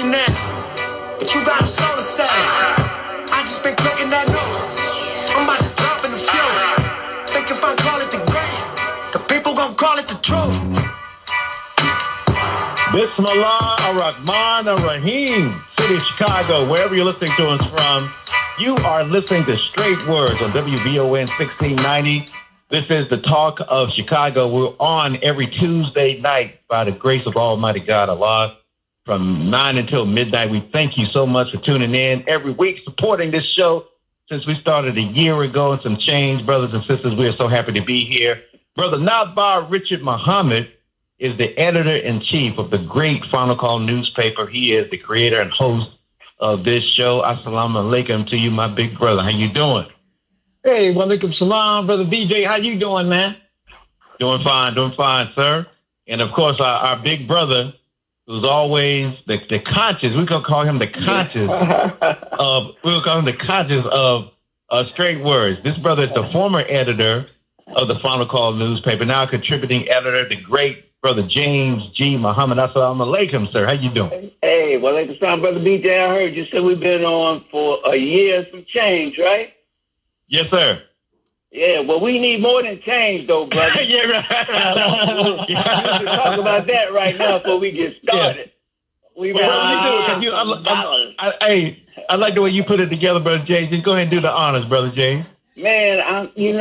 pushing that, but you got a soul to say. I just been cooking that note. I'm about to drop in the fuel. Think if I call it the great, the people gon' call it the truth. Bismillah ar-Rahman ar-Rahim, City of Chicago, wherever you're listening to us from. You are listening to Straight Words on WVON 1690. This is the Talk of Chicago. We're on every Tuesday night by the grace of Almighty God, Allah, from 9 until midnight. We thank you so much for tuning in every week, supporting this show since we started a year ago and some change. Brothers and sisters, we are so happy to be here. Brother Naba'a Richard Muhammad is the editor-in-chief of the great Final Call newspaper. He is the creator and host of this show. Assalamu alaikum to you, my big brother. How you doing? Hey, walaikum salam, Brother BJ. How you doing, man? Doing fine, sir. And of course, our big brother, who's always the conscience. We're gonna call him the conscience of Straight Words. This brother is the former editor of the Final Call newspaper, now contributing editor, the great Brother James G. Muhammad. Assalamu alaikum, sir. How you doing? Hey, walaikum salam, Brother BJ. I heard you said we've been on for a year, some change, right? Yes, sir. Yeah, well, we need more than change, though, brother. Yeah, right. We should talk about that right now before we get started. Yeah. Hey, I like the way you put it together, Brother James. Just go ahead and do the honors, Brother James. Man, we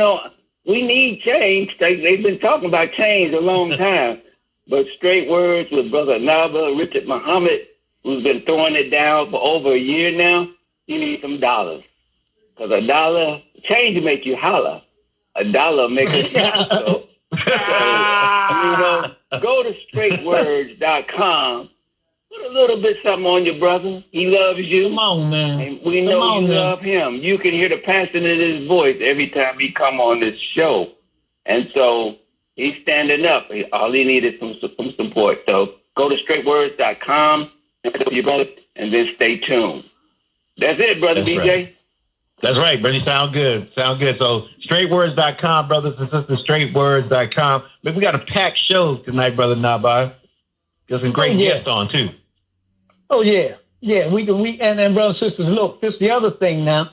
need change. They've been talking about change a long time. But Straight Words with Brother Naba'a Richard Muhammad, who's been throwing it down for over a year now, you need some dollars. Because a dollar, change will make you holler. A dollar make you shout. So, go to straightwords.com. Put a little bit something on your brother. He loves you. Come on, man. And we know you love him. You can hear the passion in his voice every time he come on this show. And so he's standing up. All he needed is some support. So go to straightwords.com and then stay tuned. That's it, Brother BJ. Right. That's right, brother. Sound good. So straightwords.com, brothers and sisters, straightwords.com. But we got a packed show tonight, Brother Naba'a. Got some great guests on, too. Oh, yeah. Yeah, we and brothers and sisters, look, this is the other thing now.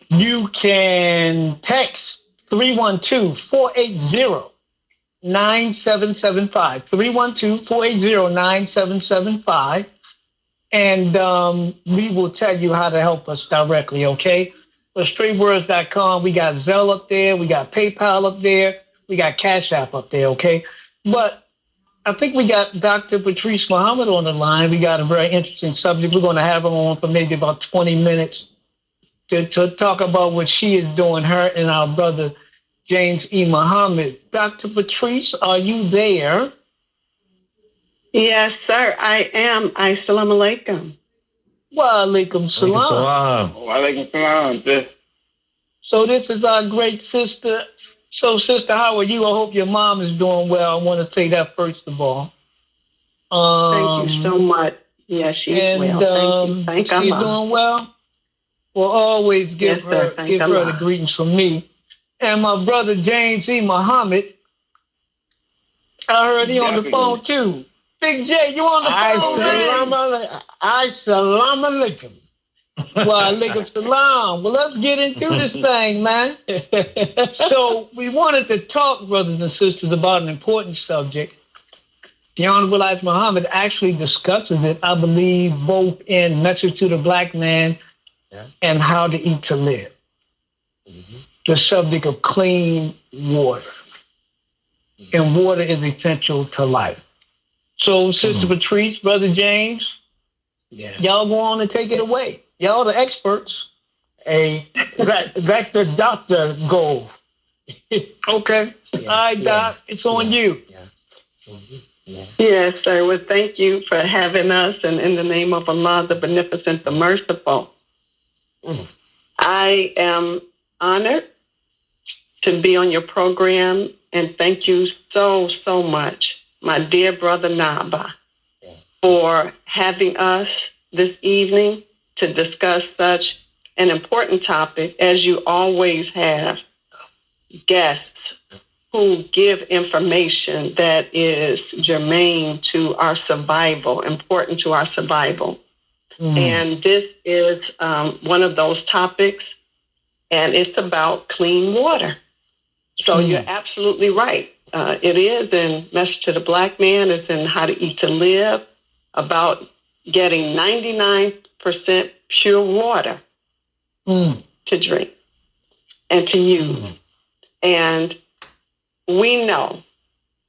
You can text 312-480-9775. 312-480-9775. And we will tell you how to help us directly, okay? For straightwords.com, we got Zelle up there, we got PayPal up there, we got Cash App up there, okay? But I think we got Dr. Patrice Muhammad on the line. We got a very interesting subject. We're going to have her on for maybe about 20 minutes to talk about what she is doing, her and our brother James E. Muhammad. Dr. Patrice, are you there? Yes, sir, I am. Assalamu alaikum. Wa alaikum salam. Wa alaikum salam, sis. So this is our great sister. So, sister, how are you? I hope your mom is doing well. I want to say that first of all. Thank you so much. Yeah, she's well. Thank you. She's doing well. We'll always give her the greetings from me. And my brother James E. Muhammad, I heard he on the phone too. Big J, you on the phone, man? Assalamu alaikum. Wa alaikum salam. Well, let's get into this thing, man. So we wanted to talk, brothers and sisters, about an important subject. The Honorable Elijah Muhammad actually discusses it, I believe, both in Message to the Black Man and How to Eat to Live. Mm-hmm. The subject of clean water. Mm-hmm. And water is essential to life. So, Sister Patrice, Brother James, y'all go on and take it away. Y'all the experts. Hey, that's the doctor goal. Okay. All right, Doc, it's on you. Yes, sir. Well, thank you for having us, and in the name of Allah, the Beneficent, the Merciful. I am honored to be on your program, and thank you so, so much, my dear brother Naba'a, for having us this evening to discuss such an important topic, as you always have guests who give information that is germane to our survival, important to our survival. And this is one of those topics, and it's about clean water. So you're absolutely right. It is in Message to the Black Man. It's in How to Eat to Live, about getting 99% pure water to drink and to use. And we know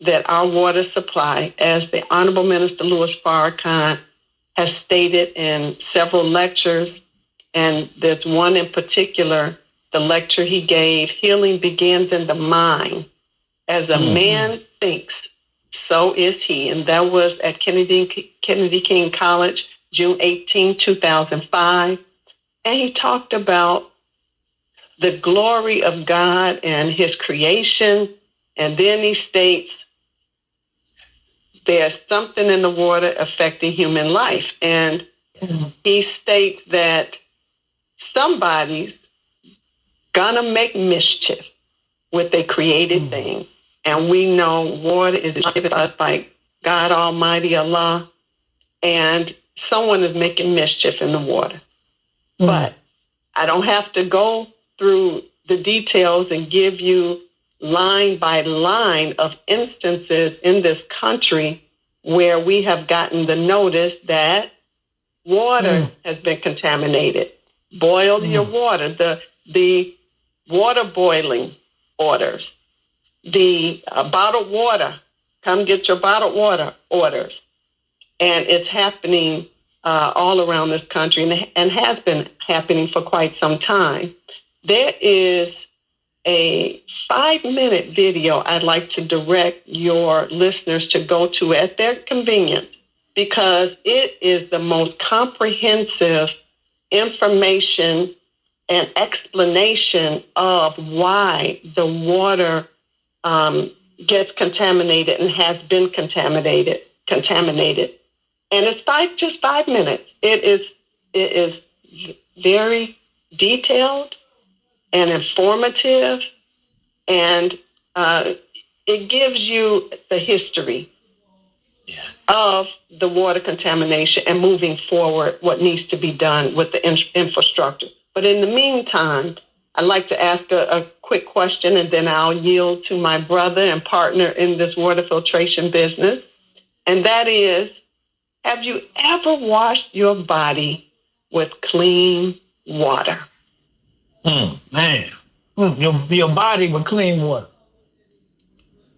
that our water supply, as the Honorable Minister Louis Farrakhan has stated in several lectures, and there's one in particular, the lecture he gave, Healing Begins in the Mind. As a man thinks, so is he. And that was at Kennedy King College, June 18, 2005. And he talked about the glory of God and his creation. And then he states, there's something in the water affecting human life. And he states that somebody's gonna make mischief with a created thing. And we know water is given us by God Almighty Allah, and someone is making mischief in the water. But I don't have to go through the details and give you line by line of instances in this country where we have gotten the notice that water has been contaminated. Boil your water. The water boiling orders. The bottled water. Come get your bottled water orders. And it's happening all around this country and has been happening for quite some time. There is a 5-minute video I'd like to direct your listeners to go to at their convenience, because it is the most comprehensive information and explanation of why the water gets contaminated and has been contaminated. And it's just 5 minutes. It is very detailed and informative, and it gives you the history of the water contamination and moving forward what needs to be done with the infrastructure. But in the meantime, I'd like to ask a quick question, and then I'll yield to my brother and partner in this water filtration business. And that is, have you ever washed your body with clean water? Your body with clean water.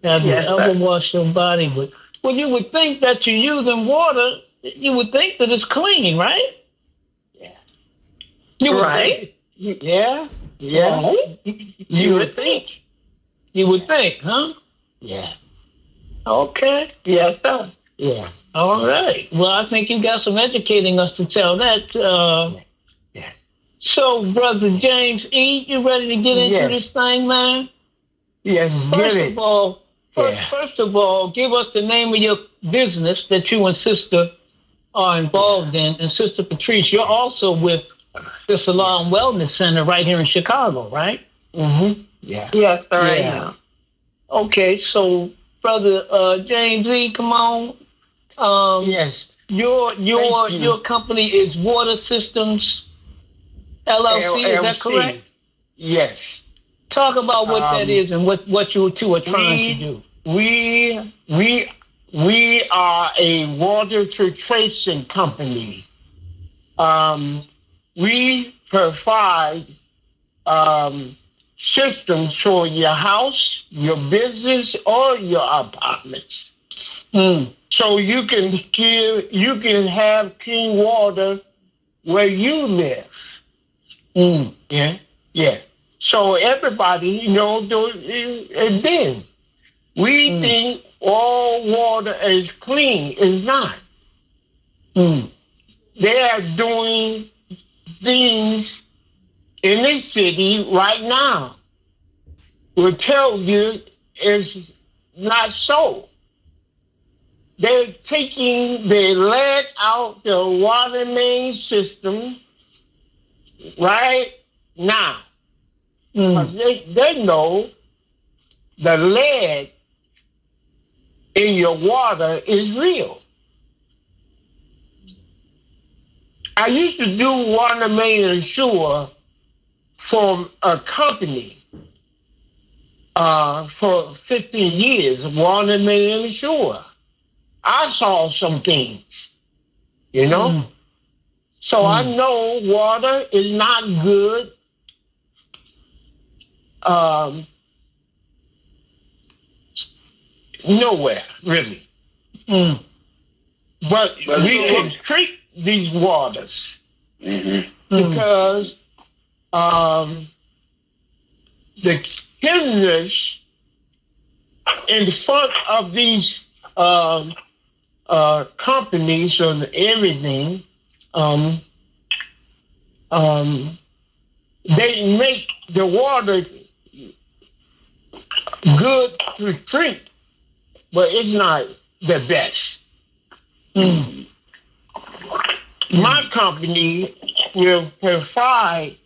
Have you ever washed your body with? Well, you would think that you're using water. You would think that it's clean, right? Right. Yeah. Right? You would think. You would think, huh? Yeah. Okay. Yes, sir. Yeah. All right. Well, I think you got some educating us to tell that. So, Brother James E., you ready to get into this thing, man? Yes, First of all, give us the name of your business that you and Sister are involved in. And Sister Patrice, you're also with the Salon Wellness Center right here in Chicago, right? Yeah. Yes, sir, I am. Okay, so Brother James E., come on. Yes. Your company is Water Systems LLC, is that correct? Yes. Talk about what that is and what you two are trying to do. We are a water filtration company. We provide systems for your house, your business, or your apartments. So you can have clean water where you live. Yeah. So everybody, then we think all water is clean. It's not. They are doing things in this city right now will tell you it's not so. They're taking the lead out the water main system right now. They know the lead in your water is real. I used to do water main and sewer for a company for 15 years, water main and sewer. I saw some things, you know? So I know water is not good. Nowhere, really. But we can treat these waters because the chemicals in front of these companies and everything, they make the water good to drink, but it's not the best. My company will provide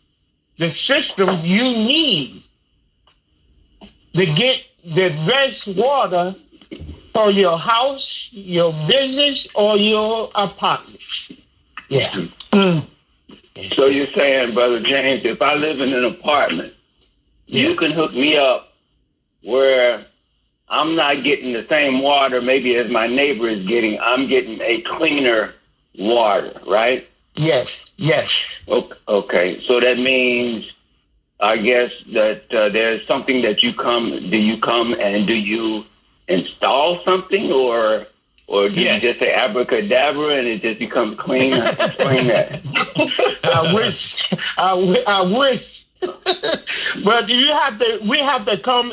the system you need to get the best water for your house, your business, or your apartment. Yeah. So you're saying, Brother James, if I live in an apartment, you can hook me up where I'm not getting the same water maybe as my neighbor is getting. I'm getting a cleaner water, right? Yes. Okay. So that means, I guess, that there's something that do you come and do you install something, or do you just say abracadabra and it just becomes clean? Explain that. I wish. But we have to come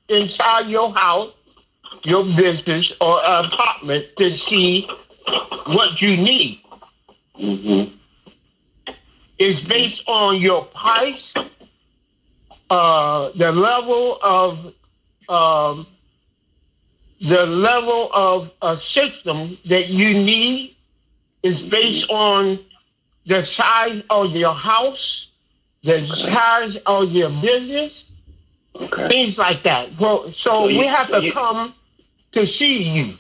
inside your house, your business, or apartment to see what you need. It's based on your price, the level of a system that you need is based on the size of your house, the size of your business, things like that. Well, so we have to come to see you.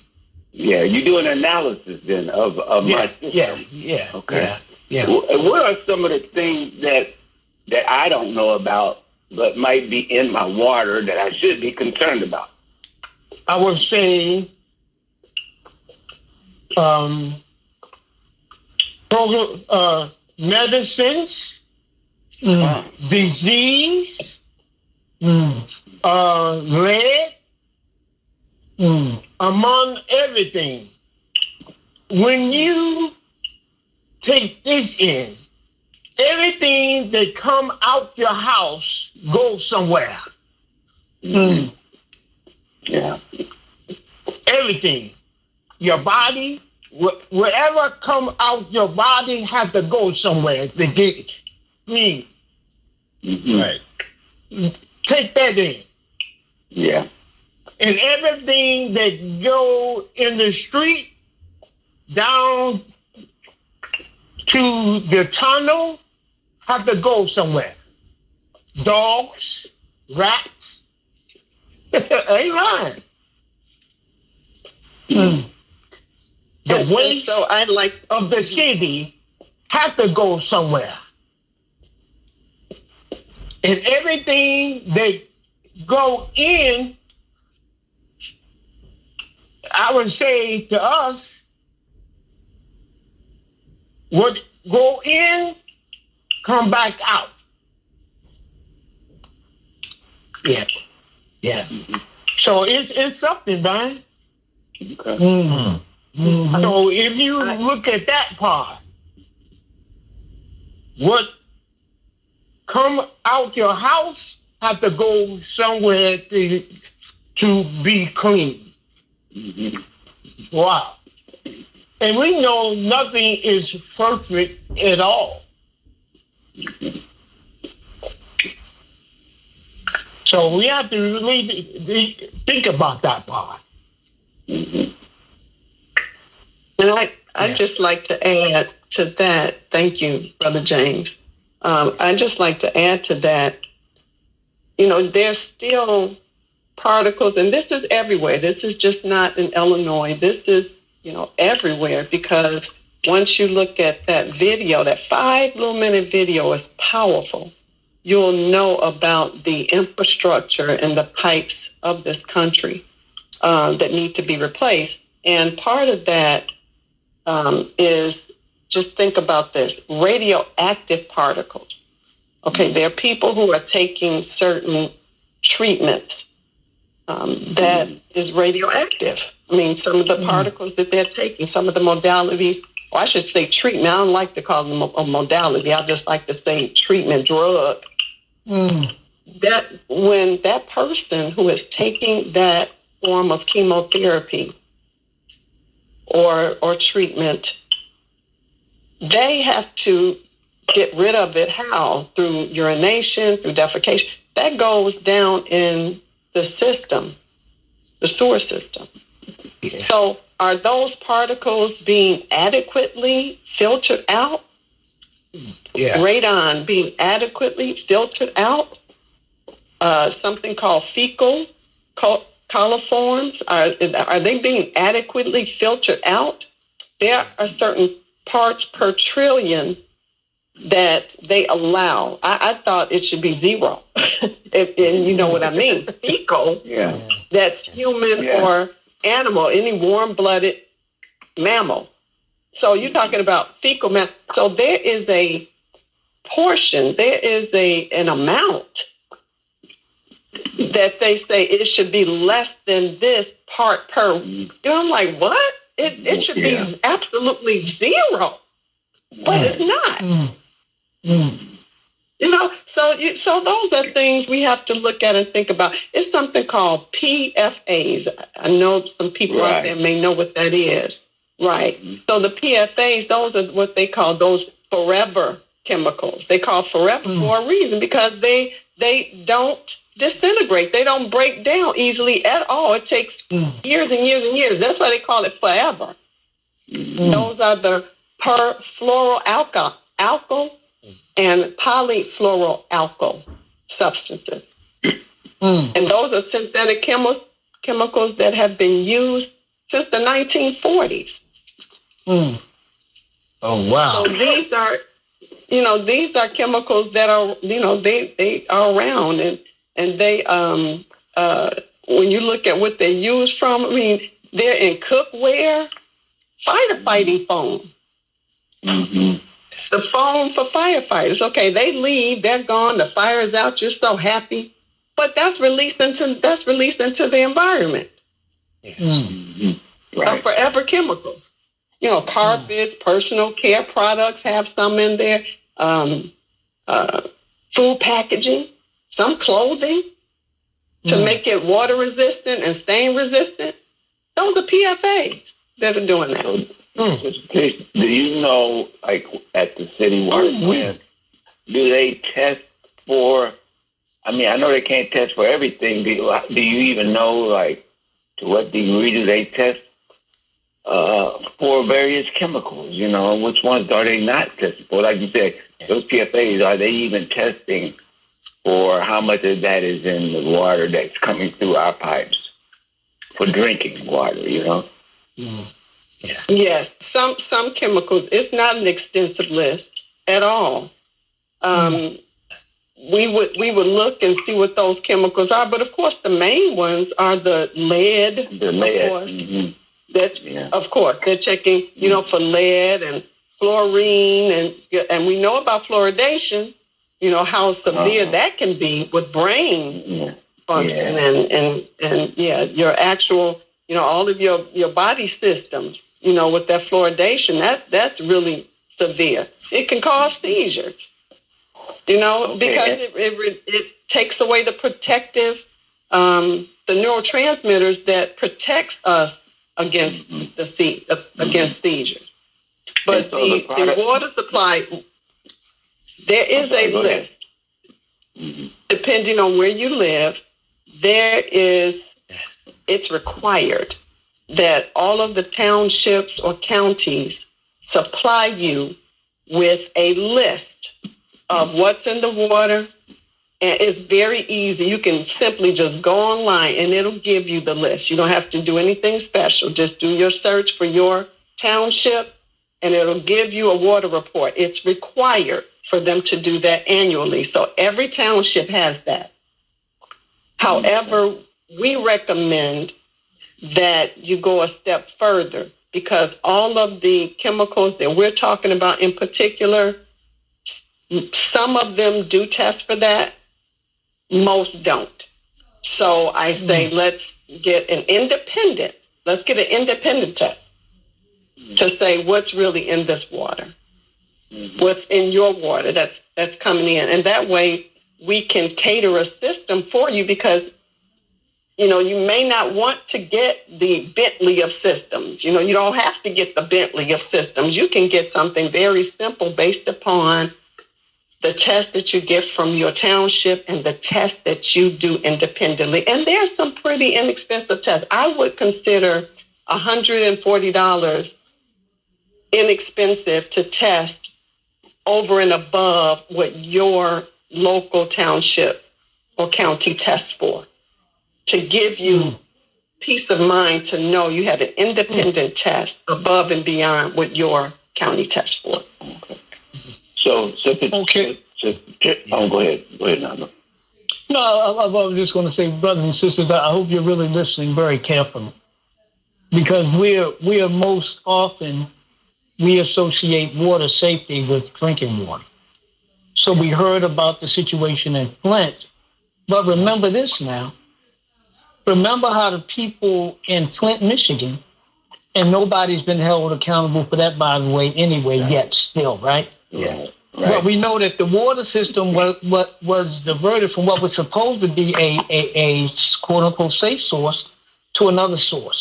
Yeah, you do an analysis then of my system. Yeah. Okay. Yeah. What are some of the things that I don't know about but might be in my water that I should be concerned about? I would say medicines, disease, lead, among everything. When you take this in, everything that come out your house goes somewhere. Yeah. Everything. Your body, whatever come out your body has to go somewhere to get clean. Right. Take that in. Yeah. And everything that go in the street down to the tunnel have to go somewhere. Dogs, rats. Ain't lying. The waste of the city has to go somewhere. And everything that go in, I would say to us, what go in, come back out. Yeah. So it's something, man. Okay. So if you look at that part, what come out your house have to go somewhere to be clean. Wow. And we know nothing is perfect at all. So we have to really think about that part. And I'd just like to add to that. Thank you, Brother James. I'd just like to add to that. You know, there's still particles, and this is everywhere. This is just not in Illinois. This is, everywhere, because once you look at that video, that 5-minute video is powerful. You'll know about the infrastructure and the pipes of this country that need to be replaced. And part of that is, just think about this, radioactive particles. Okay, there are people who are taking certain treatments that is radioactive. I mean, some of the particles that they're taking, some of the modalities, or I should say treatment. I don't like to call them a modality. I just like to say treatment drug. That when that person who is taking that form of chemotherapy or treatment, they have to get rid of it. How? Through urination, through defecation. That goes down in the system, the sewer system. Yeah. So are those particles being adequately filtered out? Yeah. Radon being adequately filtered out? Something called fecal coliforms, are they being adequately filtered out? There are certain parts per trillion that they allow. I thought it should be 0. And you know what I mean. Fecal, that's human or animal, any warm-blooded mammal. So you're talking about fecal mammal. So there is a portion, there is an amount that they say it should be less than this part per. I'm like, what? It should be absolutely 0, but it's not. So those are things we have to look at and think about. It's something called PFAs. I know some people out there may know what that is. Right. So the PFAs, those are what they call those forever chemicals. They call forever for a reason, because they don't disintegrate. They don't break down easily at all. It takes years and years and years. That's why they call it forever. Those are the perfluoroalkyl and polyfluoroalkyl substances. And those are synthetic chemicals that have been used since the 1940s. Oh, wow. So these are chemicals that are, they are around, and they, when you look at what they're used from, I mean, they're in cookware, firefighting foam. The foam for firefighters. Okay, they leave, they're gone, the fire is out, you're so happy, but that's released into the environment. Right. Forever chemicals. Carpets, personal care products have some in there. Food packaging, some clothing to make it water resistant and stain resistant. Those are PFAs that are doing that. Do you know, like at the city water plant, do they test for? I mean, I know they can't test for everything. Do you even know, like, to what degree do they test for various chemicals? Which ones are they not testing for? Like you said, those PFAs, are they even testing for how much of that is in the water that's coming through our pipes for drinking water? Yes, some chemicals. It's not an extensive list at all. We would look and see what those chemicals are, but of course the main ones are the lead. The lead. Of course. Of course, they're checking, for lead and fluorine, and we know about fluoridation. How severe that can be with brain function and your actual, all of your body systems. With that fluoridation, that's really severe. It can cause seizures. Because it takes away the protective, the neurotransmitters that protects us against against seizures. But the water supply, there is a list. Depending on where you live, it's required that all of the townships or counties supply you with a list of what's in the water And it's very easy. You can simply just go online and it'll give you the list. You don't have to do anything special. Just do your search for your township and it'll give you a water report. It's required for them to do that annually. So every township has that. However, we recommend that you go a step further because all of the chemicals that we're talking about in particular, some of them do test for that. Most don't. So I say, let's get an independent test to say what's really in this water, what's in your water that's coming in. And that way we can cater a system for you because, you know, you may not want to get the Bentley of systems. You know, you don't have to get the Bentley of systems. You can get something very simple based upon the test that you get from your township and the test that you do independently. And there's some pretty inexpensive tests. I would consider $140 inexpensive to test over and above what your local township or county tests for, to give you peace of mind to know you have an independent test above and beyond what your county tests for. So go ahead. Go ahead, Nana. No, I was just going to say, brothers and sisters, I hope you're really listening very carefully, because we are most often, we associate water safety with drinking water. So we heard about the situation in Flint, but remember this now. Remember how the people in Flint, Michigan, and nobody's been held accountable for that, by the way, anyway, yet still, right? Yeah. Right. But we know that the water system was diverted from what was supposed to be a quote-unquote safe source to another source.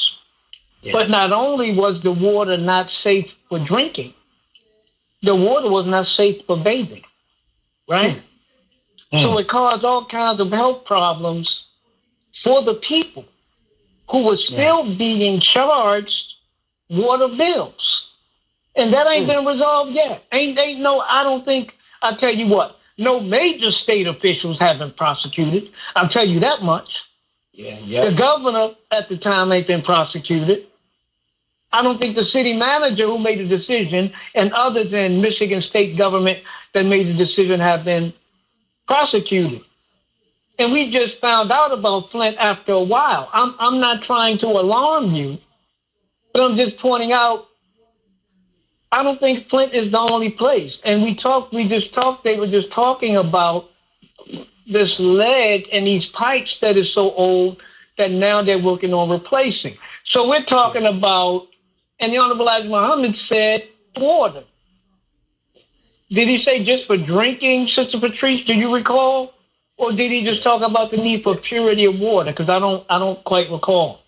Yeah. But not only was the water not safe for drinking, the water was not safe for bathing, right? So it caused all kinds of health problems for the people who were still being charged water bills. And that ain't been resolved yet. I don't think, I'll tell you what, no major state officials have been prosecuted. I'll tell you that much. The governor at the time ain't been prosecuted. I don't think the city manager who made the decision and others in Michigan state government that made the decision have been prosecuted. And we just found out about Flint after a while. I'm not trying to alarm you, but I'm just pointing out, I don't think Flint is the only place. And they were just talking about this lead and these pipes that is so old that now they're working on replacing. So we're talking about, and the Honorable Elijah Muhammad said water. Did he say just for drinking, Sister Patrice, do you recall? Or did he just talk about the need for purity of water? Because I don't quite recall.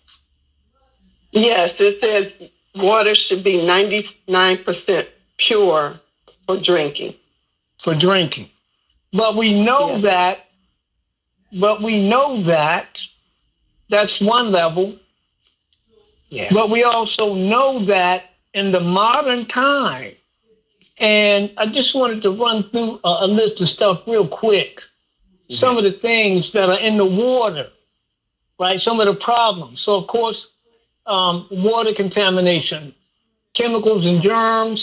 Yes, it says water should be 99% pure for drinking. For drinking. But we know that that's one level. Yeah. But we also know that in the modern time, and I just wanted to run through a list of stuff real quick. Some of the things that are in the water, right? Some of the problems. So, of course, water contamination, chemicals and germs,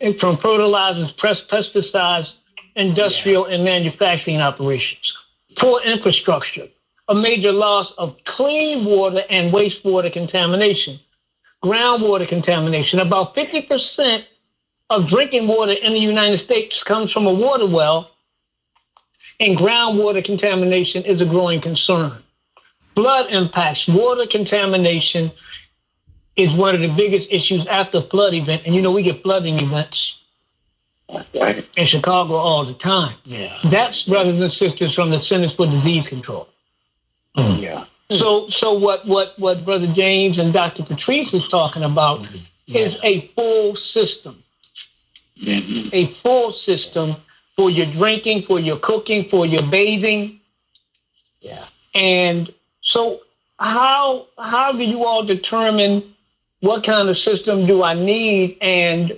and from fertilizers, pesticides, industrial and manufacturing operations. Poor infrastructure, a major loss of clean water and wastewater contamination, groundwater contamination. About 50% of drinking water in the United States comes from a water well, and groundwater contamination is a growing concern. Flood impacts. Water contamination is one of the biggest issues after flood event. And, you know, we get flooding events in Chicago all the time. Yeah. That's brothers and sisters from the Centers for Disease Control. Yeah. So what Brother James and Dr. Patrice is talking about is a full system. A full system for your drinking, for your cooking, for your bathing. Yeah. And so how do you all determine what kind of system do I need, and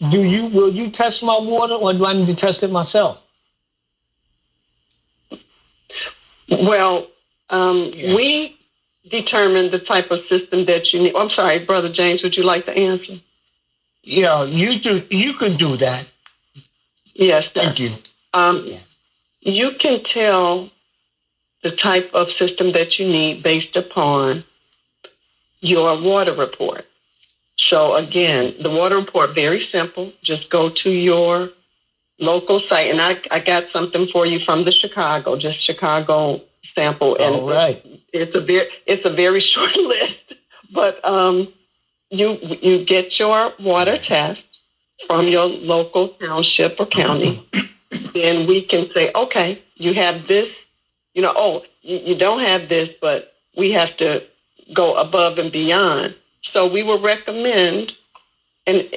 will you test my water, or do I need to test it myself? Well, we determine the type of system that you need. I'm sorry, Brother James, would you like to answer? Yeah, you do. You can do that. Yes, sir. Thank you. You can tell the type of system that you need based upon your water report. So again, the water report, very simple. Just go to your local site, and I got something for you from the Chicago sample, and all right. It's a very short list, but you get your water test from your local township or county. Then we can say, okay, you have this. You don't have this, but we have to go above and beyond. So we will recommend an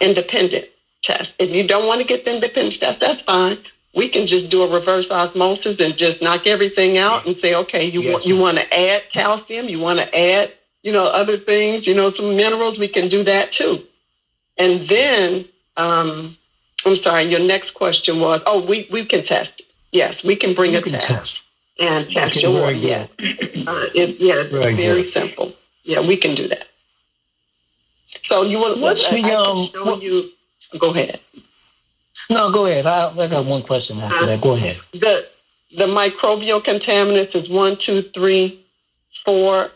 independent test. If you don't want to get the independent test, that's fine. We can just do a reverse osmosis and just knock everything out and say, okay, you want to add calcium, you want to add, other things, some minerals, we can do that too. And then, I'm sorry, your next question was, we can test it. Yes, we can bring a test and test your water. Yeah. It's very simple. Yeah, we can do that. So you want? Go ahead. No, go ahead. I got one question after that. Go ahead. The microbial contaminants is 1, 2, 3, 4.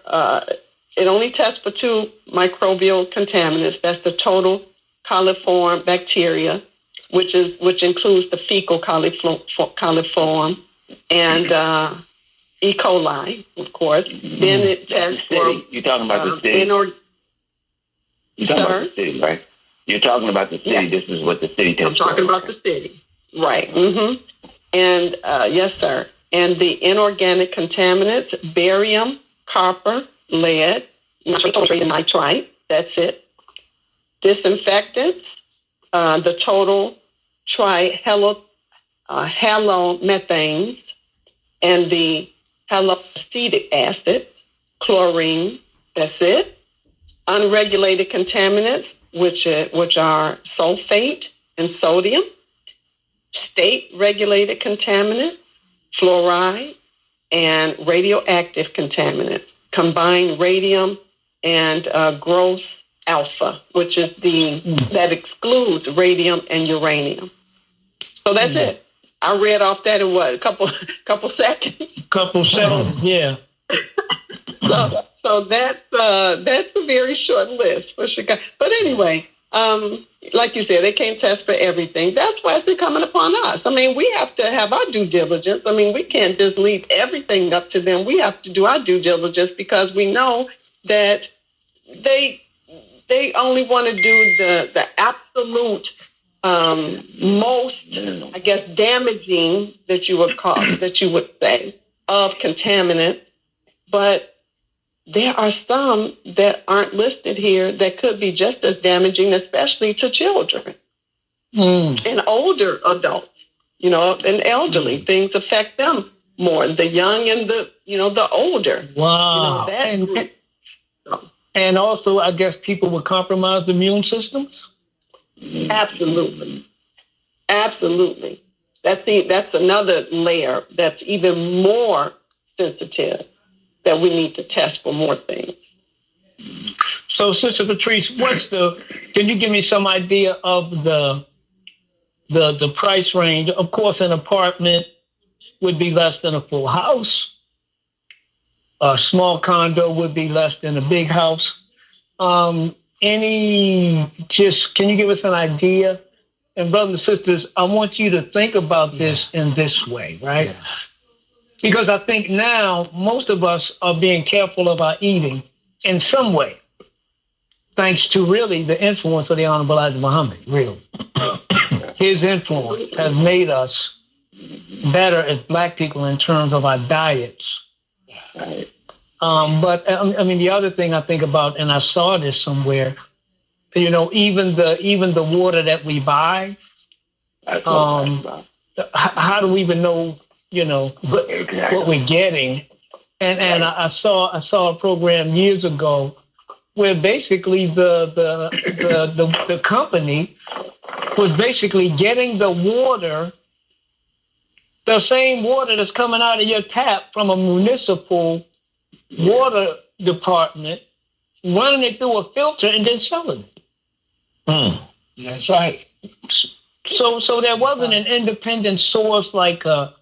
It only tests for 2 microbial contaminants. That's the total coliform bacteria, which includes the fecal coliform and E. coli, of course. Then it tests for... You're talking about the city? You're talking about the city, right? You're talking about the city. Yeah. This is what the city tests. I'm talking about the city. Right. Mm-hmm. And, yes, sir. And the inorganic contaminants, barium, copper, lead, nitrate, and nitrite. That's it. Disinfectants, the total halomethanes, and the haloacetic acid, chlorine. That's it. Unregulated contaminants, which are sulfate and sodium. State-regulated contaminants, fluoride, and radioactive contaminants, combined radium and gross alpha, which is that excludes radium and uranium. So that's it. I read off that in what, a couple seconds? Couple seconds, yeah. So that's a very short list for Chicago. But anyway, like you said, they can't test for everything. That's why it's incumbent upon us. I mean, we have to have our due diligence. I mean, we can't just leave everything up to them. We have to do our due diligence because we know that they only want to do the absolute most, I guess, damaging that you would say of contaminants, but there are some that aren't listed here that could be just as damaging, especially to children and older adults, and elderly. Things affect them more, the young and the older. Wow. And also, I guess people with compromised immune systems? Absolutely. That's another layer that's even more sensitive that we need to test for more things. So, Sister Patrice, can you give me some idea of the price range? Of course, an apartment would be less than a full house. A small condo would be less than a big house. Can you give us an idea? And brothers and sisters, I want you to think about this in this way, right? Yeah. Because I think now most of us are being careful of our eating in some way, thanks to really the influence of the Honorable Elijah Muhammad, really. His influence has made us better as Black people in terms of our diets. Right. But the other thing I think about, and I saw this somewhere, even the water that we buy, how do we even know, what we're getting? And I saw a program years ago where basically the company was basically getting the water the same water that's coming out of your tap from a municipal water department, running it through a filter and then selling it. That's right. So there wasn't an independent source like an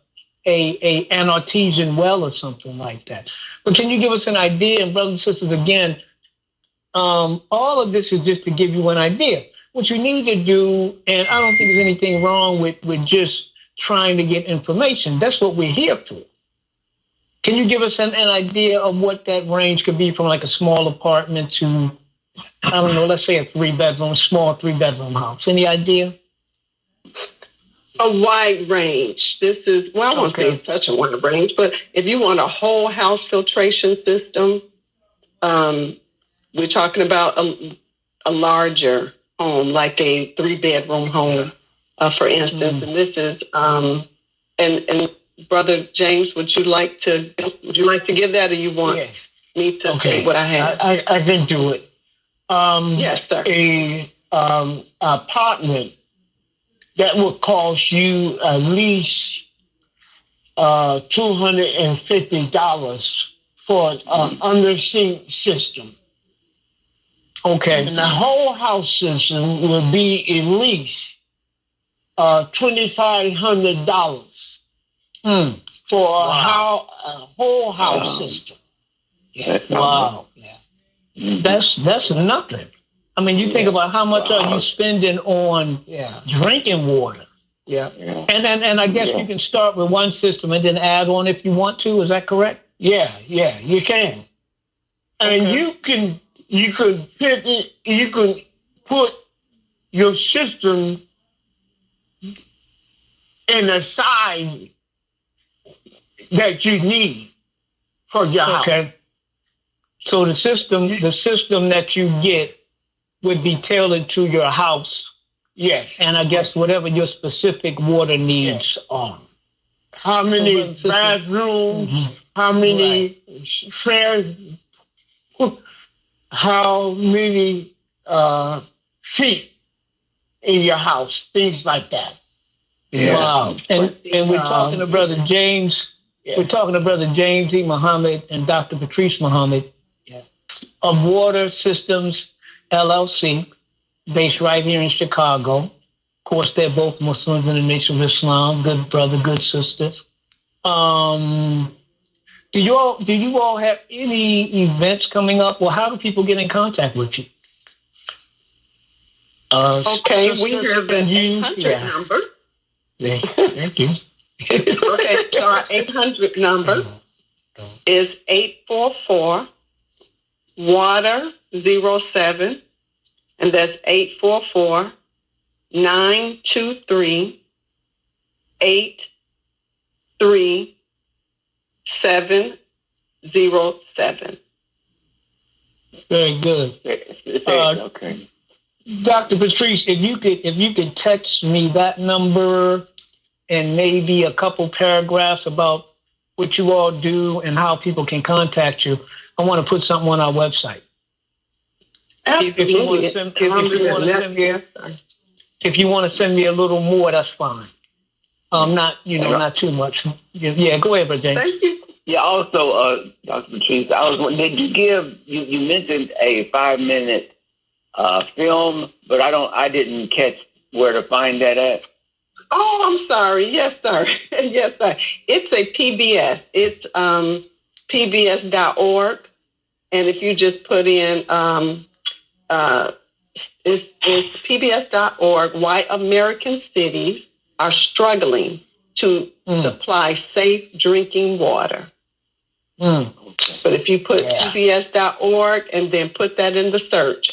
artesian well or something like that. But can you give us an idea? And brothers and sisters, again, all of this is just to give you an idea. What you need to do, and I don't think there's anything wrong with just trying to get information. That's what we're here for. Can you give us an idea of what that range could be from like a small apartment to, I don't know, let's say a small three-bedroom house? Any idea? A wide range. This is, well, I won't say it's such a wide range, but if you want a whole house filtration system, we're talking about a larger home, like a 3-bedroom home, for instance. And this is, and Brother James, would you like to give that, or you want me to say what I have? I can do it. Yes, sir. A apartment that would cost you at least $250 for an undersink system. Okay. And the whole house system will be at least $2,500 for a whole house system. Yeah. Wow. Yeah. That's nothing. I mean, you think about how much are you spending on drinking water. Yeah. And I guess you can start with one system and then add on if you want to. Is that correct? Yeah, you can. And you can put your system in a size that you need for your house. Okay. So the system that you get would be tailored to your house. Yes. And I guess whatever your specific water needs are. How many bathrooms, how many stairs, how many feet in your house, things like that. Yeah. Wow. And we're talking to Brother James. Yeah. We're talking to Brother James E. Muhammad and Dr. Patrice Muhammad of Water Systems LLC, based right here in Chicago. Of course, they're both Muslims in the Nation of Islam. Good brother, good sisters. Do you all have any events coming up? Well, how do people get in contact with you? Okay, we have an 800 number. Thank you. Okay, so our 800 number is 844-WATER-07, and that's 844-923-8307. Very good. Okay. Dr. Patrice, if you could text me that number and maybe a couple paragraphs about what you all do and how people can contact you, I want to put something on our website. If you want to send me a little more, that's fine. Not too much. Yeah, go ahead, Brother James. Thank you. Yeah. Also, Dr. Patrice, did you give? You mentioned a 5-minute film, but I didn't catch where to find that at. Oh, I'm sorry. Yes, sir. Yes, sir. It's a PBS. It's pbs.org, and if you just put in it's pbs.org, why American cities are struggling to supply safe drinking water. But if you put pbs.org and then put that in the search,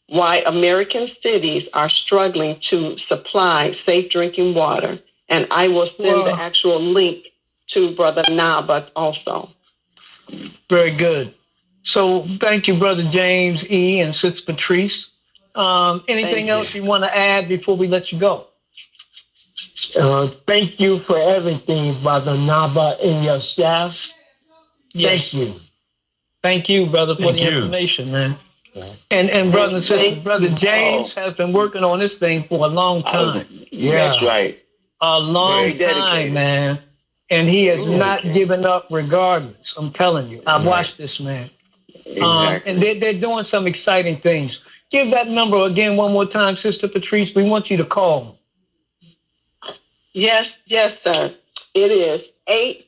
why American cities are struggling to supply safe drinking water, and I will send the actual link to Brother Naba'a also. Very good. So thank you, Brother James E. and Sister Patrice. Anything else you want to add before we let you go? Thank you for everything, Brother Naba'a and your staff. Yes. Thank you. Thank you, brother, for the information, man. And brother and sister, Brother James has been working on this thing for a long time. That's right. A long time, man. And he has not given up regardless. I'm telling you. I've watched this man. Exactly. And they're doing some exciting things. Give that number again one more time, Sister Patrice. We want you to call. Yes, sir. It is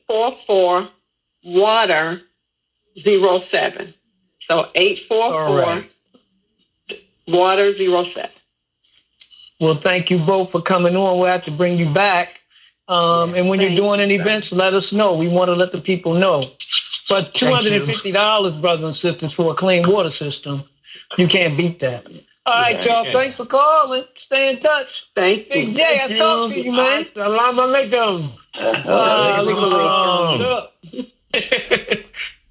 844-WATER-07. So 844-WATER-07. Well, thank you both for coming on. We'll have to bring you back. And when you're doing any events, let us know. We want to let the people know. But $250, brothers and sisters, for a clean water system, you can't beat that. All right, y'all. Thanks for calling. Stay in touch. Thank you. Big J, I talked to you, man. Salam alaikum.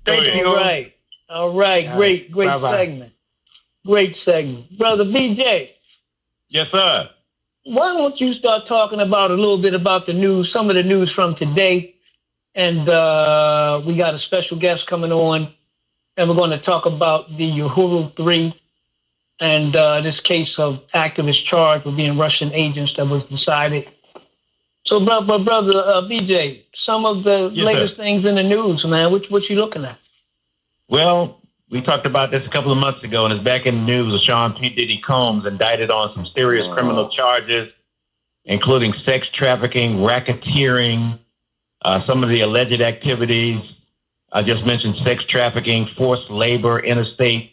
Thank you. All right. Great segment. Great segment. Brother BJ. Yes, sir. Why don't you start talking about a little bit about the news, some of the news from today. And we got a special guest coming on, and we're going to talk about the Uhuru 3 and this case of activists charged with being Russian agents that was decided. So, brother BJ, some of the latest things in the news, man, what you looking at? Well, we talked about this a couple of months ago, and it's back in the news with Sean P. Diddy Combs indicted on some serious criminal charges, including sex trafficking, racketeering, some of the alleged activities. I just mentioned sex trafficking, forced labor, interstate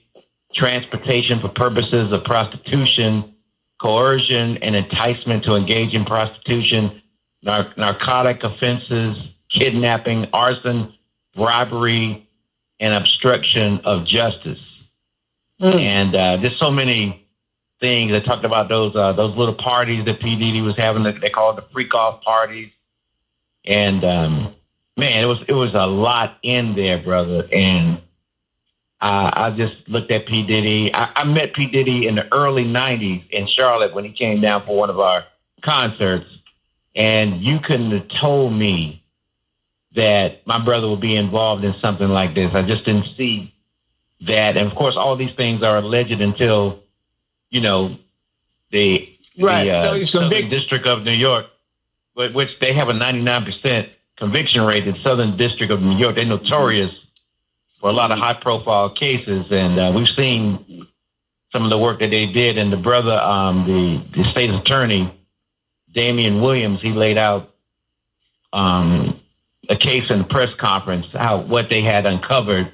transportation for purposes of prostitution, coercion and enticement to engage in prostitution, narcotic offenses, kidnapping, arson, bribery, and obstruction of justice. And there's so many things. I talked about those little parties that P. Diddy was having. They call it the freak off parties. And man, it was a lot in there, brother. And I just looked at P. Diddy. I met P. Diddy in the early '90s in Charlotte when he came down for one of our concerts, and you couldn't have told me that my brother would be involved in something like this. I just didn't see that. And of course, all these things are alleged until, the Southern District of New York, which they have a 99% conviction rate. The Southern District of New York, they're notorious for a lot of high-profile cases, and we've seen some of the work that they did. And the brother, the state attorney, Damian Williams, he laid out a case in the press conference, what they had uncovered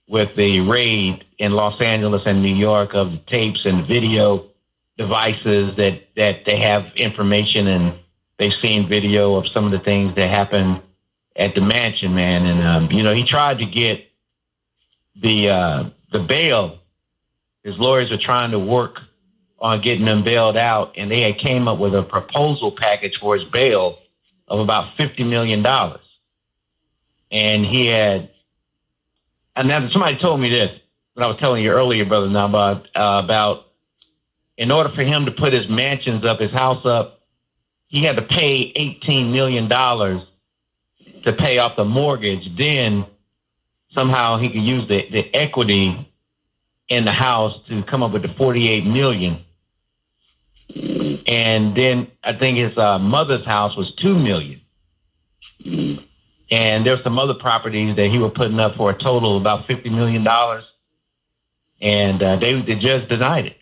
with the raid in Los Angeles and New York of the tapes and video devices that they have information, and they've seen video of some of the things that happened at the mansion, man. And, he tried to get the bail. His lawyers are trying to work on getting him bailed out, and they had came up with a proposal package for his bail of about $50 million. And he had, and now somebody told me this, what I was telling you earlier, Brother Naba'a, about in order for him to put his mansions up, his house up, he had to pay $18 million to pay off the mortgage. Then somehow he could use the equity in the house to come up with the $48 million. And then I think his mother's house was $2 million. And there's some other properties that he was putting up for a total of about $50 million. And the judge denied it.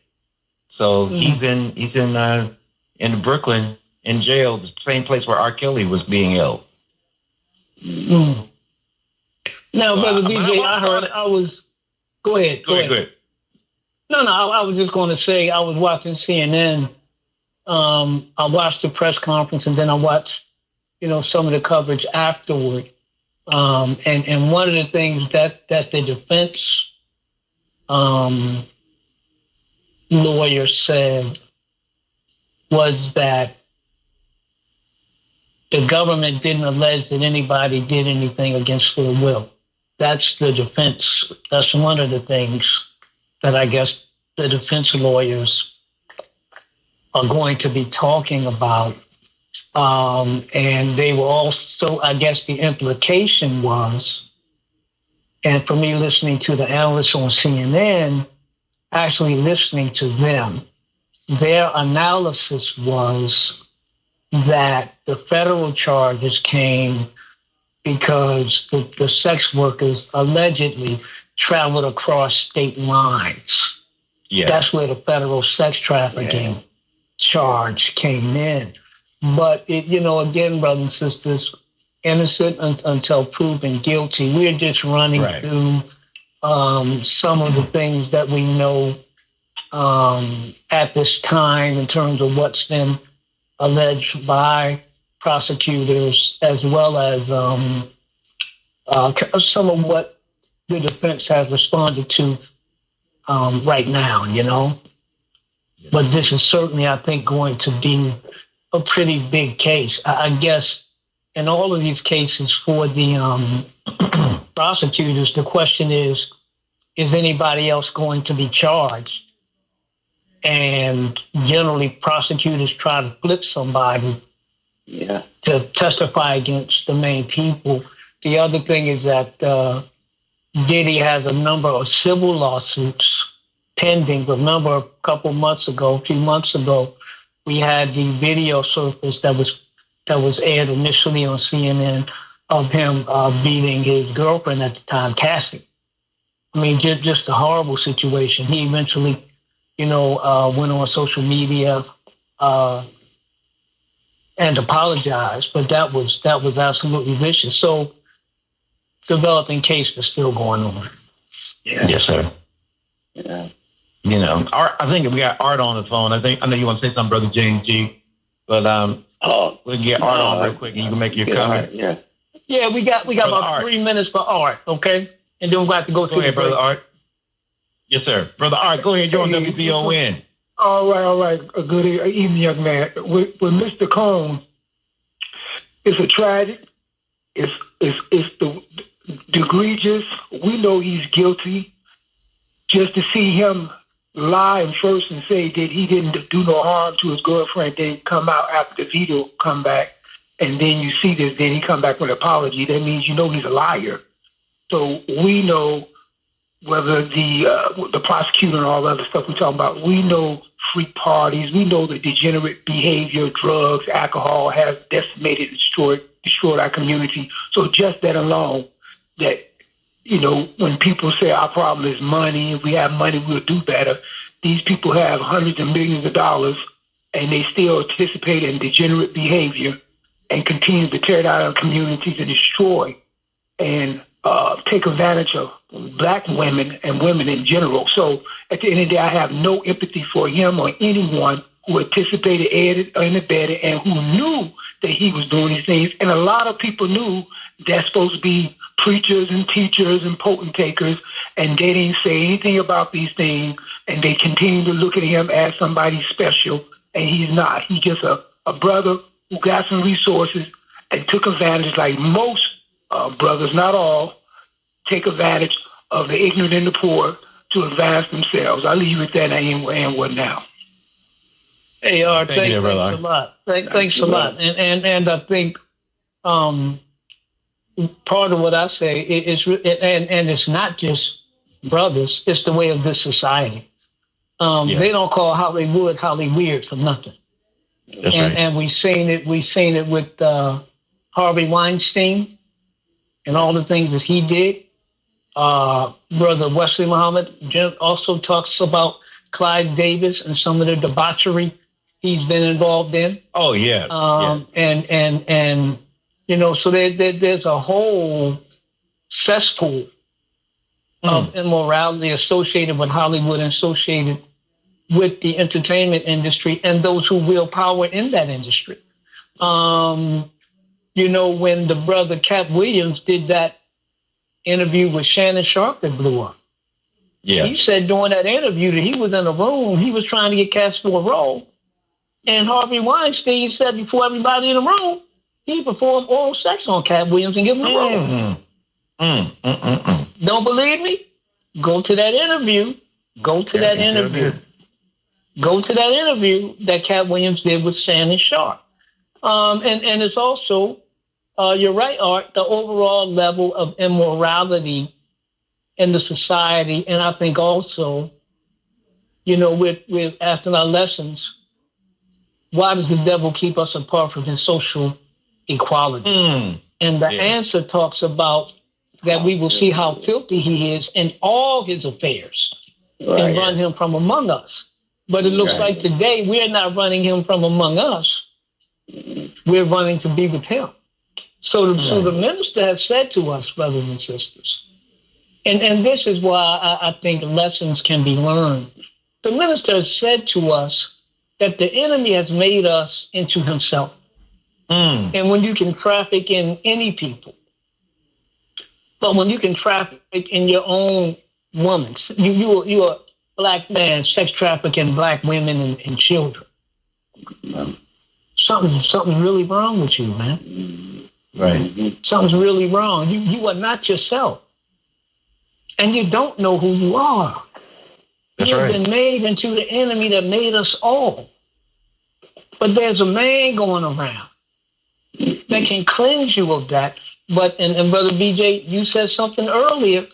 So he's in Brooklyn in jail, the same place where R. Kelly was being held. Now, Brother BJ, go ahead. No, I was just going to say I was watching CNN. I watched the press conference, and then I watched, some of the coverage afterward. And one of the things that the defense lawyer said was that the government didn't allege that anybody did anything against their will. That's the defense. That's one of the things that I guess the defense lawyers are going to be talking about. And they were also, I guess the implication was, and for me listening to the analysts on CNN, actually listening to them, their analysis was that the federal charges came because the sex workers allegedly traveled across state lines. Yeah. That's where the federal sex trafficking charge came in. But, again, brothers and sisters, innocent until proven guilty. We're just running through some of the things that we know at this time in terms of what's been alleged by prosecutors, as well as some of what the defense has responded to right now, But this is certainly, I think, going to be a pretty big case. I guess in all of these cases for the prosecutors, the question is anybody else going to be charged? And generally, prosecutors try to flip somebody to testify against the main people. The other thing is that Diddy has a number of civil lawsuits pending. Remember, a few months ago, we had the video surface that was aired initially on CNN of him beating his girlfriend at the time, Cassie. I mean, just a horrible situation. He eventually, went on social media and apologized, but that was absolutely vicious. So, developing case is still going on. Yeah. Yes, sir. Yeah. Art, I think we got Art on the phone. I know you want to say something, Brother James G. But we'll get Art on real quick, and you can make your comment. Yeah, we got about Art. 3 minutes for Art, okay? And then we'll have to go through ahead, Brother Art. Yes, sir. Brother Art, go ahead. You're on WBON. All right. Good evening, young man. With Mr. Cone, it's a tragedy. It's the egregious. We know he's guilty. Just to see him lie first and say that he didn't do no harm to his girlfriend, then come out after the video come back, and then you see this, then he come back with an apology. That means he's a liar. So we know whether the prosecutor and all the other stuff we talking about, we know freak parties, we know the degenerate behavior, drugs, alcohol has decimated and destroyed our community. So just that alone, that, when people say our problem is money, if we have money, we'll do better. These people have hundreds of millions of dollars, and they still participate in degenerate behavior and continue to tear down our communities and destroy and take advantage of black women and women in general. So at the end of the day, I have no empathy for him or anyone who participated, aided, and abetted, and who knew that he was doing these things. And a lot of people knew that's supposed to be preachers and teachers and potentators, and they didn't say anything about these things, and they continue to look at him as somebody special, and he's not. He's just a brother who got some resources and took advantage, like most brothers, not all, take advantage of the ignorant and the poor to advance themselves. I'll leave it at that and what now. Hey, Art, thanks a lot. Thanks a lot. And I think part of what I say is, and it's not just brothers, it's the way of this society. They don't call Hollywood Hollyweird for nothing. That's right. And we've seen it with Harvey Weinstein and all the things that he did. Brother Wesley Muhammad also talks about Clive Davis and some of the debauchery he's been involved in. Oh yeah. And so there's a whole cesspool of immorality associated with Hollywood and associated with the entertainment industry and those who wield power in that industry. When the brother Cat Williams did that interview with Shannon Sharp that blew up. Yeah. He said during that interview that he was in a room, he was trying to get cast for a role. And Harvey Weinstein said before everybody in the room, he performed oral sex on Cat Williams and give him a role. Don't believe me? Go to that interview. Go to that interview that Cat Williams did with Shannon Sharp. And it's also, you're right, Art, the overall level of immorality in the society. And I think also, with asking our lessons, why does the devil keep us apart from his social equality? And the answer talks about that we will see how filthy he is in all his affairs and run him from among us. But it looks like today we're not running him from among us. We're running to be with him. So the minister has said to us, brothers and sisters, and this is why I think lessons can be learned. The minister has said to us that the enemy has made us into himself. And when you can traffic in any people, but when you can traffic in your own woman, you're a black man sex trafficking black women and children. Something's really wrong with you, man. Right. Something's really wrong. You are not yourself. And you don't know who you are. You've been made into the enemy that made us all. But there's a man going around that can cleanse you of that. But and Brother BJ, you said something earlier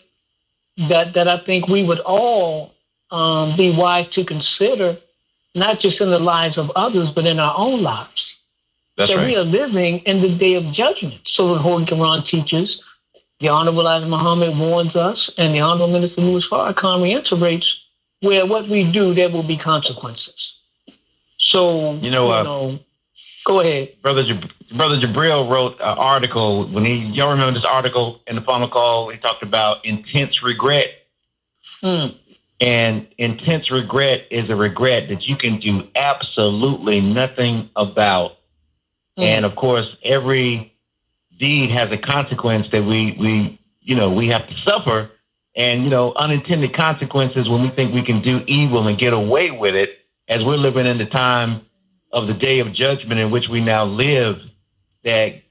that I think we would all be wise to consider, not just in the lives of others, but in our own lives. That's we are living in the day of judgment. So the Holy Quran teaches, the Honorable Elijah Muhammad warns us, and the Honorable Minister Louis Farrakhan reiterates, where what we do, there will be consequences. So, go ahead. Brother Jabril wrote an article y'all remember this article in the final call? He talked about intense regret. And intense regret is a regret that you can do absolutely nothing about. And of course, every deed has a consequence that we have to suffer. And, unintended consequences when we think we can do evil and get away with it, as we're living in the time of the day of judgment in which we now live, that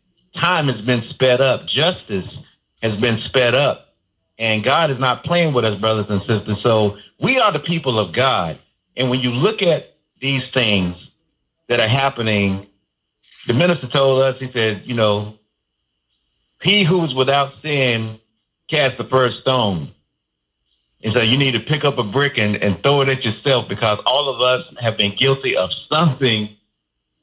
time has been sped up. Justice has been sped up. And God is not playing with us, brothers and sisters. So we are the people of God. And when you look at these things that are happening, the minister told us, he said, he who is without sin cast the first stone. And so you need to pick up a brick and throw it at yourself, because all of us have been guilty of something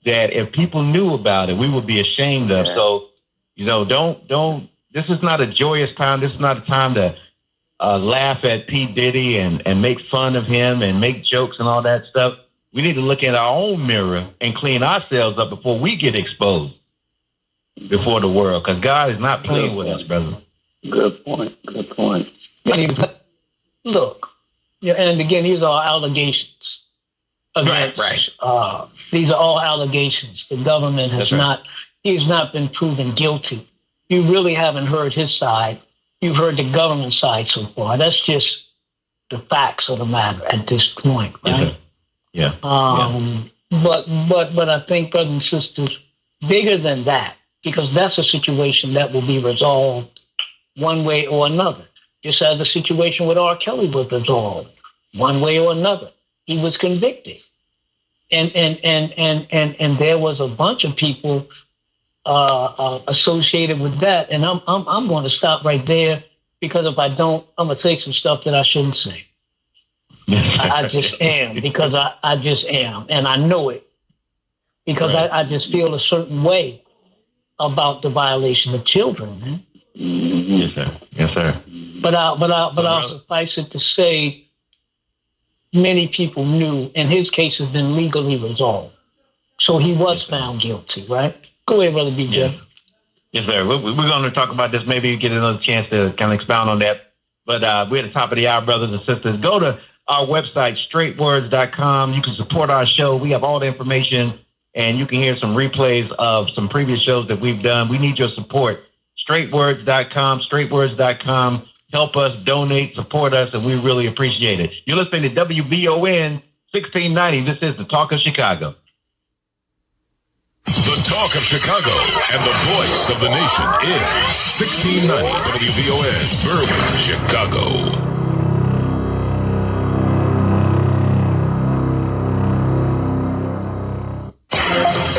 that if people knew about it, we would be ashamed of. So, don't, this is not a joyous time. This is not a time to laugh at P. Diddy and make fun of him and make jokes and all that stuff. We need to look in our own mirror and clean ourselves up before we get exposed before the world, because God is not playing with us, brother. Good point. Look, and again, these are all allegations. Right. These are all allegations. The government has he's not been proven guilty. You really haven't heard his side. You've heard the government side so far. That's just the facts of the matter at this point, right? Yeah. But I think, brothers and sisters, bigger than that, because that's a situation that will be resolved one way or another. Just as the situation with R. Kelly was resolved one way or another. He was convicted. And there was a bunch of people associated with that. And I'm going to stop right there, because if I don't, I'm going to say some stuff that I shouldn't say. I just am, because I just am. And I know it, because I just feel a certain way about the violation of children, man. Yes, sir. But I'll suffice it to say, many people knew, and his case has been legally resolved. So he was found guilty, right? Go ahead, Brother BJ. Yes, sir. We're going to talk about this, maybe get another chance to kind of expound on that. But we're at the top of the hour, brothers and sisters. Go to our website, straightwords.com. You can support our show. We have all the information, and you can hear some replays of some previous shows that we've done. We need your support. Straightwords.com. Help us, donate, support us, and we really appreciate it. You're listening to WBON 1690. This is the Talk of Chicago. The Talk of Chicago and the voice of the nation is 1690 WBON, Berwyn, Chicago.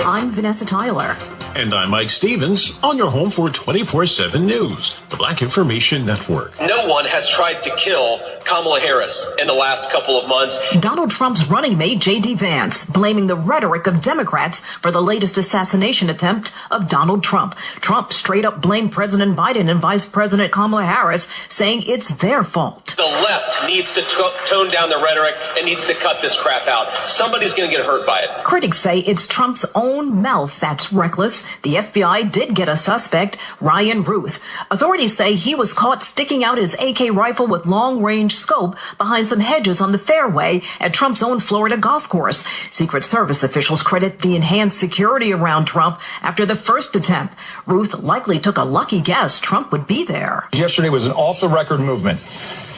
I'm Vanessa Tyler. And I'm Mike Stevens, on your home for 24/7 News, the Black Information Network. No one has tried to kill Kamala Harris in the last couple of months. Donald Trump's running mate, J.D. Vance, blaming the rhetoric of Democrats for the latest assassination attempt of Donald Trump. Trump straight up blamed President Biden and Vice President Kamala Harris, saying it's their fault. The left needs to tone down the rhetoric and needs to cut this crap out. Somebody's going to get hurt by it. Critics say it's Trump's own mouth that's reckless. The FBI did get a suspect, Ryan Ruth. Authorities say he was caught sticking out his AK rifle with long-range scope behind some hedges on the fairway at Trump's own Florida golf course. Secret Service officials credit the enhanced security around Trump after the first attempt. Ruth likely took a lucky guess Trump would be there. Yesterday was an off-the-record movement,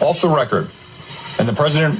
off the record, and the president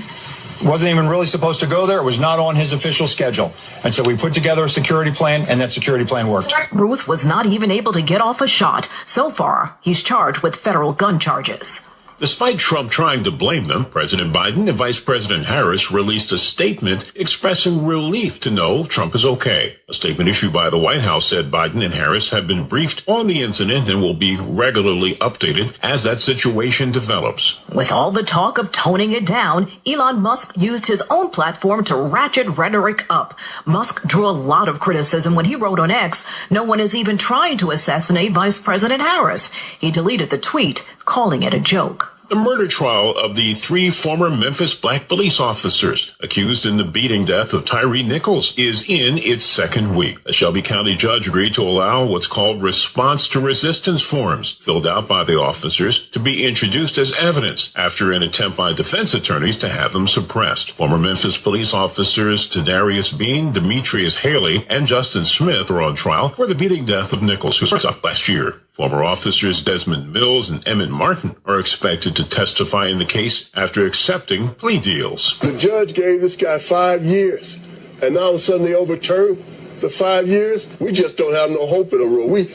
wasn't even really supposed to go there. It was not on his official schedule. And so we put together a security plan, and that security plan worked. Ruth was not even able to get off a shot. So far, he's charged with federal gun charges. Despite Trump trying to blame them, President Biden and Vice President Harris released a statement expressing relief to know Trump is okay. A statement issued by the White House said Biden and Harris have been briefed on the incident and will be regularly updated as that situation develops. With all the talk of toning it down, Elon Musk used his own platform to ratchet rhetoric up. Musk drew a lot of criticism when he wrote on X, "No one is even trying to assassinate Vice President Harris." He deleted the tweet, calling it a joke. The murder trial of the 3 former Memphis black police officers accused in the beating death of Tyree Nichols is in its second week. A Shelby County judge agreed to allow what's called response to resistance forms filled out by the officers to be introduced as evidence after an attempt by defense attorneys to have them suppressed. Former Memphis police officers Tadarius Bean, Demetrius Haley, and Justin Smith are on trial for the beating death of Nichols, who was up last year. Former officers Desmond Mills and Emmett Martin are expected to testify in the case after accepting plea deals. The judge gave this guy 5 years, and now all of a sudden they overturned the 5 years. We just don't have no hope in Aurora. We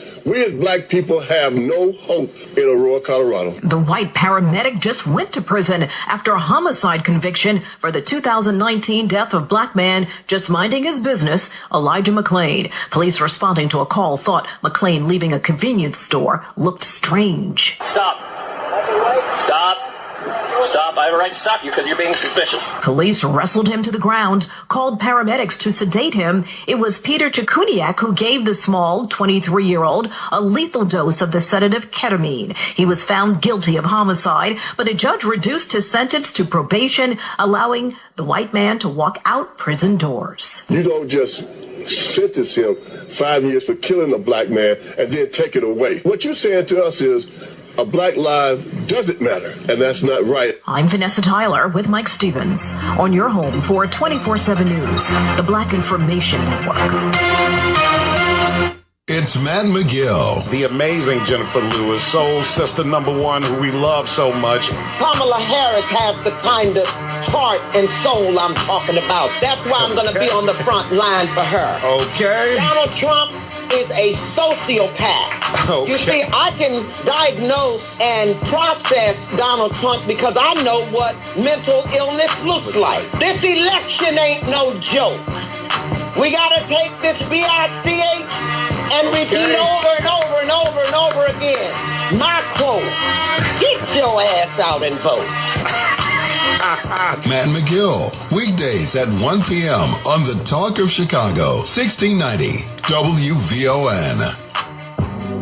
as black people have no hope in Aurora, Colorado. The white paramedic just went to prison after a homicide conviction for the 2019 death of black man just minding his business, Elijah McClain. Police responding to a call thought McClain leaving a convenience store looked strange. Stop. Stop. Stop. I have a right to stop you because you're being suspicious. Police wrestled him to the ground, called paramedics to sedate him. It was Peter Chikuniak who gave the small 23-year-old a lethal dose of the sedative ketamine. He was found guilty of homicide, but a judge reduced his sentence to probation, allowing the white man to walk out prison doors. You don't just sentence him 5 years for killing a black man and then take it away. What you're saying to us is a black life doesn't matter, and that's not right. I'm Vanessa Tyler with Mike Stevens on your home for 24/7 News, the Black Information Network. It's Matt McGill. The amazing Jennifer Lewis, soul sister #1 who we love so much. Kamala Harris has the kind of heart and soul I'm talking about. That's why I'm going to be on the front line for her. Okay. Donald Trump is a sociopath. Okay. You see, I can diagnose and process Donald Trump because I know what mental illness looks like. This election ain't no joke. We got to take this BICH and repeat over and over and over and over again. My quote, get your ass out and vote. Matt McGill, weekdays at 1 p.m. on the Talk of Chicago, 1690 WVON.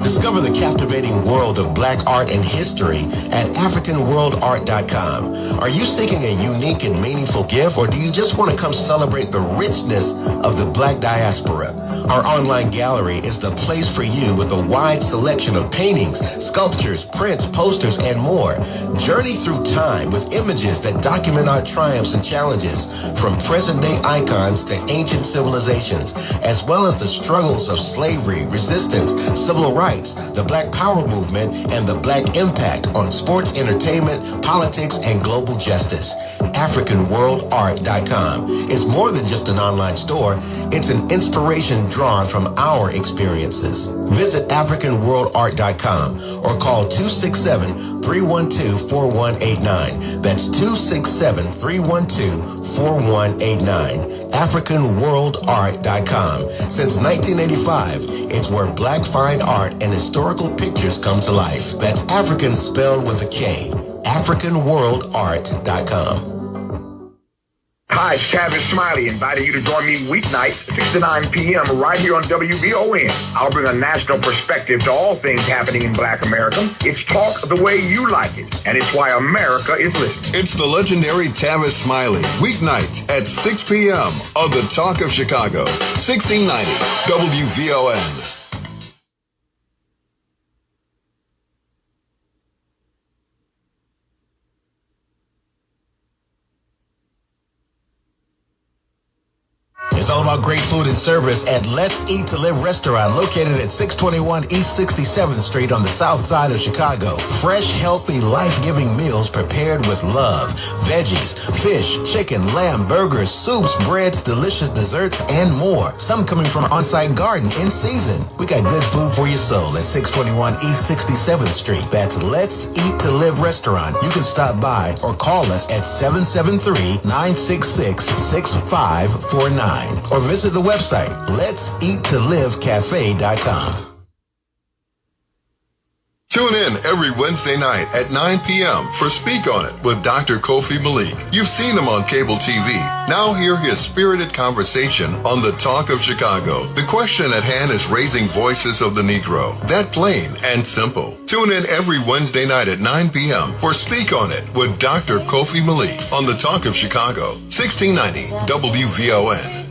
Discover the captivating world of black art and history at AfricanWorldArt.com. Are you seeking a unique and meaningful gift, or do you just want to come celebrate the richness of the black diaspora? Our online gallery is the place for you with a wide selection of paintings, sculptures, prints, posters, and more. Journey through time with images that document our triumphs and challenges, from present-day icons to ancient civilizations, as well as the struggles of slavery, resistance, civil rights, the Black Power movement, and the Black impact on sports, entertainment, politics, and global justice. AfricanWorldArt.com is more than just an online store. It's an inspiration drawn from our experiences. Visit AfricanWorldArt.com or call 267-312-4189. That's 267-312-4189. AfricanWorldArt.com. Since 1985, it's where black fine art and historical pictures come to life. That's African spelled with a K. AfricanWorldArt.com. Hi, it's Travis Smiley, inviting you to join me weeknights, 6 to 9 p.m. right here on WVON. I'll bring a national perspective to all things happening in Black America. It's talk the way you like it, and it's why America is listening. It's the legendary Travis Smiley, weeknights at 6 p.m. on the Talk of Chicago, 1690 WVON. It's all about great food and service at Let's Eat to Live restaurant located at 621 East 67th Street on the south side of Chicago. Fresh, healthy, life-giving meals prepared with love. Veggies, fish, chicken, lamb, burgers, soups, breads, delicious desserts, and more. Some coming from our on-site garden in season. We got good food for your soul at 621 East 67th Street. That's Let's Eat to Live restaurant. You can stop by or call us at 773-966-6549. Or visit the website, letseattolivecafe.com. Tune in every Wednesday night at 9 p.m. for Speak On It with Dr. Kofi Malik. You've seen him on cable TV. Now hear his spirited conversation on the Talk of Chicago. The question at hand is raising voices of the Negro. That plain and simple. Tune in every Wednesday night at 9 p.m. for Speak On It with Dr. Kofi Malik on the Talk of Chicago, 1690 WVON.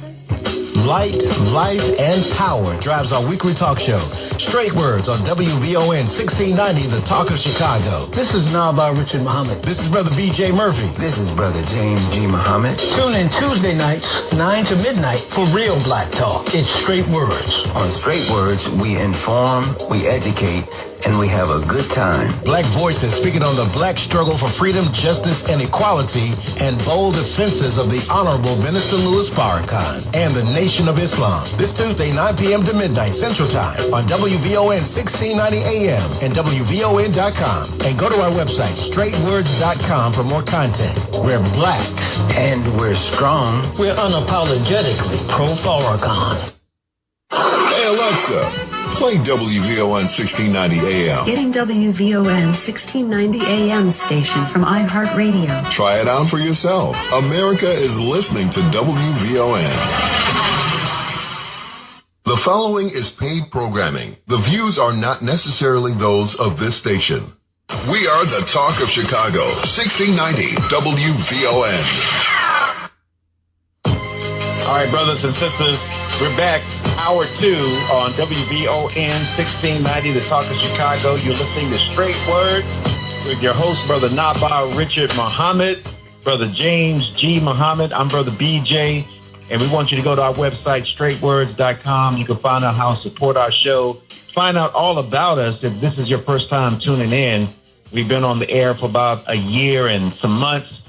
Light, life, and power drives our weekly talk show. Straight Words on WVON 1690, The Talk of Chicago. This is Naba'a Richard Muhammad. This is Brother B.J. Murphy. This is Brother James G. Muhammad. Tune in Tuesday nights, 9 to midnight, for real black talk. It's Straight Words. On Straight Words, we inform, we educate, and we have a good time. Black voices speaking on the black struggle for freedom, justice, and equality, and bold defenses of the Honorable Minister Louis Farrakhan and the Nation of Islam. This Tuesday, 9 p.m. to midnight Central Time on WVON 1690 AM and WVON.com. And go to our website, straightwords.com, for more content. We're black. And we're strong. We're unapologetically pro-Farrakhan. Hey, Alexa. Play WVON 1690 AM. Getting WVON 1690 AM station from iHeartRadio. Try it out for yourself. America is listening to WVON. The following is paid programming. The views are not necessarily those of this station. We are the Talk of Chicago, 1690 WVON. All right, brothers and sisters, we're back. Hour 2 on WVON 1690, The Talk of Chicago. You're listening to Straight Words with your host, Brother Naba'a Richard Muhammad, Brother James G. Muhammad. I'm Brother BJ, and we want you to go to our website, straightwords.com. You can find out how to support our show, find out all about us. If this is your first time tuning in, we've been on the air for about a year and some months,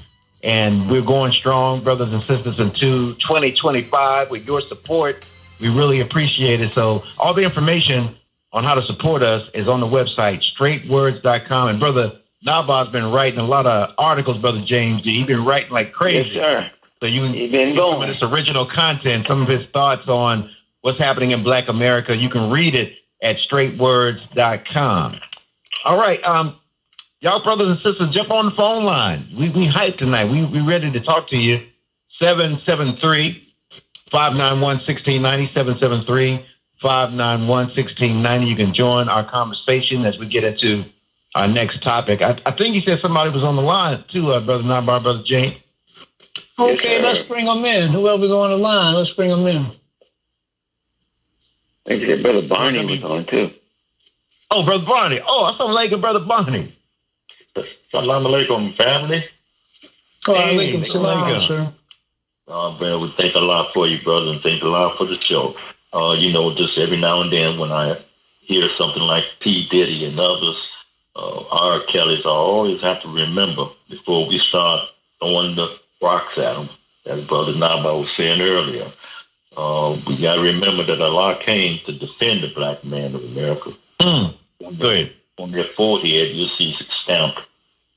and we're going strong, brothers and sisters, into 2025 with your support. We really appreciate it. So all the information on how to support us is on the website, straightwords.com. And Brother Naba''s been writing a lot of articles, Brother James. He's been writing like crazy. Yes, sir. So you can He's been going. some of this original content, some of his thoughts on what's happening in Black America. You can read it at straightwords.com. All right. Y'all brothers and sisters, jump on the phone line. We hyped tonight. We ready to talk to you. 773-591-1690, 773-591-1690. You can join our conversation as we get into our next topic. I think you said somebody was on the line too, Brother Naba'a, Brother James. Okay, let's bring them in. Whoever's on the line, let's bring them in. I think that Brother Barney was on too. Oh, Brother Barney. Oh, assalamu alaikum, Brother Barney. Assalamu alaikum, family. Alaikum salam, sir. Man, we thank Allah for you, brother, and thank Allah for the show. Just every now and then when I hear something like P. Diddy and others, R. Kelly's, I always have to remember before we start throwing the rocks at them, as Brother Naba'a was saying earlier. We got to remember that Allah came to defend the black man of America. Good. On their forehead, you see stamped,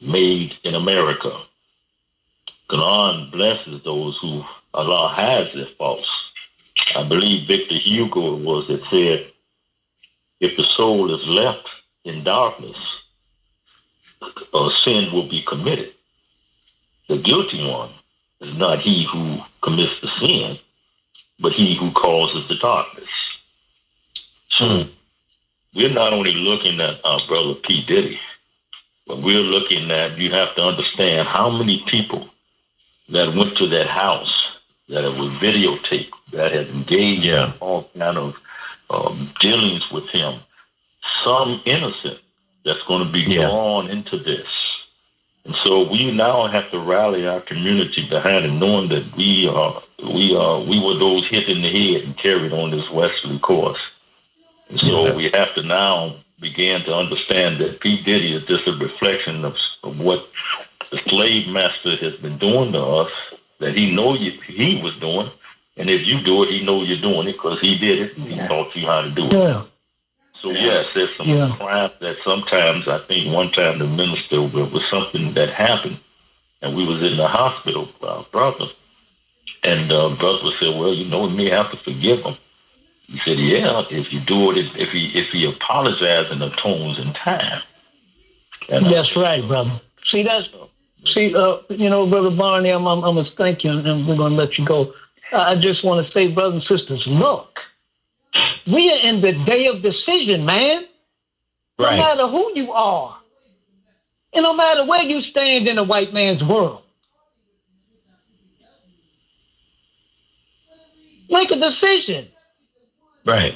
made in America. Quran blesses those who Allah has their faults. I believe Victor Hugo was that said, if the soul is left in darkness, sin will be committed. The guilty one is not he who commits the sin, but he who causes the darkness. So we're not only looking at our brother P. Diddy, but we're looking at, you have to understand how many people that went to that house, that were videotaped, that had engaged in all kind of dealings with him. Some innocent that's going to be drawn into this. And so we now have to rally our community behind it, knowing that we were those hit in the head and carried on this westerly course. And so we have to now begin to understand that P. Diddy is just a reflection of what the slave master has been doing to us, that he was doing. And if you do it, he knows you're doing it because he did it and he taught you how to do it. So yes, there's some crime that sometimes, I think one time the minister was something that happened and we was in the hospital with our brother. And brother said, well, we may have to forgive him. He said, yeah, if you do it, if he apologizes and atones in time. And that's right, brother. Brother Barney, I'm going to thank you and we're going to let you go. I just want to say, brothers and sisters, look, we are in the day of decision, man. No matter who you are, and no matter where you stand in the white man's world, make a decision. Right.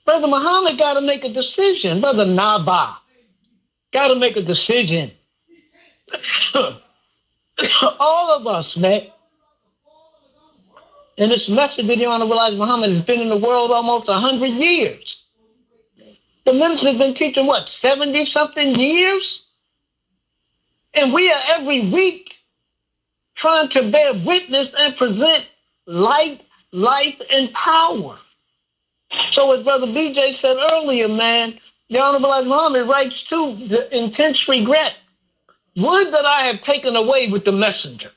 Brother Muhammad got to make a decision. Brother Naba'a got to make a decision. All of us, man. And this message that Honorable Elijah Muhammad has been in the world almost 100 years. The minister has been teaching, 70-something years? And we are every week trying to bear witness and present light, life, and power. So as Brother BJ said earlier, man, the Honorable Elijah Muhammad writes too, the intense regret. Would that I have taken away with the messenger.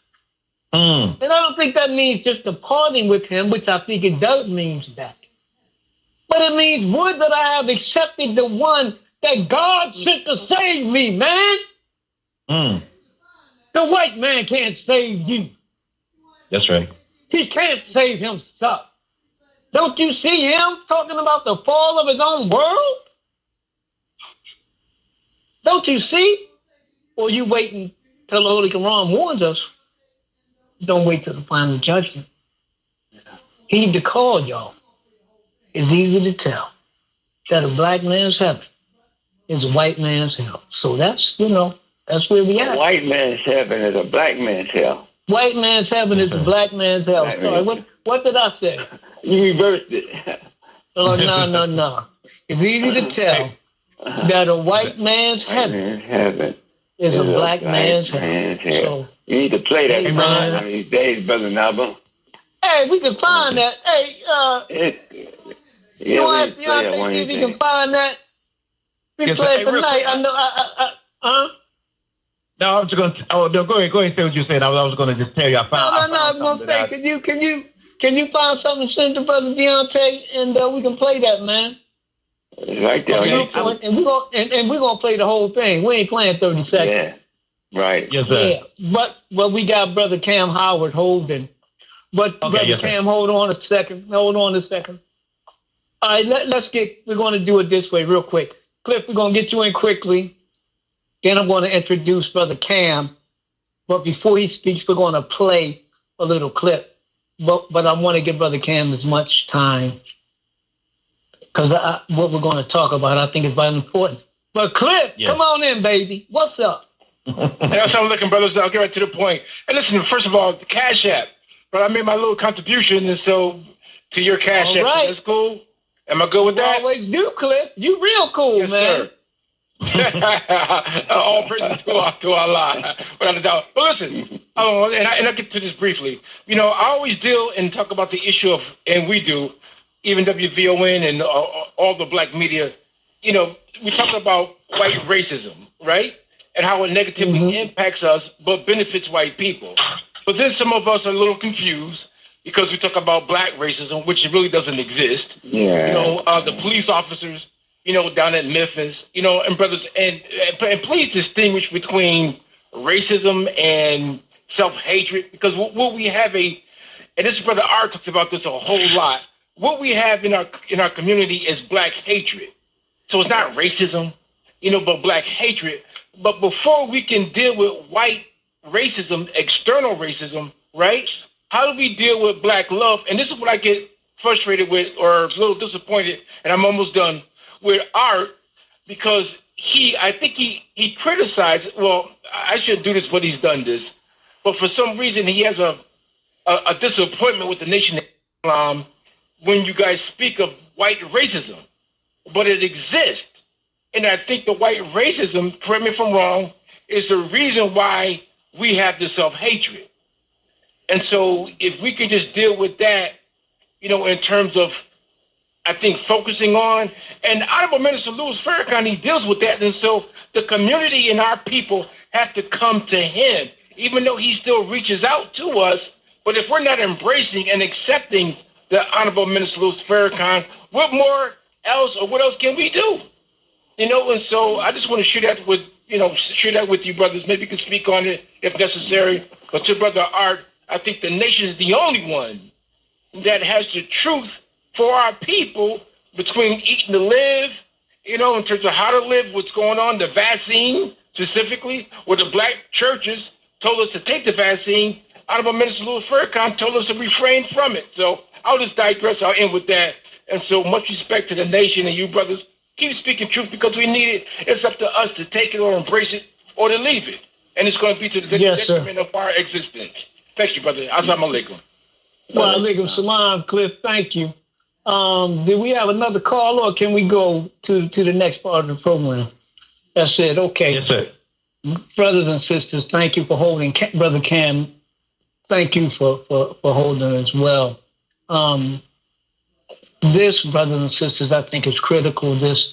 And I don't think that means just departing with him, which I think it does mean that. But it means, would that I have accepted the one that God sent to save me, man. The white man can't save you. That's right. He can't save himself. Don't you see him talking about the fall of his own world? Don't you see? Or you waiting till the Holy Quran warns us? Don't wait till the final judgment. Heed the call, y'all. It's easy to tell that a black man's heaven is a white man's hell. So that's where we are. A white man's heaven is a black man's hell. White man's heaven is a black man's hell. Sorry, what did I say? You reversed it. Oh, no. It's easy to tell that a white man's heaven is a black man's hell. So, you need to play that one of these days, Brother Naba'a. Hey, we can find that. Hey, you want to see if you can find that? We play it tonight. I know. No, I was just going to. Oh, no, go ahead and say what you said. I was going to just tell you. I found. No. I was going to say, can you find something to send to Brother Deontay, and we can play that, man. Right there. And we're gonna play the whole thing. We ain't playing 30 seconds. Yeah. Right. Yes, sir. Yeah. But we got Brother Cam Howard holding. But Brother Cam, hold on a second. All right, we're going to do it this way real quick. Cliff, we're going to get you in quickly. Then I'm going to introduce Brother Cam. But before he speaks, we're going to play a little clip. But I want to give Brother Cam as much time. Because what we're going to talk about, I think is very important. But Cliff, come on in, baby. What's up? That's how I'm looking, brothers. I'll get right to the point. And listen, first of all, the Cash App. But I made my little contribution, and so to your Cash App. Right. That's cool. Am I good with that? Always do, Cliff. You real cool, yes, man. All praises to Allah, without a doubt. But listen, and I'll get to this briefly. I always deal and talk about the issue of, and we do, even WVON and all the black media. We talk about white racism, right? And how it negatively impacts us, but benefits white people. But then some of us are a little confused because we talk about black racism, which really doesn't exist. Yeah. The police officers down at Memphis, and brothers, and please distinguish between racism and self-hatred, because what we have and this Brother Art talks about this a whole lot, what we have in our community is black hatred. So it's not racism, but black hatred. But before we can deal with white racism, external racism, right? How do we deal with black love? And this is what I get frustrated with, or a little disappointed, and I'm almost done, with Art, because I think he criticized, well, I shouldn't do this, but he's done this. But for some reason, he has a disappointment with the Nation of Islam when you guys speak of white racism. But it exists. And I think the white racism, correct me if I'm wrong, is the reason why we have the self-hatred. And so if we could just deal with that, in terms of, I think, focusing on, and Honorable Minister Louis Farrakhan, he deals with that. And so the community and our people have to come to him, even though he still reaches out to us. But if we're not embracing and accepting the Honorable Minister Louis Farrakhan, what else can we do? And so I just want to share that with you, brothers. Maybe you can speak on it if necessary. But to Brother Art, I think the nation is the only one that has the truth for our people between eating to live, in terms of how to live, what's going on, the vaccine specifically, where the black churches told us to take the vaccine. Honorable Minister Louis Farrakhan told us to refrain from it. So I'll just digress. I'll end with that. And so much respect to the nation and you, brothers. Keep speaking truth because we need it. It's up to us to take it or embrace it or to leave it. And it's going to be to the detriment of our existence. Thank you, brother. Assalamu alaikum. Wa alaikum salam, Cliff. Thank you. Do we have another call or can we go to the next part of the program? That's it. Okay. Yes, sir. Brothers and sisters, thank you for holding. Brother Cam, thank you for holding as well. This, brothers and sisters, I think is critical. This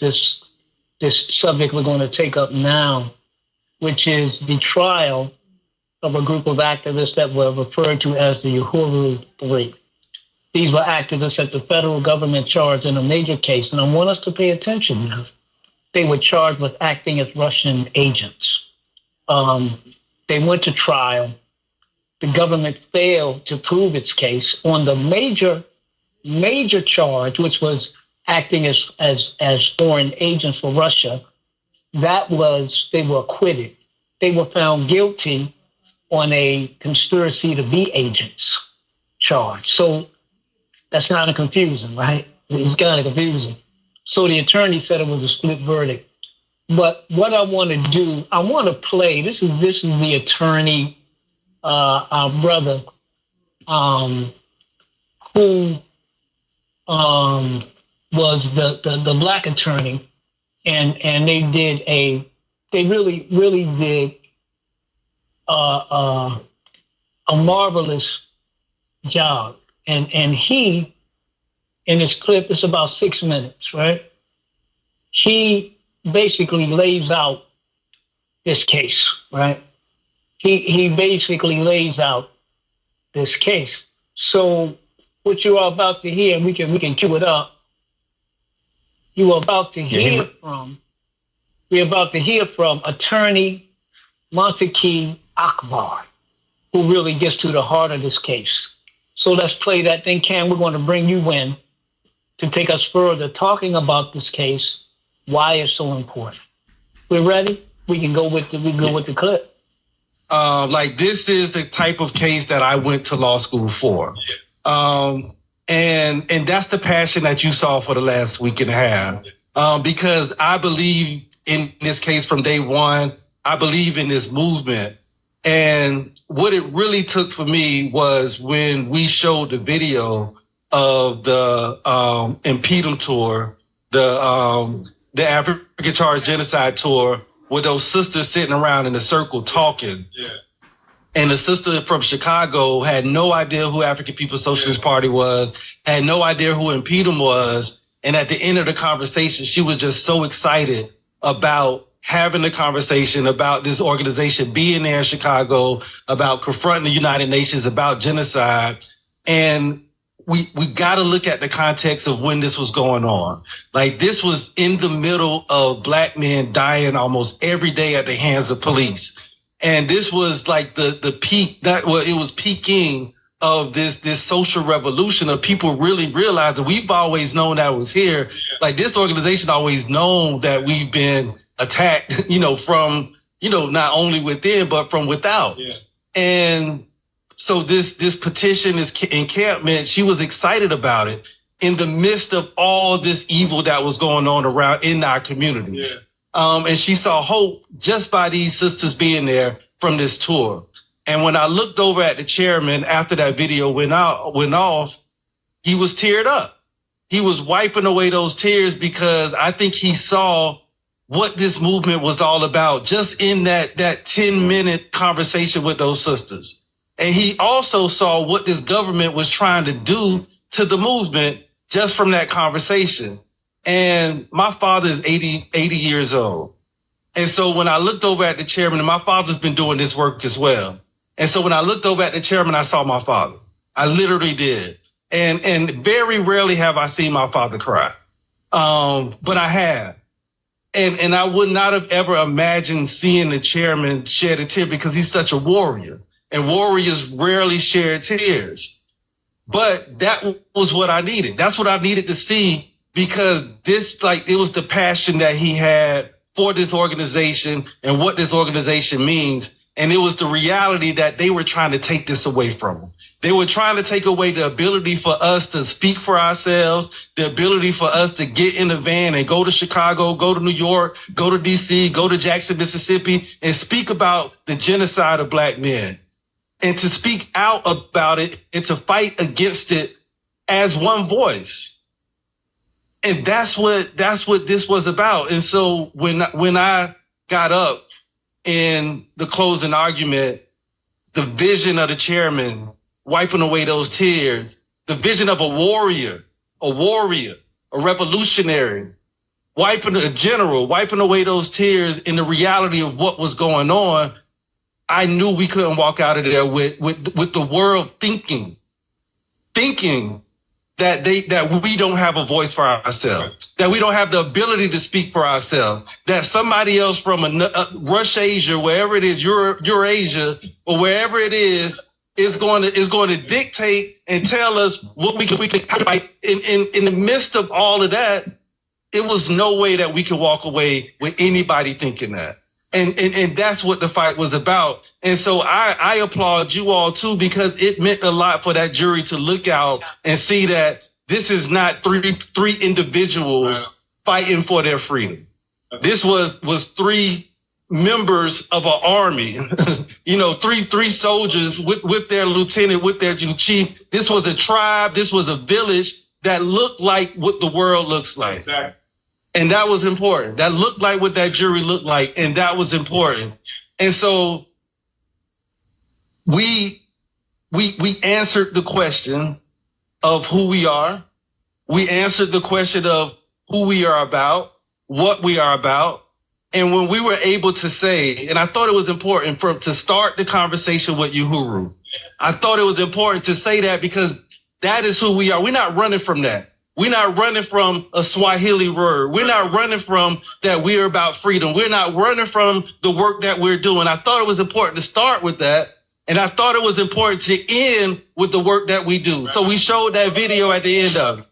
subject we're going to take up now, which is the trial of a group of activists that were referred to as the Uhuru Three. These were activists that the federal government charged in a major case, and I want us to pay attention now. They were charged with acting as Russian agents. They went to trial. The government failed to prove its case on the major charge, which was acting as foreign agents for Russia. They were acquitted. They were found guilty on a conspiracy to be agents charge. So that's kind of confusing, right? It's kind of confusing. So the attorney said it was a split verdict. But what I want to do, I want to play. This is the attorney, our brother, who was the black attorney, and they really did a marvelous job. And he, in this clip, it's about 6 minutes, right? He basically lays out this case, right? He basically lays out this case. So what you are about to hear, we can cue it up. We're about to hear from attorney Montaki Akbar, who really gets to the heart of this case. So let's play that. Then, Cam, we're going to bring you in to take us further, talking about this case, why it's so important. We're ready. We can go with the clip. This is the type of case that I went to law school for. And that's the passion that you saw for the last week and a half. Because I believe in this case from day one. I believe in this movement. And what it really took for me was when we showed the video of the Impedum tour, the African Charged Genocide tour, with those sisters sitting around in a circle talking. Yeah. And the sister from Chicago had no idea who African People's Socialist Party was, had no idea who Impedum was. And at the end of the conversation, she was just so excited about having the conversation about this organization being there in Chicago, about confronting the United Nations, about genocide. And we got to look at the context of when this was going on. Like, this was in the middle of black men dying almost every day at the hands of police. And this was like the peak, it was peaking of this social revolution of people really realizing we've always known that was here. Like, this organization always known that we've been attacked, from, not only within, but from without. Yeah. And so this petition, this encampment, she was excited about it in the midst of all this evil that was going on around in our communities. Yeah. And she saw hope just by these sisters being there from this tour. And when I looked over at the chairman after that video went off, he was teared up. He was wiping away those tears because I think he saw what this movement was all about just in that 10-minute conversation with those sisters. And he also saw what this government was trying to do to the movement just from that conversation. And my father is 80 years old. And so when I looked over at the chairman, and my father's been doing this work as well. And so when I looked over at the chairman, I saw my father. I literally did. And very rarely have I seen my father cry. But I have. And I would not have ever imagined seeing the chairman shed a tear because he's such a warrior. And warriors rarely shed tears. But that was what I needed. That's what I needed to see because it was the passion that he had for this organization and what this organization means. And it was the reality that they were trying to take this away from him. They were trying to take away the ability for us to speak for ourselves, the ability for us to get in a van and go to Chicago, go to New York, go to D.C., go to Jackson, Mississippi, and speak about the genocide of black men. And to speak out about it and to fight against it as one voice. And that's what this was about. And so when I got up in the closing argument, the vision of the chairman wiping away those tears, the vision of a warrior, a revolutionary, a general, wiping away those tears in the reality of what was going on, I knew we couldn't walk out of there with the world thinking that we don't have a voice for ourselves, that we don't have the ability to speak for ourselves, that somebody else from Rush Asia, wherever it is, Eurasia, or wherever it is going to dictate and tell us what we can. In the midst of all of that, it was no way that we could walk away with anybody thinking that. And that's what the fight was about. And so I applaud you all too, because it meant a lot for that jury to look out and see that this is not three individuals fighting for their freedom. This was three members of an army, three soldiers with their lieutenant, with their chief. This was a tribe. This was a village that looked like what the world looks like. Exactly. And that was important. That looked like what that jury looked like, and that was important. And so we answered the question of who we are. We answered the question of who we are about, what we are about. And when we were able to say, and I thought it was important to start the conversation with Uhuru, I thought it was important to say that because that is who we are. We're not running from that. We're not running from a Swahili word. We're not running from that we're about freedom. We're not running from the work that we're doing. I thought it was important to start with that. And I thought it was important to end with the work that we do. So we showed that video at the end of it.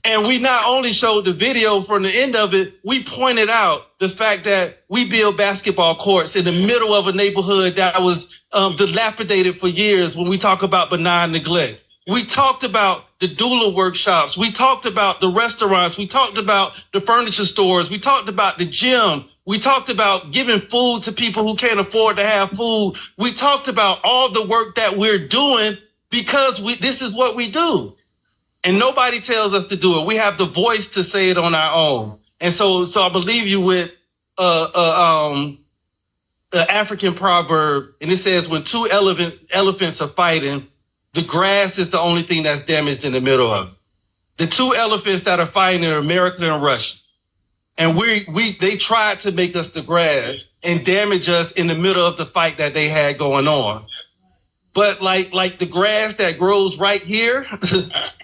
And we not only showed the video from the end of it, we pointed out the fact that we build basketball courts in the middle of a neighborhood that was dilapidated for years when we talk about benign neglect. We talked about the doula workshops. We talked about the restaurants. We talked about the furniture stores. We talked about the gym. We talked about giving food to people who can't afford to have food. We talked about all the work that we're doing because this is what we do. And nobody tells us to do it. We have the voice to say it on our own. And so I believe you with an African proverb, and it says when two elephants are fighting, the grass is the only thing that's damaged in the middle of it. The two elephants that are fighting are America and Russia. And they tried to make us the grass and damage us in the middle of the fight that they had going on. But like the grass that grows right here,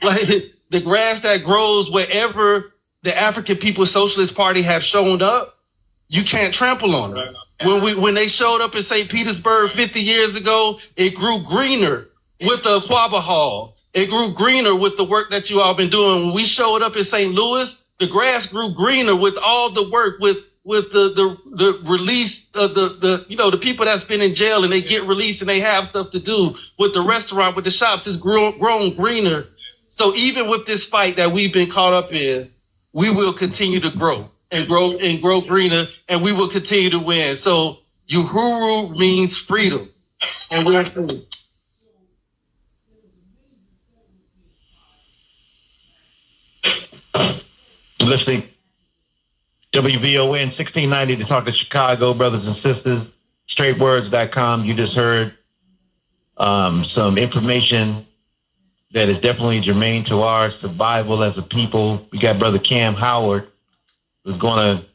like the grass that grows wherever the African People's Socialist Party have shown up, you can't trample on it. When they showed up in St. Petersburg 50 years ago, it grew greener with the Aquaba Hall. It grew greener with the work that you all been doing. When we showed up in St. Louis, the grass grew greener with all the work, with the release of the people that's been in jail and they get released and they have stuff to do, with the restaurant, with the shops. It's grown greener. So even with this fight that we've been caught up in, we will continue to grow greener, and we will continue to win. So Uhuru means freedom, and we're free. Listening, WVON 1690 to talk to Chicago, brothers and sisters. Straightwords.com. You just heard some information that is definitely germane to our survival as a people. We got Brother Cam Howard, who's going to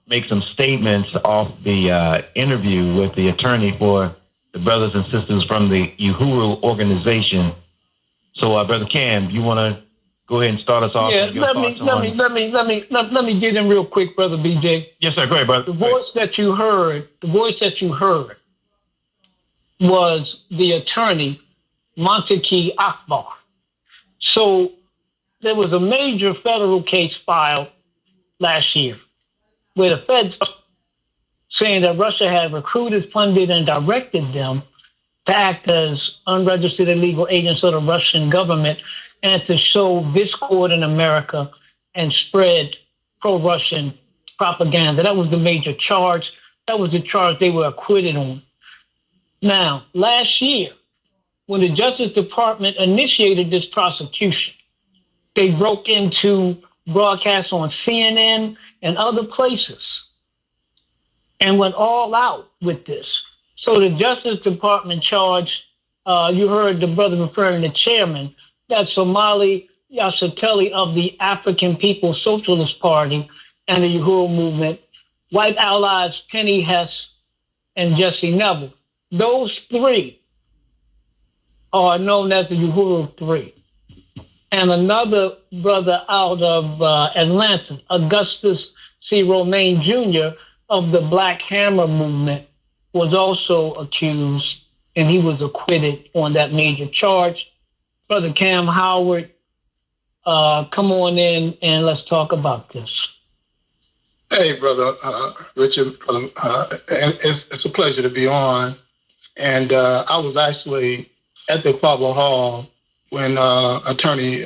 make some statements off the interview with the attorney for the brothers and sisters from the Uhuru organization. So, Brother Cam, you want to go ahead and start us off? Yeah, let me get in real quick, Brother BJ. Yes, sir. Go ahead, brother. The voice that you heard was the attorney, Montaki Akbar. So there was a major federal case filed last year where the feds saying that Russia had recruited, funded, and directed them to act as unregistered illegal agents of the Russian government and to sow discord in America and spread pro-Russian propaganda. That was the major charge. That was the charge they were acquitted on. Now, last year, when the Justice Department initiated this prosecution, they broke into broadcasts on CNN and other places and went all out with this. So the Justice Department charged, you heard the brother referring to chairman, that Somali Yasateli of the African People's Socialist Party and the Uhuru movement, white allies Penny Hess and Jesse Neville. Those three are known as the Uhuru Three. And another brother out of Atlanta, Augustus C. Romaine Jr. of the Black Hammer movement, was also accused, and he was acquitted on that major charge. Brother Cam Howard, come on in and let's talk about this. Hey, Brother Richard. It's a pleasure to be on. And I was actually at the Aquaba Hall when Attorney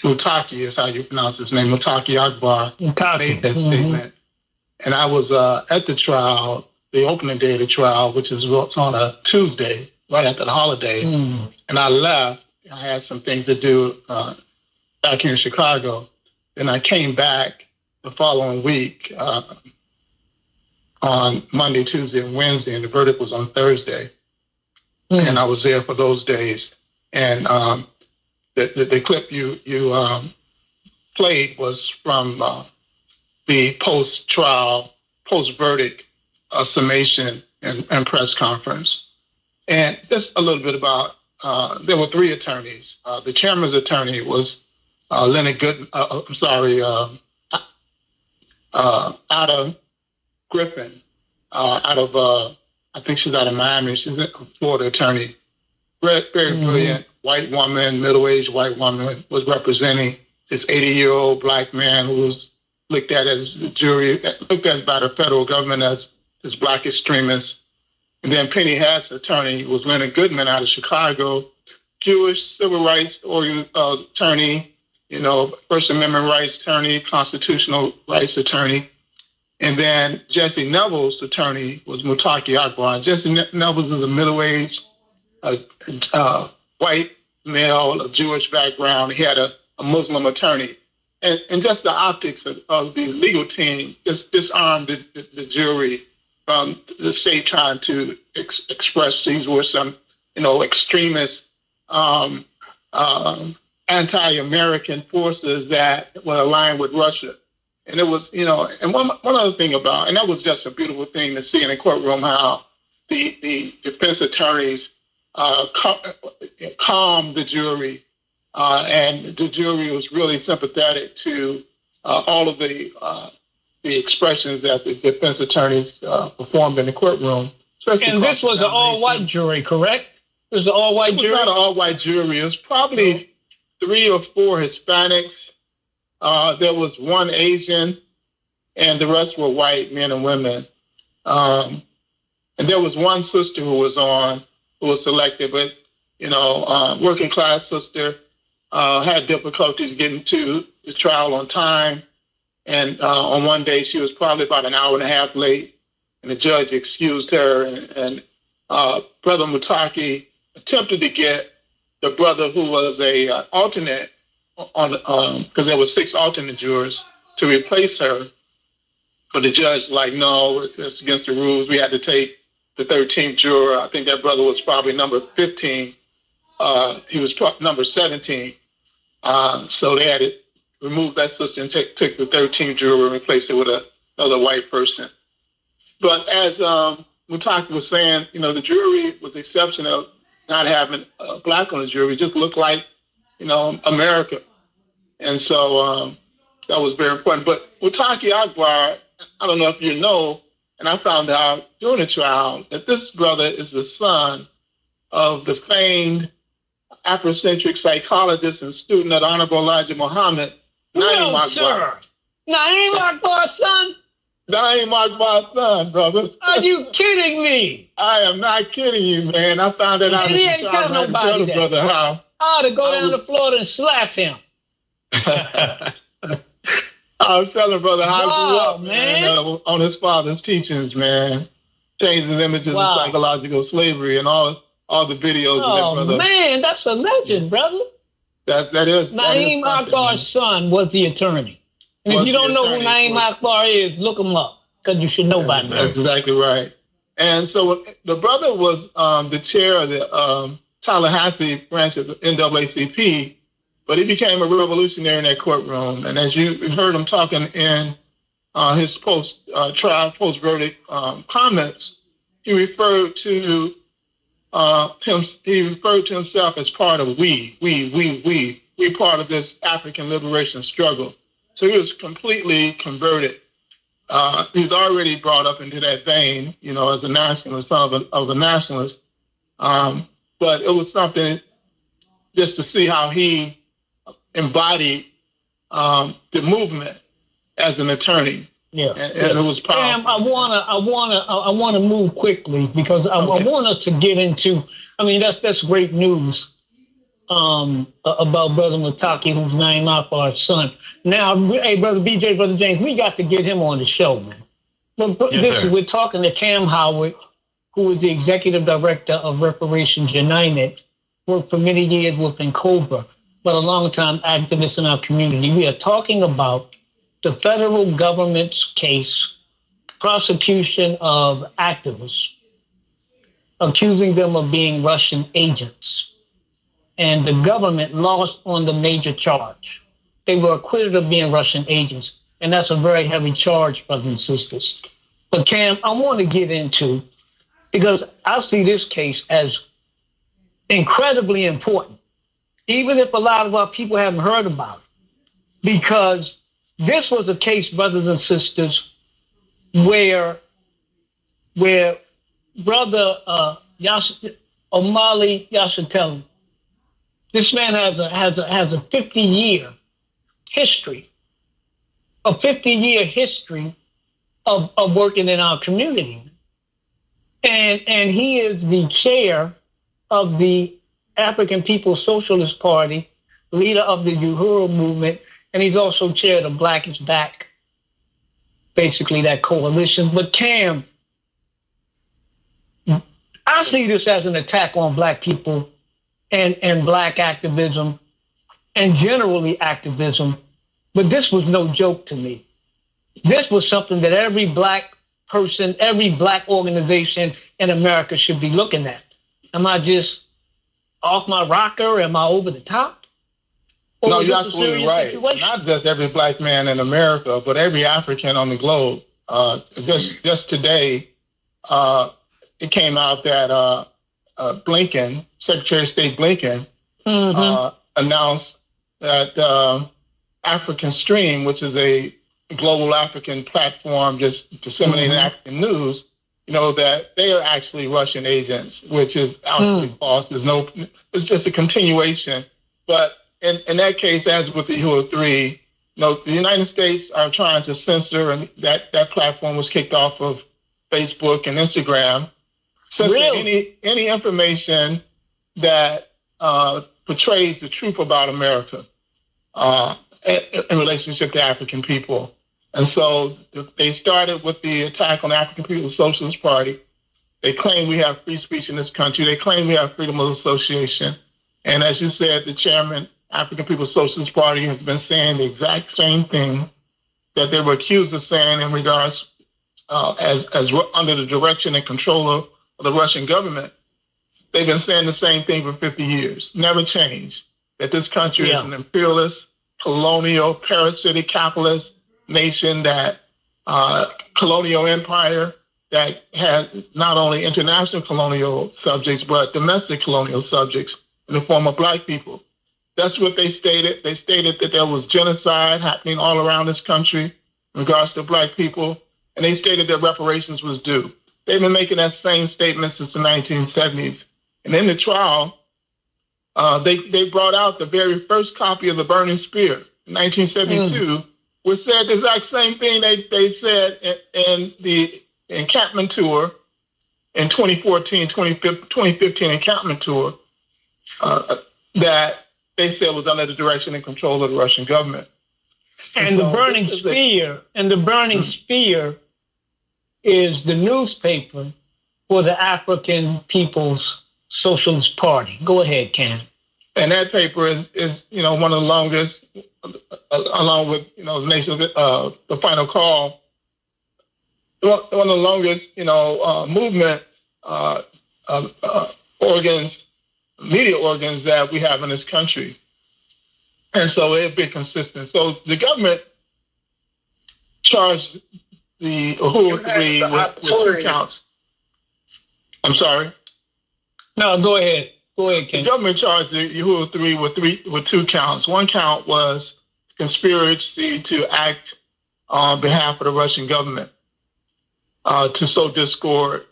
Mottaki, is how you pronounce his name, Mottaki Akbar, made that statement. And I was at the trial, the opening day of the trial, which was on a Tuesday, right after the holiday. And I left. I had some things to do back here in Chicago. Then I came back the following week on Monday, Tuesday, and Wednesday, and the verdict was on Thursday. And I was there for those days. And the clip you played was from the post-trial, post-verdict summation and press conference. And just a little bit about, there were three attorneys. The chairman's attorney was Leonard Good, Ada Griffin, out of, I think she's out of Miami. She's a Florida attorney. Very brilliant white woman, middle-aged white woman, was representing this 80-year-old black man who was looked at as the jury, looked at by the federal government as this black extremist. And then Penny Hess, attorney, was Leonard Goodman out of Chicago, Jewish civil rights attorney, First Amendment rights attorney, constitutional rights attorney. And then Jesse Neville's attorney was Mottaki Akbar. Jesse Neville is a middle-aged white male of Jewish background. He had a Muslim attorney. And just the optics of the legal team just disarmed the jury from the state trying to express these were some, extremist anti-American forces that were aligned with Russia. And it was, and one other thing about, and that was just a beautiful thing to see in the courtroom, how the defense attorneys calmed the jury, and the jury was really sympathetic to all of the expressions that the defense attorneys performed in the courtroom. And this was an all-white jury, correct? It was an all-white jury? It was not an all-white jury. It was probably 3 or 4 Hispanics. There was 1 Asian, and the rest were white men and women. And there was 1 sister who was selected, but, working class sister, had difficulties getting to the trial on time. And on one day, she was probably about an hour and a half late, and the judge excused her. And Brother Mutaki attempted to get the brother who was a alternate, because there were 6 alternate jurors, to replace her. But the judge was like, no, it's against the rules. We had to take the 13th juror. I think that brother was probably number 15. He was number 17. So they had to remove that sister and take the 13th juror and replace it with another white person. But as Mutaki was saying, the jury, with the exception of not having a black on the jury, just looked like, America. And so that was very important. But Mutaki Akbar, I don't know if you know, and I found out during the trial that this brother is the son of the famed Afrocentric psychologist and student at Honorable Elijah Muhammad, Naim Akbar. Naim Akbar's son? Naim Akbar's son, brother. Are you kidding me? I am not kidding you, man. I found that out. He ain't tell nobody that. Brother, how I ought to go down to Florida and slap him. I was telling Brother how he grew up, man. On his father's teachings, man. Changing images of psychological slavery and all the videos of that brother. Oh, man, that's a legend, brother. That is. Naim Akbar's son was the attorney. And if you don't know who Naim Akbar is, look him up, because you should know by now. That's exactly right. And so the brother was the chair of the Tallahassee branch of the NAACP, but he became a revolutionary in that courtroom. And as you heard him talking in his post-trial, post-verdict comments, he referred to himself as part of we part of this African liberation struggle. So he was completely converted. He's already brought up into that vein, as a nationalist, son of a nationalist. But it was something just to see how he embodied the movement as an attorney. Yeah, and it was powerful. Sam, I wanna move quickly because I want us to get into. I mean, that's great news about Brother Mutaki, who's Naim Akbar's son. Now, hey, Brother BJ, Brother James, we got to get him on the show, man. We're talking to Cam Howard, who is the executive director of Reparations United, worked for many years with Cobra, but a long-time activist in our community. We are talking about the federal government's case, prosecution of activists, accusing them of being Russian agents. And the government lost on the major charge. They were acquitted of being Russian agents. And that's a very heavy charge, brothers and sisters. But Cam, I want to get into, because I see this case as incredibly important, even if a lot of our people haven't heard about it. Because this was a case, brothers and sisters, where Brother Omali Yashatelli, this man has a 50-year history, of working in our community, and he is the chair of the African People's Socialist Party, leader of the Uhuru movement, and he's also chair of the Black is Back, basically that coalition. But Cam, I see this as an attack on Black people and Black activism and generally activism, but this was no joke to me. This was something that every Black person, every Black organization in America should be looking at. Am I just off my rocker? Am I over the top? Or no, was you're this a absolutely serious right. situation? Not just every black man in America, but every African on the globe. Just today, it came out that Blinken, Secretary of State Blinken, announced that African Stream, which is a global African platform just disseminating African news, that they are actually Russian agents, which is absolutely false. It's just a continuation. But in that case, as with the Uhuru 3, the United States are trying to censor, and that platform was kicked off of Facebook and Instagram. Censoring any information that portrays the truth about America in relationship to African people. And so they started with the attack on the African People's Socialist Party. They claim we have free speech in this country. They claim we have freedom of association. And as you said, the chairman, African People's Socialist Party, has been saying the exact same thing that they were accused of saying in regards as under the direction and control of the Russian government. They've been saying the same thing for 50 years, never changed, that this country is an imperialist, colonial, parasitic, capitalist nation, that colonial empire that has not only international colonial subjects, but domestic colonial subjects in the form of black people. That's what they stated. They stated that there was genocide happening all around this country in regards to black people, and they stated that reparations was due. They've been making that same statement since the 1970s. And in the trial, they brought out the very first copy of the Burning Spear in 1972, which said the exact same thing they said in the encampment tour in 2015 encampment tour, that they said was under the direction and control of the Russian government. And the Burning Spear is the newspaper for the African People's Socialist Party. Go ahead, Ken. And that paper is one of the longest, along with the Nation the Final Call, one of the longest movement organs, media organs that we have in this country. And so it's been consistent. So the government charged the Uhuru 3 with 2 counts. I'm sorry? No, go ahead. Go ahead, Ken. The government charged the Uhuru 3 with 2 counts. One count was conspiracy to act on behalf of the Russian government to sow discord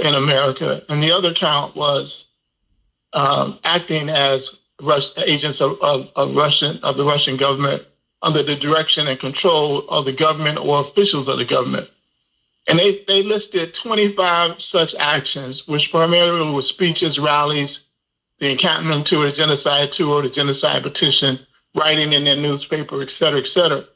in America. And the other count was acting as agents of the Russian government under the direction and control of the government or officials of the government. And they listed 25 such actions, which primarily were speeches, rallies, the encampment tour, the genocide tour, the genocide petition, writing in their newspaper, et cetera, et cetera.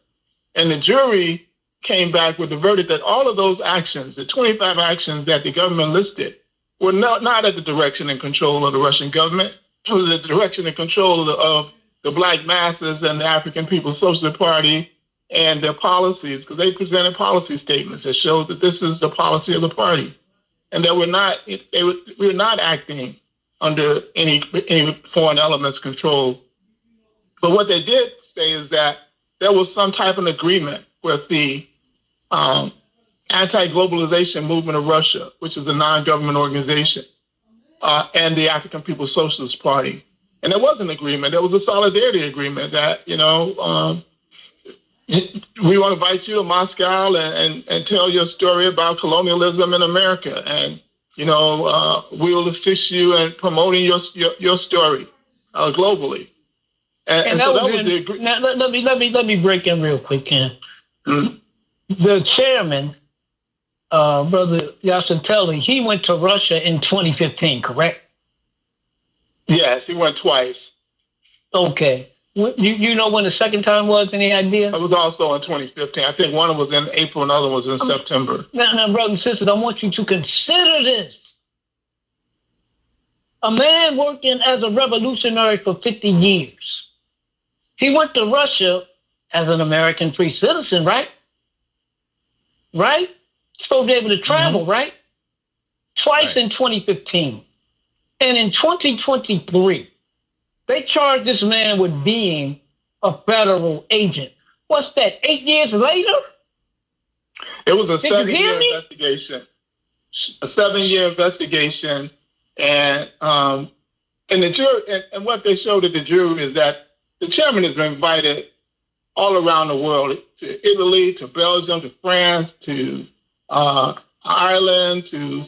And the jury came back with the verdict that all of those actions, the 25 actions that the government listed, were not at the direction and control of the Russian government. It was at the direction and control of the black masses and the African People's Socialist Party and their policies, because they presented policy statements that showed that this is the policy of the party, and that we're not acting under any foreign elements control. But what they did say is that there was some type of agreement with the anti-globalization movement of Russia, which is a non-government organization, and the African People's Socialist Party. And there was an agreement. There was a solidarity agreement that, we want to invite you to Moscow and tell your story about colonialism in America. And, we will assist you in promoting your story globally. And so that was the agreement. Let me break in real quick, Ken. The chairman, Brother Yassintelli, he went to Russia in 2015, correct? Yes, he went twice. Okay. You know when the second time was? Any idea? It was also in 2015. I think one was in April, another was in September. Now, brothers and sisters, I want you to consider this. A man working as a revolutionary for 50 years. He went to Russia as an American free citizen, right? Right? Supposed to be able to travel, right? Twice in 2015. And in 2023, They charged this man with being a federal agent. What's that, 8 years later? It was a 7-year investigation. A 7-year investigation. And the jury, and what they showed to the jury is that the chairman has been invited all around the world, to Italy, to Belgium, to France, to Ireland, to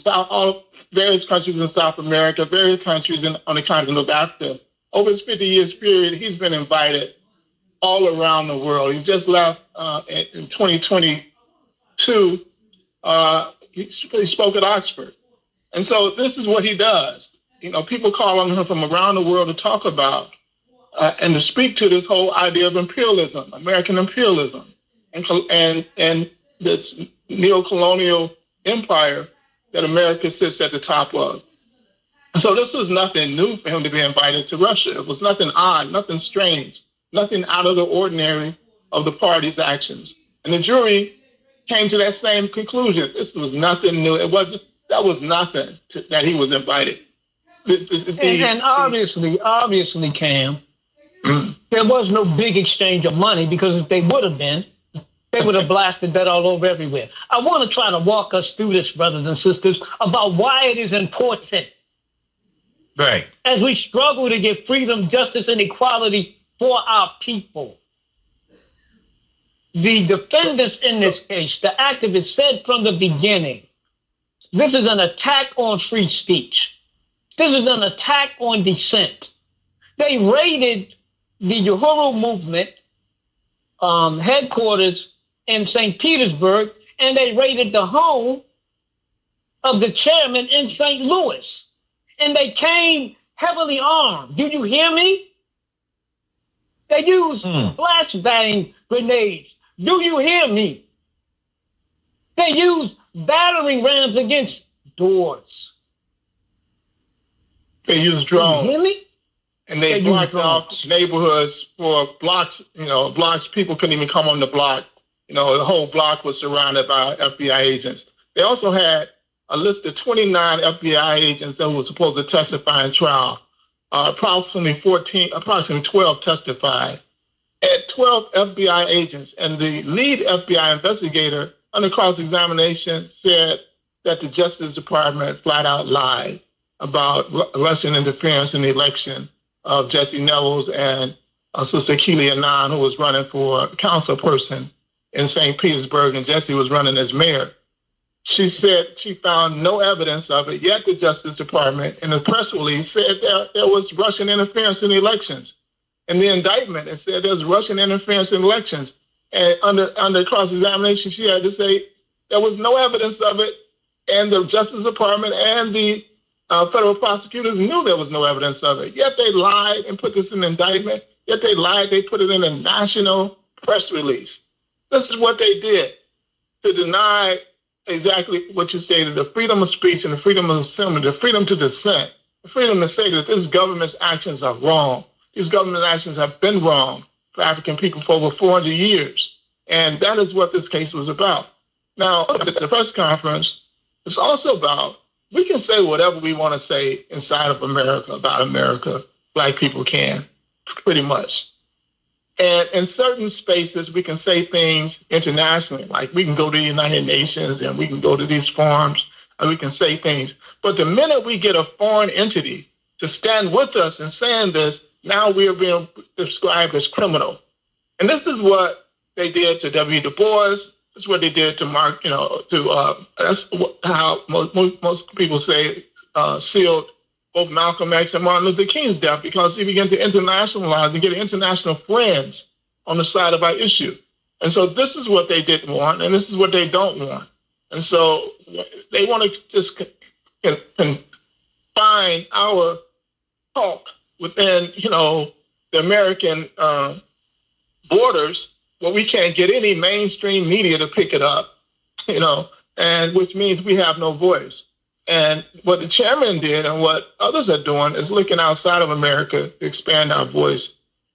various countries in South America, various countries on the continent of Africa. Over his 50 years period, he's been invited all around the world. He just left in 2022. He spoke at Oxford. And so this is what he does. You know, people call on him from around the world to talk about and to speak to this whole idea of imperialism, American imperialism, and this neo-colonial empire that America sits at the top of. So this was nothing new for him to be invited to Russia. It was nothing odd, nothing strange, nothing out of the ordinary of the party's actions. And the jury came to that same conclusion. This was nothing new. That was nothing that he was invited. And obviously, Cam, there was no big exchange of money, because if they would have been, they would have blasted that all over everywhere. I want to try to walk us through this, brothers and sisters, about why it is important. Right. As we struggle to get freedom, justice, and equality for our people. The defendants in this case, the activists, said from the beginning, this is an attack on free speech. This is an attack on dissent. They raided the Uhuru movement headquarters in St. Petersburg, and they raided the home of the chairman in St. Louis. And they came heavily armed. Do you hear me? They used flashbang grenades. Do you hear me? They used battering rams against doors. They used drones. Do you hear me? And they blocked off neighborhoods for blocks, blocks people couldn't even come on the block. The whole block was surrounded by FBI agents. They also had a list of 29 FBI agents that were supposed to testify in trial. Approximately 12 testified. At 12 FBI agents, and the lead FBI investigator under cross-examination said that the Justice Department flat out lied about Russian interference in the election of Jesse Nevels and Sister Keely Anand, who was running for councilperson in St. Petersburg, and Jesse was running as mayor. She said she found no evidence of it, yet the Justice Department in the press release said there was Russian interference in the elections. In the indictment, it said there's Russian interference in elections. And under cross-examination, she had to say there was no evidence of it, and the Justice Department and the federal prosecutors knew there was no evidence of it. Yet they lied and put this in the indictment. Yet they lied, they put it in a national press release. This is what they did to deny exactly what you stated, the freedom of speech and the freedom of assembly, the freedom to dissent, the freedom to say that this government's actions are wrong. These government actions have been wrong for African people for over 400 years. And that is what this case was about. Now, at the press conference, it's also about, we can say whatever we want to say inside of America, about America, Black people can, pretty much. And in certain spaces, we can say things internationally, like we can go to the United Nations and we can go to these forums and we can say things. But the minute we get a foreign entity to stand with us in saying this, now we are being described as criminal. And this is what they did to W. Du Bois. This is what they did to Mark, that's how most people say sealed both Malcolm X and Martin Luther King's death, because he began to internationalize and get international friends on the side of our issue. And so this is what they didn't want, and this is what they don't want. And so they want to just confine our talk within, the American borders, where we can't get any mainstream media to pick it up, and which means we have no voice. And what the chairman did and what others are doing is looking outside of America to expand our voice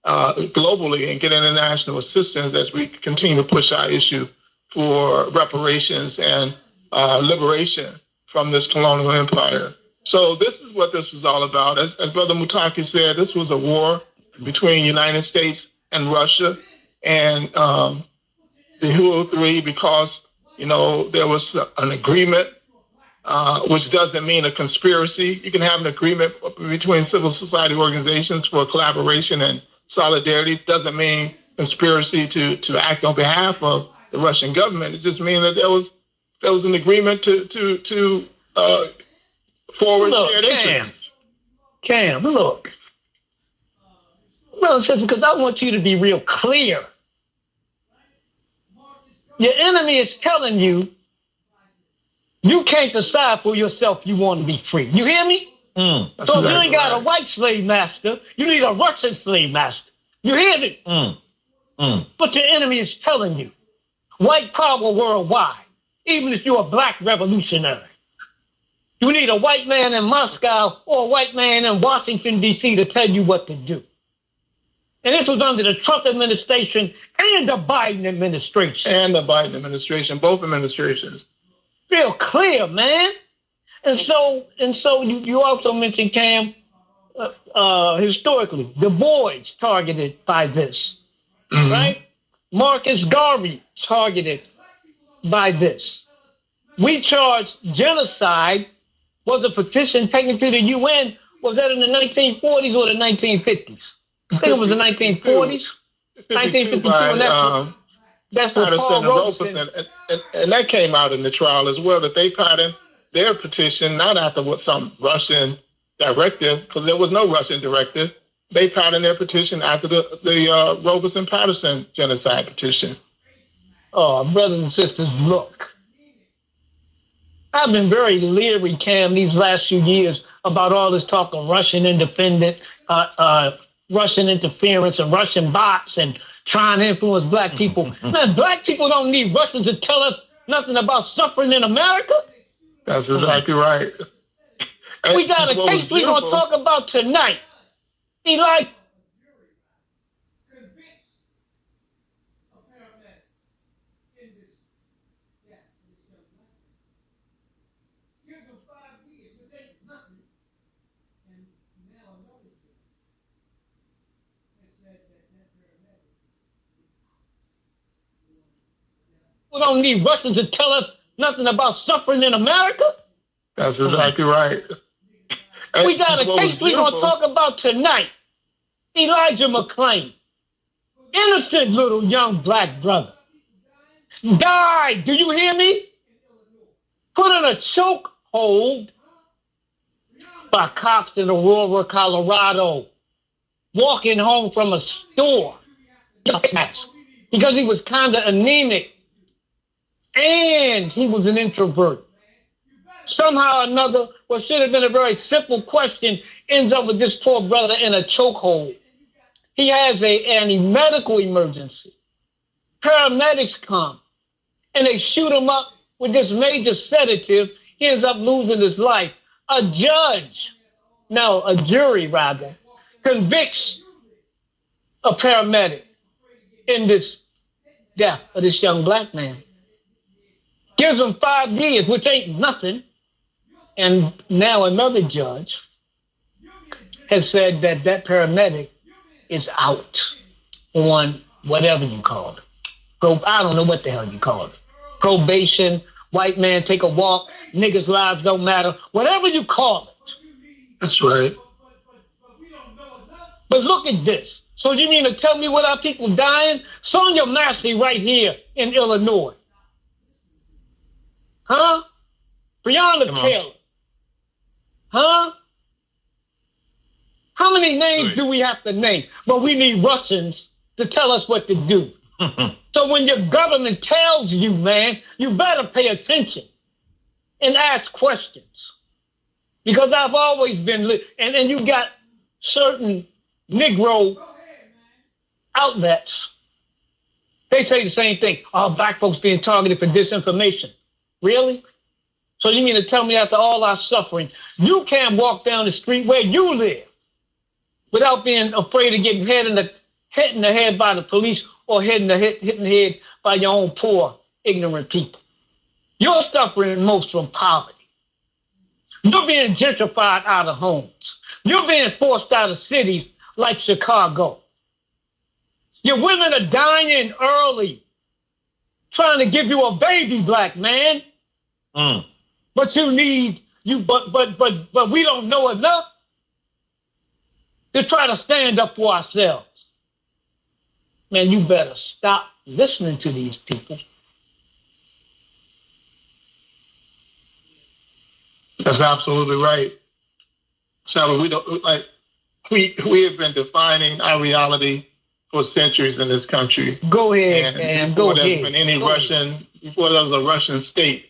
globally and get international assistance as we continue to push our issue for reparations and liberation from this colonial empire So this is what this was all about. As Brother Mutaki said, this was a war between United States and Russia and the Hulu Three because, there was an agreement, which doesn't mean a conspiracy. You can have an agreement between civil society organizations for collaboration and solidarity. It doesn't mean conspiracy to act on behalf of the Russian government. It just means that there was an agreement to forward shared interests. Cam, look. Well, because I want you to be real clear. Your enemy is telling you you can't decide for yourself you want to be free. You hear me? So if you ain't got a white slave master, you need a Russian slave master. You hear me? But your enemy is telling you white power worldwide, even if you're a black revolutionary. You need a white man in Moscow or a white man in Washington, D.C. to tell you what to do. And this was under the Trump administration and the Biden administration. Both administrations. Real clear, man. And so you also mentioned, Cam, historically, Du Bois targeted by this, right? Marcus Garvey targeted by this. We charged genocide was a petition taken to the UN. Was that in the 1940s or the 1950s? I think it was the 1940s. 1952. That's what Paul Robeson. And that came out in the trial as well, that they patterned their petition, not after some Russian directive, because there was no Russian directive. They patterned their petition after the Robeson-Patterson genocide petition. Oh, brothers and sisters, look. I've been very leery, Cam, these last few years about all this talk of Russian independent, Russian interference and Russian bots and trying to influence black people. Man, black people don't need Russians to tell us nothing about suffering in America. That's exactly right. We got a case we're going to talk about tonight. Elijah. We don't need Russians to tell us nothing about suffering in America. That's exactly right. We got a case we're going to talk about tonight. Elijah McClain, innocent little young black brother, died. Do you hear me? Put in a chokehold by cops in Aurora, Colorado, walking home from a store because he was kind of anemic. And he was an introvert. Somehow or another, what should have been a very simple question ends up with this poor brother in a chokehold. He has a medical emergency. Paramedics come, and they shoot him up with this major sedative. He ends up losing his life. A jury, convicts a paramedic in this death of this young black man. Gives him 5 years, which ain't nothing. And now another judge has said that paramedic is out on whatever you call it. I don't know what the hell you call it. Probation, white man take a walk, niggas' lives don't matter, whatever you call it. That's right. But look at this. So you mean to tell me without people dying? Sonia Massey right here in Illinois. Huh? Breonna Taylor. Huh? How many names do we have to name? But we need Russians to tell us what to do. So when your government tells you, man, you better pay attention and ask questions. Because I've always been, and you got certain Negro outlets. They say the same thing. Oh, black folks being targeted for disinformation. Really? So you mean to tell me after all our suffering, you can't walk down the street where you live without being afraid of getting hit in the head by the police or hitting the head by your own poor, ignorant people? You're suffering most from poverty. You're being gentrified out of homes. You're being forced out of cities like Chicago. Your women are dying early, trying to give you a baby, black man. But you need but we don't know enough to try to stand up for ourselves. Man, you better stop listening to these people. That's absolutely right. So we have been defining our reality for centuries in this country. Go ahead, man. Go ahead. Before there was a Russian state,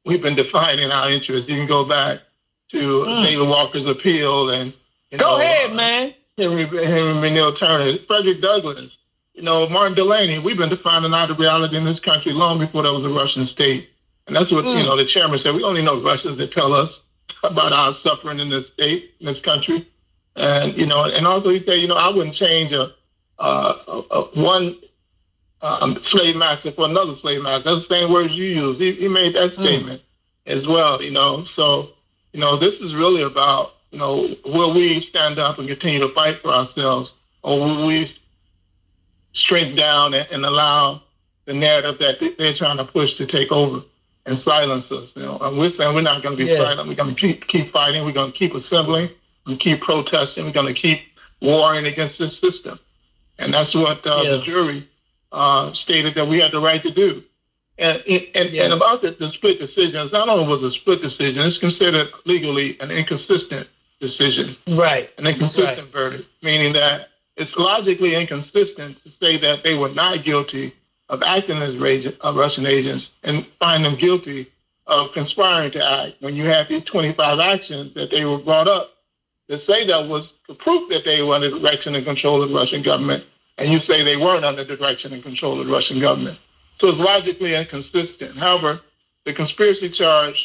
we've been defining our interests. You can go back to David Walker's appeal and go ahead, man. Henry Neal Turner, Frederick Douglass, Martin Delaney. We've been defining our reality in this country long before there was a Russian state. And that's what, the chairman said. We only know Russians that tell us about our suffering in this state, in this country. And, and also he said, I wouldn't change one slave master for another slave master. That's the same words you use. He made that statement as well, So, this is really about, will we stand up and continue to fight for ourselves, or will we shrink down and allow the narrative that they're trying to push to take over and silence us? And we're saying we're not going to be silent. We're going to keep fighting. We're going to keep assembling. We keep protesting. We're going to keep warring against this system. And that's what the jury stated that we had the right to do. And about the split decisions, not only was it a split decision, it's considered legally an inconsistent decision. Right. An inconsistent verdict, meaning that it's logically inconsistent to say that they were not guilty of acting as Russian agents and find them guilty of conspiring to act when you have these 25 actions that they were brought up to say that was the proof that they were under the direction and control of the Russian government, and you say they weren't under the direction and control of the Russian government. So it's logically inconsistent. However, the conspiracy charge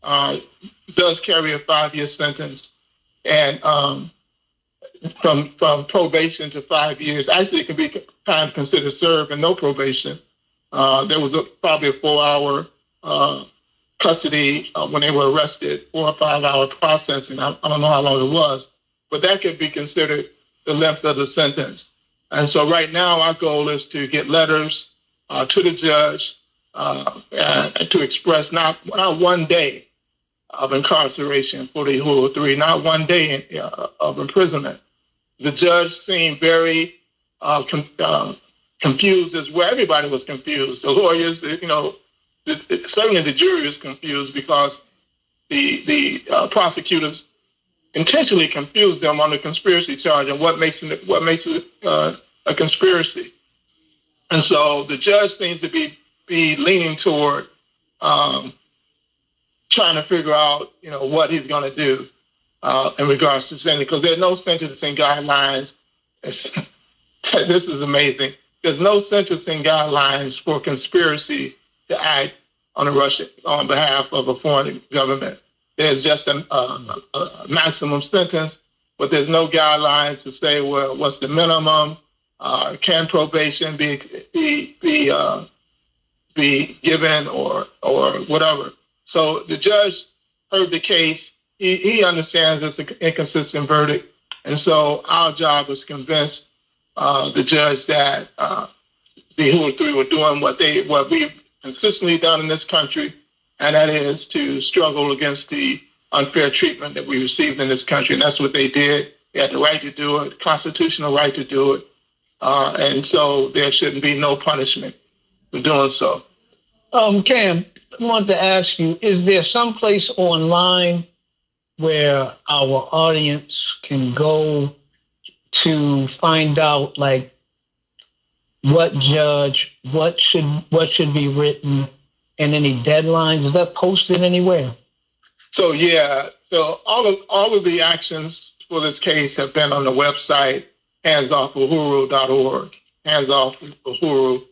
does carry a 5-year sentence, and from probation to 5 years. Actually, it can be time considered served and no probation. There was probably a 4-hour custody when they were arrested, 4 or 5 hour processing. I don't know how long it was, but that could be considered the length of the sentence. And so right now our goal is to get letters to the judge to express not 1 day of incarceration for the Uhuru 3, not 1 day of imprisonment. The judge seemed very confused as well. Everybody was confused. The lawyers, certainly the jury was confused because the prosecutors intentionally confused them on the conspiracy charge and what makes it a conspiracy. And so the judge seems to be leaning toward trying to figure out, what he's going to do in regards to sentencing, because there's no sentencing guidelines. This is amazing. There's no sentencing guidelines for conspiracy to act on behalf of a foreign government. There's just a maximum sentence, but there's no guidelines to say, well, what's the minimum? Can probation be given or whatever? So the judge heard the case. He understands it's an inconsistent verdict, and so our job is to convince the judge that the Uhuru 3 were doing what we've consistently done in this country, and that is to struggle against the unfair treatment that we received in this country. And that's what they did. They had the right to do it, constitutional right to do it. And so there shouldn't be no punishment for doing so. Cam, I wanted to ask you, is there some place online where our audience can go to find out, like, what should be written, and any deadlines? Is that posted anywhere? So all of the actions for this case have been on the website handsoffuhuru.org, handsoffuhuru.org,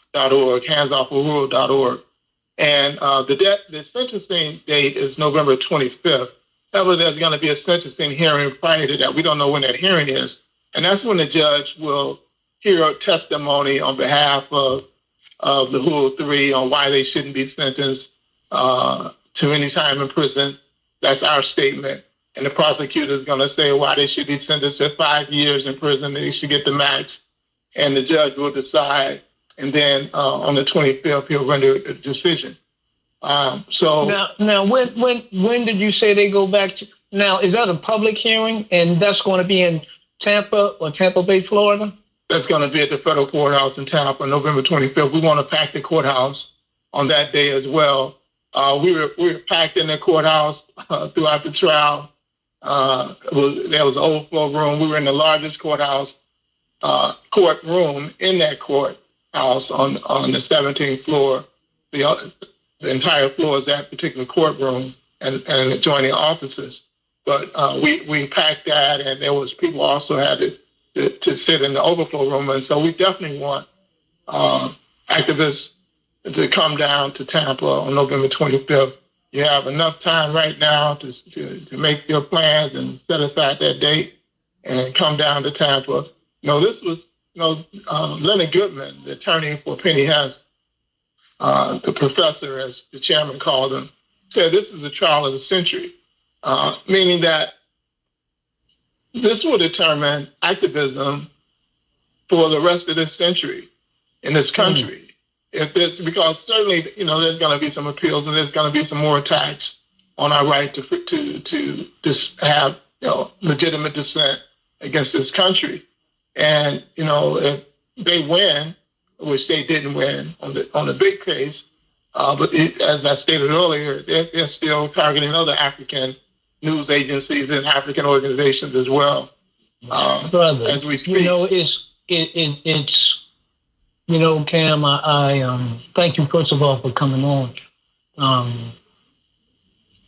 HANDSOFFUHURU.org, handsoffuhuru.org. And the sentencing date is November 25th. However, there's going to be a sentencing hearing prior to that. We don't know when that hearing is. And that's when the judge will hear a testimony on behalf of of the Rule 3 on why they shouldn't be sentenced to any time in prison. That's our statement. And the prosecutor is going to say why they should be sentenced to 5 years in prison. They should get the max. And the judge will decide. And then on the 25th, he'll render a decision. So now, when did you say they go back to? Now, is that a public hearing, and that's going to be in Tampa or Tampa Bay, Florida? That's going to be at the federal courthouse in Tampa, November 25th. We want to pack the courthouse on that day as well. We were packed in the courthouse throughout the trial. There was an overflow room. We were in the largest courthouse courtroom in that courthouse on the 17th floor. The entire floor is that particular courtroom and adjoining offices. But we packed that, and there was people also had to sit in the overflow room. And so we definitely want activists to come down to Tampa on November 25th. You have enough time right now to make your plans and set aside that date and come down to Tampa. This was Leonard Goodman, the attorney for Penny Hess, the professor, as the chairman called him, said this is the trial of the century, meaning that this will determine activism for the rest of this century in this country. Because certainly, there's going to be some appeals and there's going to be some more attacks on our right to have legitimate dissent against this country. And if they win, which they didn't win on the big case, but as I stated earlier, they're still targeting other African news agencies and African organizations as well. Brother, as we speak. It's Cam, I thank you first of all for coming on.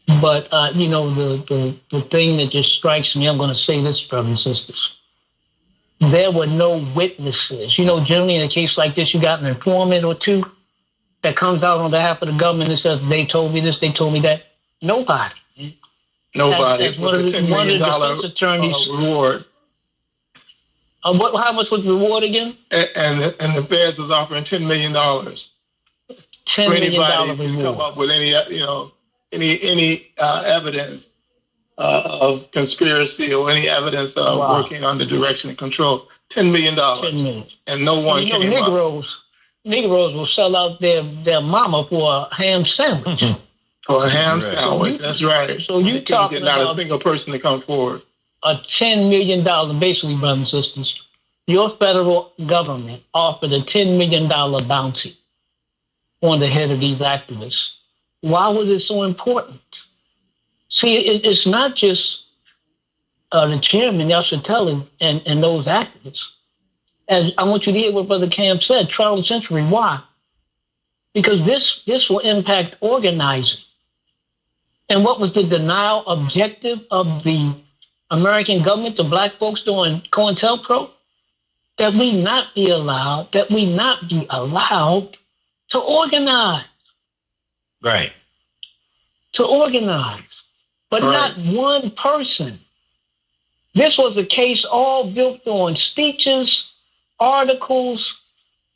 But the thing that just strikes me, I'm going to say this, brothers and sisters. There were no witnesses. Generally in a case like this, you got an informant or two that comes out on behalf of the government and says, they told me this, they told me that. Nobody. As one of the defense attorneys. Reward. How much was the reward again? And the feds was offering $10 million. $10 million reward. Come up with any evidence of conspiracy or any evidence of working under direction and control. $10 million. $10 million. And no one came Negroes will sell out their mama for a ham sandwich. For a ham sandwich, that's right. So you talking about not a single person to come forward. A $10 million, basically, brothers and sisters, your federal government offered a $10 million bounty on the head of these activists. Why was it so important? See, it's not just the chairman, y'all should tell him, and those activists. As I want you to hear what Brother Cam said, trial of the century. Why? Because this will impact organizing. And what was the denial objective of the American government to black folks doing COINTELPRO? That we not be allowed to organize. Right. To organize. But not one person. This was a case all built on speeches, articles,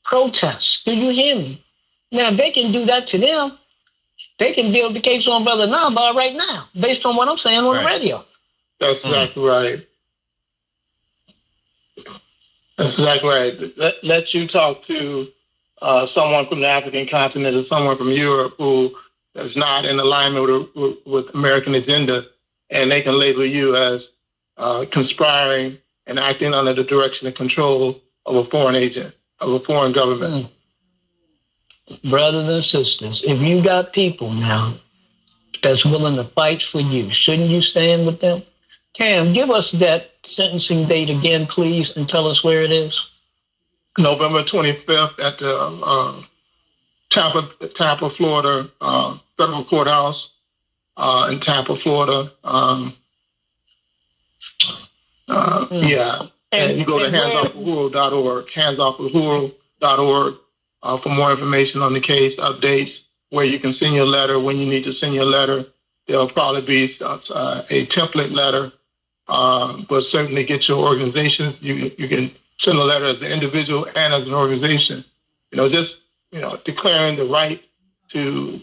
protests. Do you hear me? Now, if they can do that to them, they can build the case on Brother Naba'a right now, based on what I'm saying on the radio. That's exactly right. That's exactly right. Let you talk to someone from the African continent or someone from Europe who is not in alignment with American agenda, and they can label you as conspiring and acting under the direction and control of a foreign agent, of a foreign government. Brothers and sisters, if you got people now that's willing to fight for you, shouldn't you stand with them? Cam, give us that sentencing date again, please, and tell us where it is. November 25th at the Tampa, Florida federal courthouse in Tampa, Florida. Yeah. And you go to handsoffofuhuru.org, handsoffofuhuru.org for more information on the case, updates, where you can send your letter, when you need to send your letter. There'll probably be a template letter, but certainly get your organization. You can send a letter as an individual and as an organization. Just declaring the right to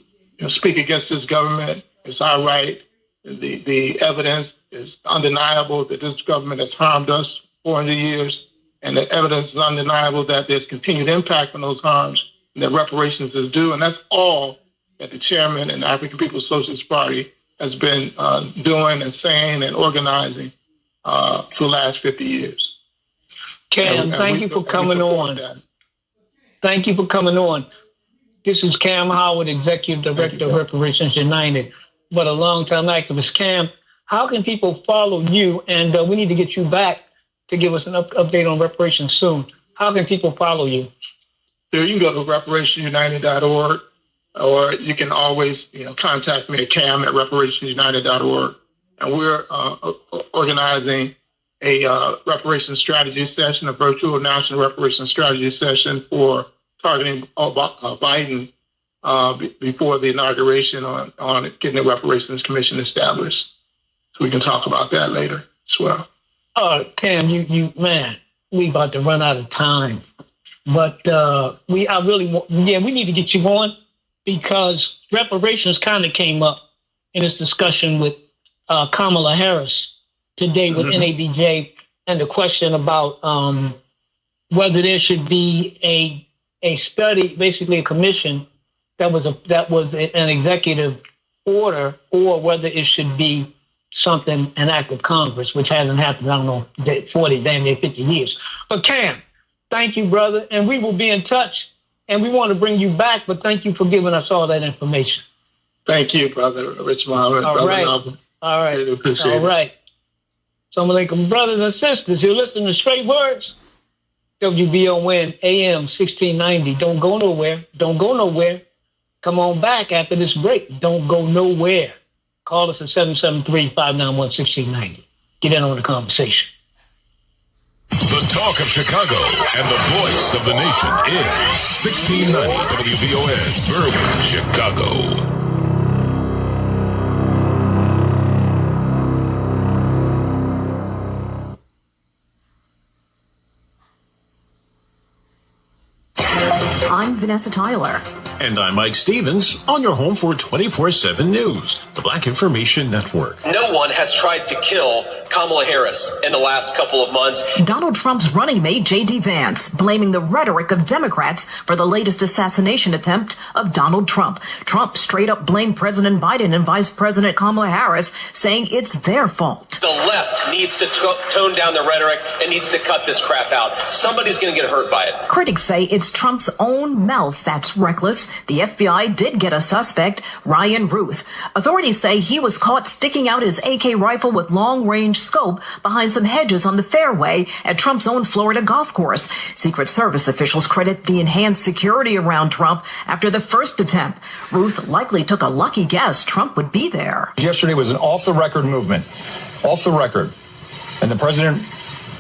speak against this government. It's our right. The evidence is undeniable that this government has harmed us 400 years, and the evidence is undeniable that there's continued impact on those harms and that reparations is due. And that's all that the chairman and the African People's Socialist Party has been doing and saying and organizing for the last 50 years. Cam, thank you for coming on. Thank you for coming on. This is Cam Howard, Executive Director of Reparations United, but a longtime activist. Cam, how can people follow you? And we need to get you back to give us an update on reparations soon. How can people follow you? Sure, you can go to reparationsunited.org, or you can always contact me at cam@reparationsunited.org. And we're organizing a reparations strategy session, a virtual national reparations strategy session for targeting Biden before the inauguration on getting the reparations commission established. So we can talk about that later as well. Cam, we about to run out of time, but we need to get you on because reparations kind of came up in this discussion with Kamala Harris today with NABJ, and the question about whether there should be a study, basically a commission that was an executive order, or whether it should be an act of Congress, which hasn't happened, I don't know, 40, damn near 50 years. But Cam, thank you, brother, and we will be in touch, and we want to bring you back, but thank you for giving us all that information. Thank you, Brother Rich Muhammad. All right. All right. All right. Assalamu alaikum, brothers and sisters. You're listening to Straight Words. WBON AM 1690. Don't go nowhere. Don't go nowhere. Come on back after this break. Don't go nowhere. Call us at 773-591-1690. Get in on the conversation. The talk of Chicago and the voice of the nation is 1690 WBON, Berwyn, Chicago. I'm Vanessa Tyler. And I'm Mike Stevens, on your home for 24/7 News, the Black Information Network. No one has tried to kill Kamala Harris in the last couple of months. Donald Trump's running mate, J.D. Vance, blaming the rhetoric of Democrats for the latest assassination attempt of Donald Trump. Trump straight up blamed President Biden and Vice President Kamala Harris, saying it's their fault. The left needs to tone down the rhetoric and needs to cut this crap out. Somebody's going to get hurt by it. Critics say it's Trump's own mouth that's reckless. The FBI did get a suspect, Ryan Ruth. Authorities say he was caught sticking out his AK rifle with long-range scope behind some hedges on the fairway at Trump's own Florida golf course. Secret Service officials credit the enhanced security around Trump after the first attempt. Ruth likely took a lucky guess Trump would be there. Yesterday was an off-the-record movement, off the record, and the president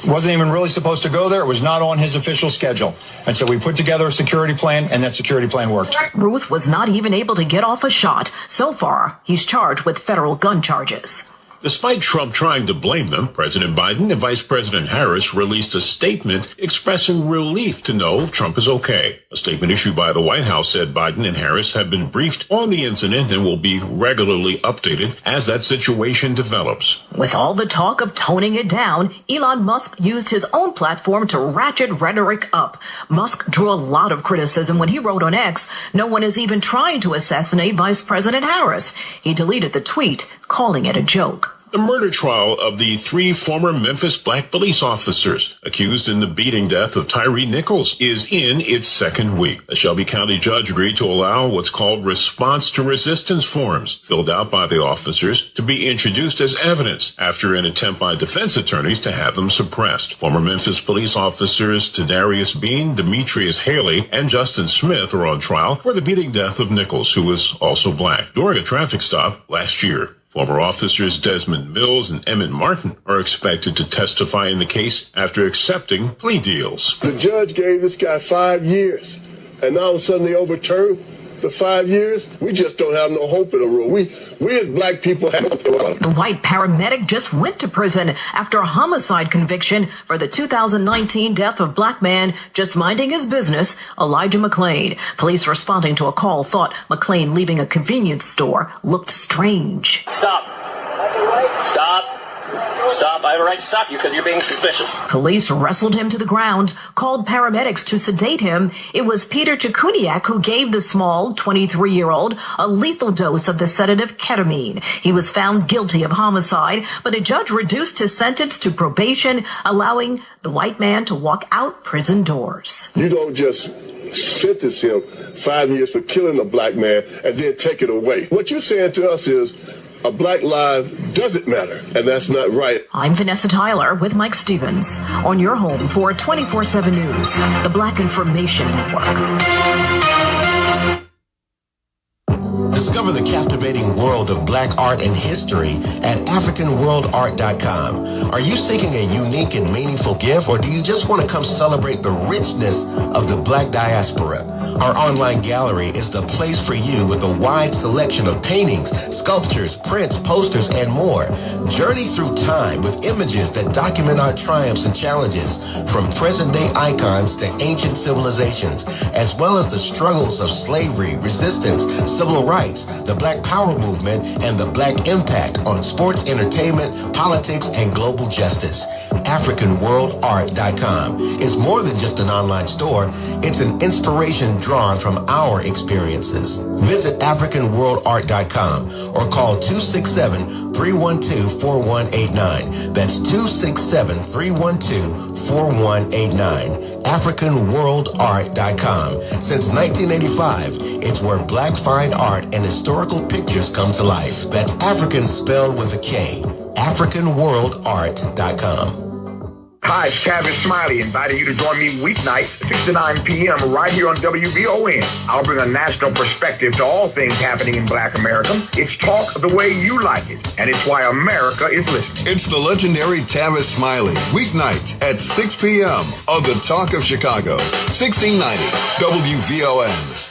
wasn't even really supposed to go there. It was not on his official schedule. And so we put together a security plan, and that security plan worked. Ruth was not even able to get off a shot. So far, he's charged with federal gun charges. Despite Trump trying to blame them, President Biden and Vice President Harris released a statement expressing relief to know Trump is okay. A statement issued by the White House said Biden and Harris have been briefed on the incident and will be regularly updated as that situation develops. With all the talk of toning it down, Elon Musk used his own platform to ratchet rhetoric up. Musk drew a lot of criticism when he wrote on X, "No one is even trying to assassinate Vice President Harris." He deleted the tweet, calling it a joke. The murder trial of the 3 former Memphis black police officers accused in the beating death of Tyre Nichols is in its second week. A Shelby County judge agreed to allow what's called response to resistance forms filled out by the officers to be introduced as evidence after an attempt by defense attorneys to have them suppressed. Former Memphis police officers Tadarius Bean, Demetrius Haley, and Justin Smith are on trial for the beating death of Nichols, who was also black, during a traffic stop last year. Former officers Desmond Mills and Emmett Martin are expected to testify in the case after accepting plea deals. The judge gave this guy 5 years, and now all of a sudden they overturned the 5 years, we just don't have no hope in the world. We as black people have The white paramedic just went to prison after a homicide conviction for the 2019 death of black man just minding his business, Elijah McClain. Police responding to a call thought McClain leaving a convenience store looked strange. Stop. Stop. Stop. I have a right to stop you because you're being suspicious. Police wrestled him to the ground, called paramedics to sedate him. It was Peter Chikuniak who gave the small 23-year-old a lethal dose of the sedative ketamine. He was found guilty of homicide, but a judge reduced his sentence to probation, allowing the white man to walk out prison doors. You don't just sentence him 5 years for killing a black man and then take it away. What you're saying to us is a black life doesn't matter, and that's not right. I'm Vanessa Tyler with Mike Stevens on your home for 24/7 News, the Black Information Network. Discover the captivating world of black art and history at AfricanWorldArt.com. Are you seeking a unique and meaningful gift, or do you just want to come celebrate the richness of the black diaspora? Our online gallery is the place for you with a wide selection of paintings, sculptures, prints, posters, and more. Journey through time with images that document our triumphs and challenges, from present-day icons to ancient civilizations, as well as the struggles of slavery, resistance, civil rights, the Black Power movement, and the Black impact on sports, entertainment, politics, and global justice. AfricanWorldArt.com is more than just an online store. It's an inspiration drawn from our experiences. Visit AfricanWorldArt.com or call 267-312-4189. That's 267-312-4189. AfricanWorldArt.com. Since 1985, it's where black fine art and historical pictures come to life. That's African spelled with a K. AfricanWorldArt.com. Hi, it's Travis Smiley, inviting you to join me weeknights, 6 to 9 p.m. right here on WVON. I'll bring a national perspective to all things happening in black America. It's talk the way you like it, and it's why America is listening. It's the legendary Travis Smiley, weeknights at 6 p.m. on The Talk of Chicago, 1690 WVON.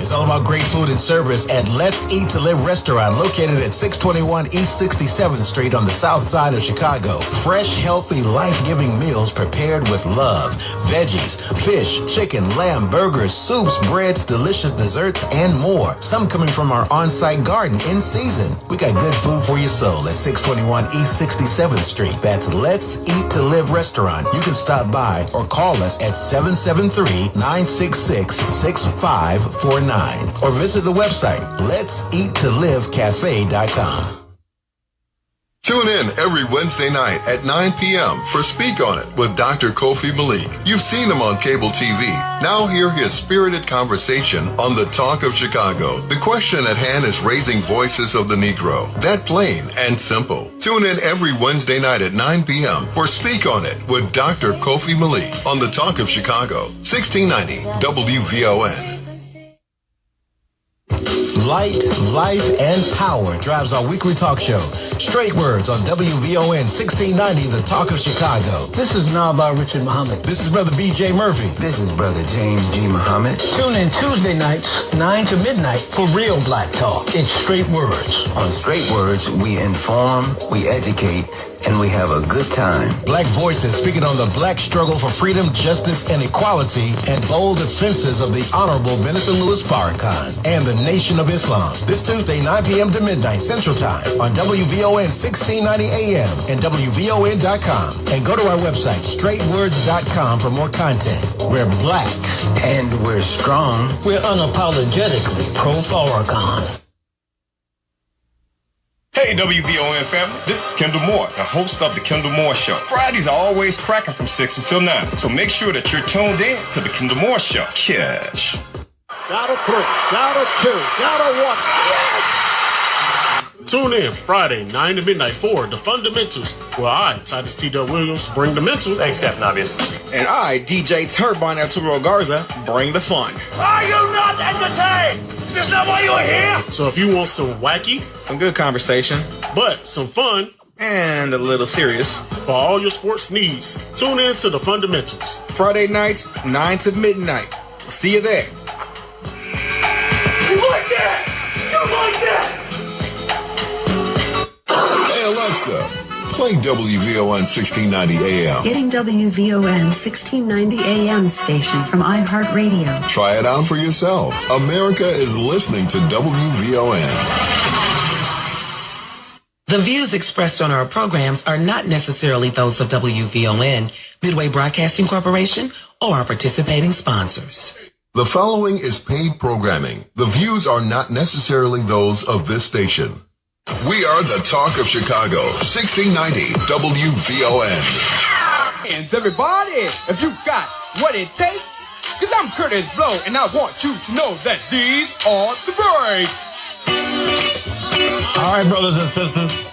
It's all about great food and service at Let's Eat to Live restaurant located at 621 East 67th Street on the south side of Chicago. Fresh, healthy, life-giving meals prepared with love. Veggies, fish, chicken, lamb, burgers, soups, breads, delicious desserts, and more. Some coming from our on-site garden in season. We got good food for your soul at 621 East 67th Street. That's Let's Eat to Live restaurant. You can stop by or call us at 773-966-6549. Or visit the website, letseattolivecafe.com. Tune in every Wednesday night at 9 p.m. for Speak On It with Dr. Kofi Malik. You've seen him on cable TV. Now hear his spirited conversation on The Talk of Chicago. The question at hand is raising voices of the Negro. That plain and simple. Tune in every Wednesday night at 9 p.m. for Speak On It with Dr. Kofi Malik on The Talk of Chicago, 1690 WVON. Light, life, and power drives our weekly talk show. Straight Words on WVON 1690, The Talk of Chicago. This is Naba'a Richard Muhammad. This is Brother B.J. Murphy. This is Brother James G. Muhammad. Tune in Tuesday nights, 9 to midnight, for real black talk. It's Straight Words. On Straight Words, we inform, we educate, and we have a good time. Black voices speaking on the black struggle for freedom, justice, and equality, and bold defenses of the Honorable Minister Louis Farrakhan and the Nation of Islam. This Tuesday, 9 p.m. to midnight Central Time on WVON 1690 AM and WVON.com. And go to our website, straightwords.com, for more content. We're black. And we're strong. We're unapologetically pro-Farrakhan. Hey, WVON family, this is Kendall Moore, the host of The Kendall Moore Show. Fridays are always cracking from 6 until 9, so make sure that you're tuned in to The Kendall Moore Show. Catch. Got a 3, got a 2, got a 1. Yes! Tune in Friday, 9 to midnight for The Fundamentals, where I, Titus T. Williams, bring the mental. Thanks, Captain Obvious. And I, DJ Turbine Arturo Garza, bring the fun. Are you not entertained? Is this not why you're here? So if you want some wacky, some good conversation, but some fun, and a little serious, for all your sports needs, tune in to The Fundamentals. Friday nights, 9 to midnight. See you there. Alexa, play WVON 1690 AM. Getting WVON 1690 AM station from iHeartRadio. Try it out for yourself. America is listening to WVON. The views expressed on our programs are not necessarily those of WVON, Midway Broadcasting Corporation, or our participating sponsors. The following is paid programming. The views are not necessarily those of this station. We are the Talk of Chicago, 1690 WVON. Hands, everybody, if you got what it takes, because I'm Curtis Blow, and I want you to know that these are the breaks. All right, brothers and sisters,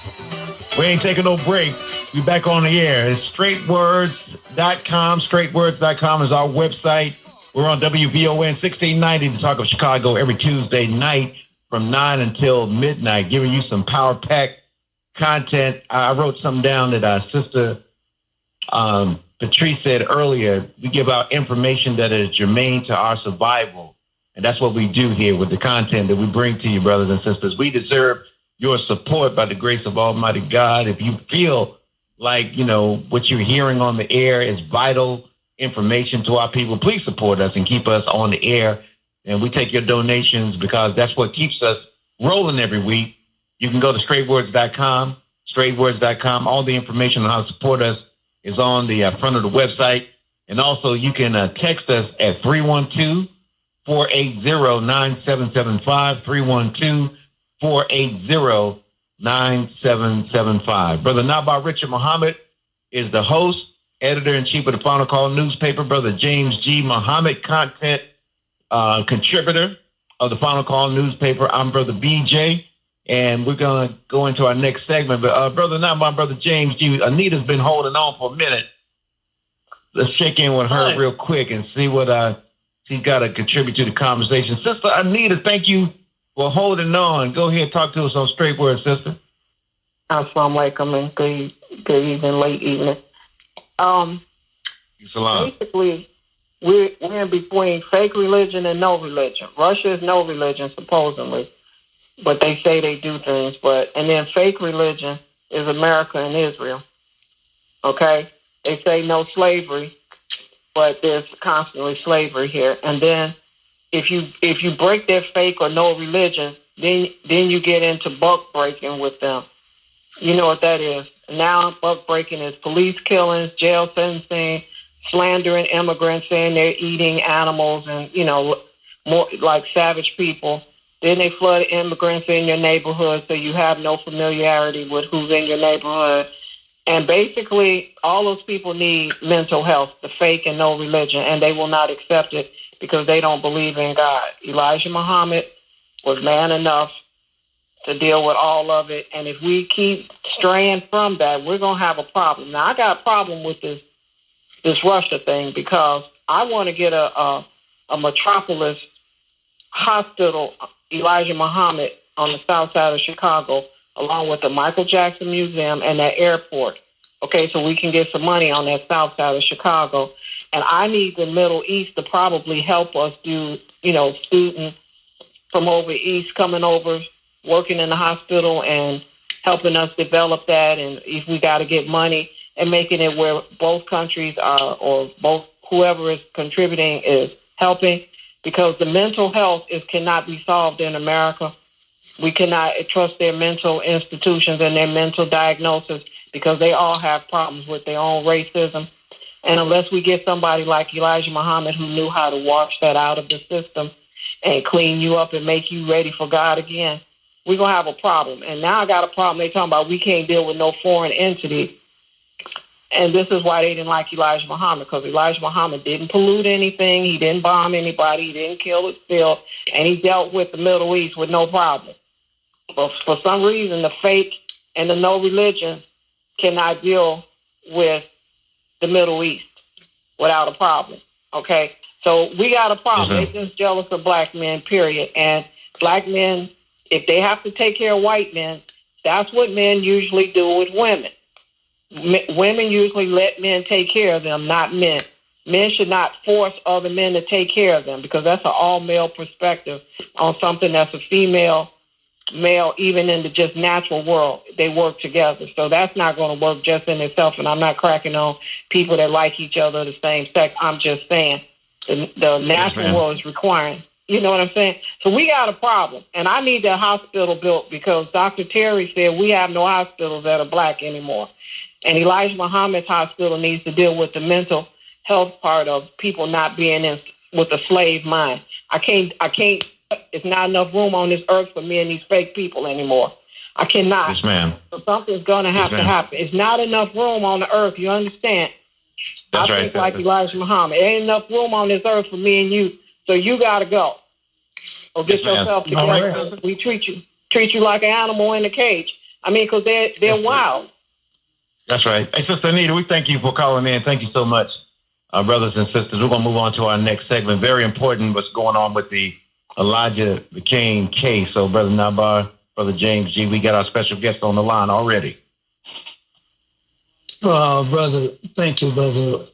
we ain't taking no break. We back on the air. It's straightwords.com. Straightwords.com is our website. We're on WVON 1690, the Talk of Chicago, every Tuesday night from 9 until midnight, giving you some power-packed content. I wrote something down that Sister Patrice said earlier. We give out information that is germane to our survival, and that's what we do here with the content that we bring to you, brothers and sisters. We deserve your support by the grace of Almighty God. If you feel like, what you're hearing on the air is vital information to our people, please support us and keep us on the air. And we take your donations because that's what keeps us rolling every week. You can go to straightwords.com, straightwords.com. All the information on how to support us is on the front of the website. And also you can text us at 312-480-9775, 312-480-9775. Brother Naba'a Richard Muhammad is the host, editor-in-chief of the Final Call newspaper. Brother James G. Muhammad, content contributor of the Final Call newspaper. I'm Brother BJ, and we're going to go into our next segment. But Brother Naba'a, Brother James G. Anita's been holding on for a minute. Let's check in with her real quick and see what she's got to contribute to the conversation. Sister Anita, thank you for holding on. Go ahead and talk to us on Straight Words, sister. Assalamu alaikum and good evening, late evening. Basically, we're in between fake religion and no religion. Russia is no religion, supposedly, but they say they do things. And then fake religion is America and Israel. Okay? They say no slavery, but there's constantly slavery here. And then if you break their fake or no religion, then you get into buck breaking with them. You know what that is. Now buck breaking is police killings, jail sentencing, slandering immigrants, saying they're eating animals and, more like savage people. Then they flood immigrants in your neighborhood so you have no familiarity with who's in your neighborhood. And basically, all those people need mental health, the fake and no religion, and they will not accept it because they don't believe in God. Elijah Muhammad was man enough to deal with all of it. And if we keep straying from that, we're going to have a problem. Now, I got a problem with this Russia thing because I want to get a metropolis hospital, Elijah Muhammad, on the south side of Chicago, along with the Michael Jackson Museum and that airport. Okay, so we can get some money on that south side of Chicago. And I need the Middle East to probably help us do, students from over east coming over, working in the hospital and helping us develop that. And if we got to get money and making it where both countries are, or both whoever is contributing is helping, because the mental health cannot be solved in America. We cannot trust their mental institutions and their mental diagnosis because they all have problems with their own racism. And unless we get somebody like Elijah Muhammad who knew how to wash that out of the system and clean you up and make you ready for God again, we're going to have a problem. And now I got a problem. They're talking about we can't deal with no foreign entity. And this is why they didn't like Elijah Muhammad, because Elijah Muhammad didn't pollute anything. He didn't bomb anybody. He didn't kill or steal. And he dealt with the Middle East with no problem. But for some reason, the fake and the no religion cannot deal with the Middle East without a problem. Okay? So we got a problem. Mm-hmm. They're just jealous of black men, period. And black men, if they have to take care of white men, that's what men usually do with women. Women usually let men take care of them, not men. Men should not force other men to take care of them because that's an all-male perspective on something that's a female male, even in the just natural world. They work together. So that's not going to work just in itself. And I'm not cracking on people that like each other the same sex. I'm just saying the natural world is requiring. You know what I'm saying? So we got a problem. And I need that hospital built because Dr. Terry said we have no hospitals that are black anymore. And Elijah Muhammad's hospital needs to deal with the mental health part of people not being in with a slave mind. I can't, it's not enough room on this earth for me and these fake people anymore. I cannot. Yes, ma'am. So something's going to have to happen. It's not enough room on the earth. You understand? That's I think like Elijah Muhammad. There ain't enough room on this earth for me and you. So you got to go. Or get yourself together. We treat you like an animal in a cage. I mean, because they're wild. That's right. Hey, Sister Anita, we thank you for calling in. Thank you so much, brothers and sisters. We're going to move on to our next segment. Very important what's going on with the Elijah McClain case. So, Brother Naba'a, Brother James G., we got our special guest on the line already. Brother, thank you, Brother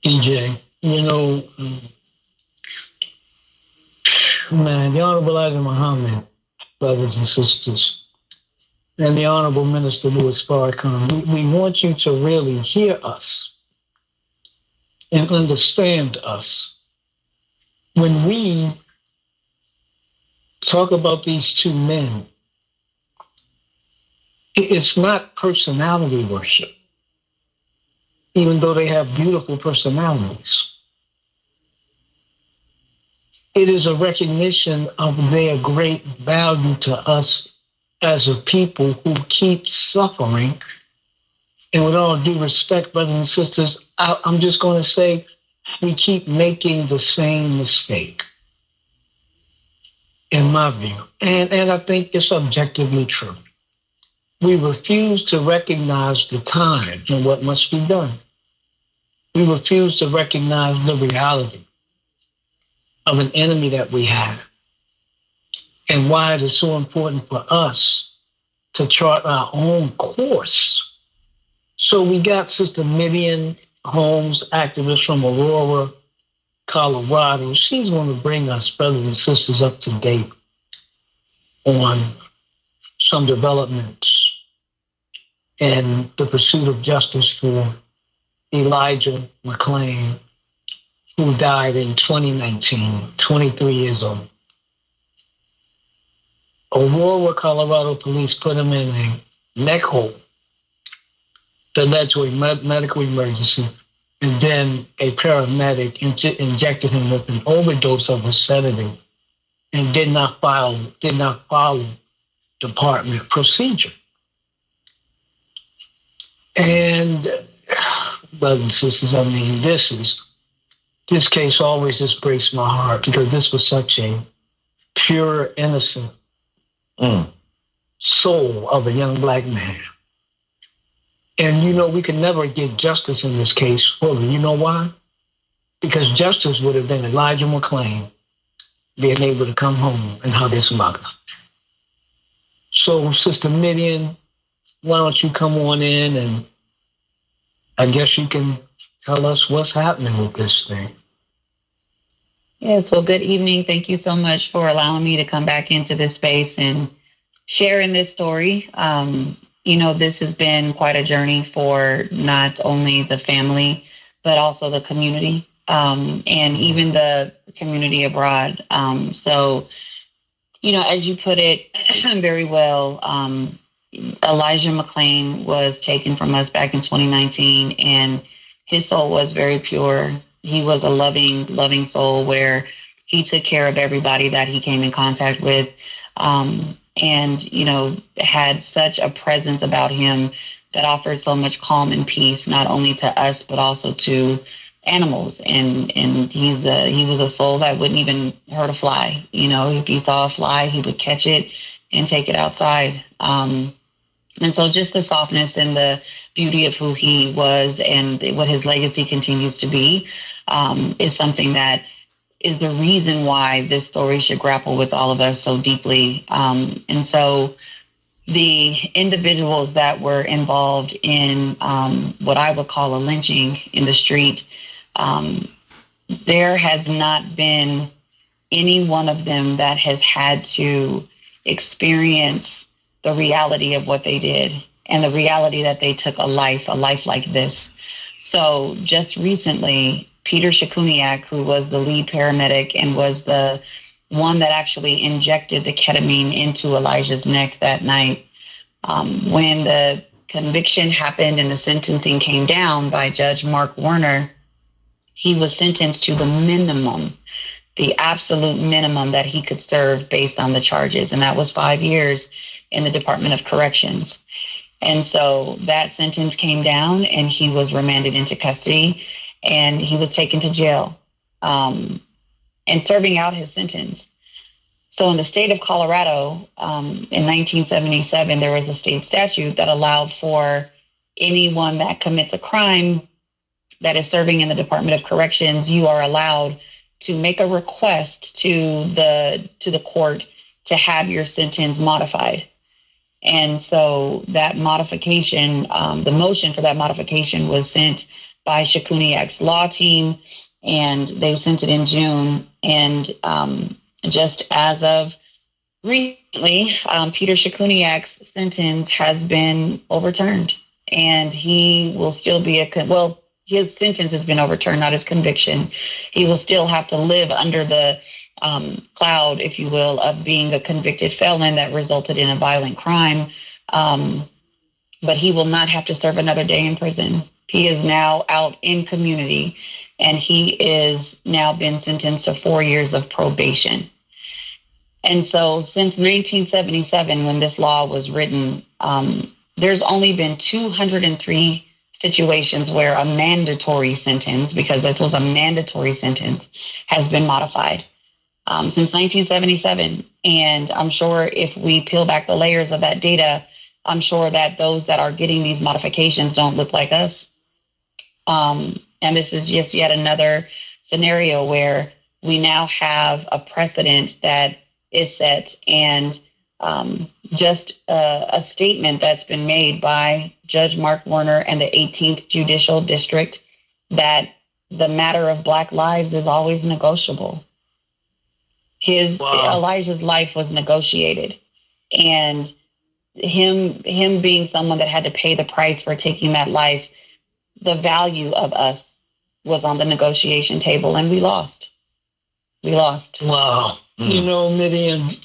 DJ. You know, man, the Honorable Elijah Muhammad, brothers and sisters, and the Honorable Minister Louis Farrakhan, we want you to really hear us and understand us. When we talk about these two men, it's not personality worship, even though they have beautiful personalities. It is a recognition of their great value to us as a people who keep suffering. And with all due respect, brothers and sisters, I'm just going to say we keep making the same mistake, in my view. And I think it's objectively true. We refuse to recognize the time and what must be done. We refuse to recognize the reality of an enemy that we have and why it is so important for us to chart our own course. So we got Sister Midian Holmes, activist from Aurora, Colorado. She's going to bring us, brothers and sisters, up to date on some developments and the pursuit of justice for Elijah McClain, who died in 2019, 23 years old. Aurora, Colorado police put him in a neck hold that led to a medical emergency, and then a paramedic injected him with an overdose of a sedative and did not follow department procedure. And brothers and sisters, I mean, this case always just breaks my heart because this was such a pure, innocent soul of a young black man. And, you know, we can never get justice in this case fully. You know why? Because justice would have been Elijah McClain being able to come home and hug his mother. So, Sister Midian, why don't you come on in and I guess you can tell us what's happening with this thing. Yes, well, good evening. Thank you so much for allowing me to come back into this space and sharing this story. You know, this has been quite a journey for not only the family, but also the community, and even the community abroad. So, you know, as you put it very well, Elijah McClain was taken from us back in 2019, and his soul was very pure. He was a loving, loving soul where he took care of everybody that he came in contact with. And, you know, had such a presence about him that offered so much calm and peace, not only to us, but also to animals. And he was a soul that wouldn't even hurt a fly. You know, if he saw a fly, he would catch it and take it outside. And so just the softness and the beauty of who he was and what his legacy continues to be is something that is the reason why this story should grapple with all of us so deeply. And so the individuals that were involved in what I would call a lynching in the street, there has not been any one of them that has had to experience the reality of what they did and the reality that they took a life like this. So just recently, Peter Shikuniak, who was the lead paramedic and was the one that actually injected the ketamine into Elijah's neck that night, when the conviction happened and the sentencing came down by Judge Mark Warner, he was sentenced to the minimum, the absolute minimum that he could serve based on the charges, and that was 5 years in the Department of Corrections. And so that sentence came down, and he was remanded into custody, and he was taken to jail and serving out his sentence. So in the state of Colorado, in 1977, there was a state statute that allowed for anyone that commits a crime that is serving in the Department of Corrections, you are allowed to make a request to the court to have your sentence modified. And so that modification, the motion for that modification was sent by Shikuniak's law team, and they sent it in June. And just as of recently, Peter Shikuniak's sentence has been overturned, and he will still be his sentence has been overturned, not his conviction. He will still have to live under the cloud, if you will, of being a convicted felon that resulted in a violent crime. But he will not have to serve another day in prison. He is now out in community, and he is now been sentenced to 4 years of probation. And so since 1977, when this law was written, there's only been 203 situations where a mandatory sentence, because this was a mandatory sentence, has been modified since 1977. And I'm sure if we peel back the layers of that data, I'm sure that those that are getting these modifications don't look like us. And this is just yet another scenario where we now have a precedent that is set, and just a statement that's been made by Judge Mark Warner and the 18th Judicial District that the matter of Black lives is always negotiable. Elijah's life was negotiated, and him being someone that had to pay the price for taking that life, the value of us was on the negotiation table, and we lost. Wow. You know, Midian,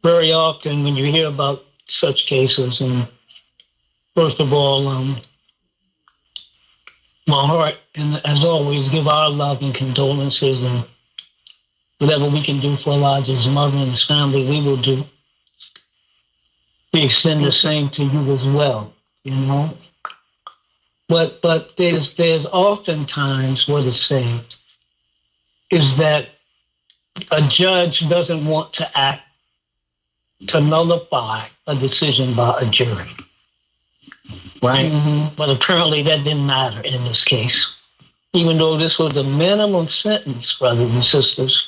very often when you hear about such cases, and first of all, my heart, and as always, give our love and condolences, and whatever we can do for Elijah's mother and his family, we will do. We extend the same to you as well, you know. But there's often times what is said is that a judge doesn't want to act to nullify a decision by a jury, right? Mm-hmm. But apparently that didn't matter in this case, even though this was a minimum sentence, brothers and sisters,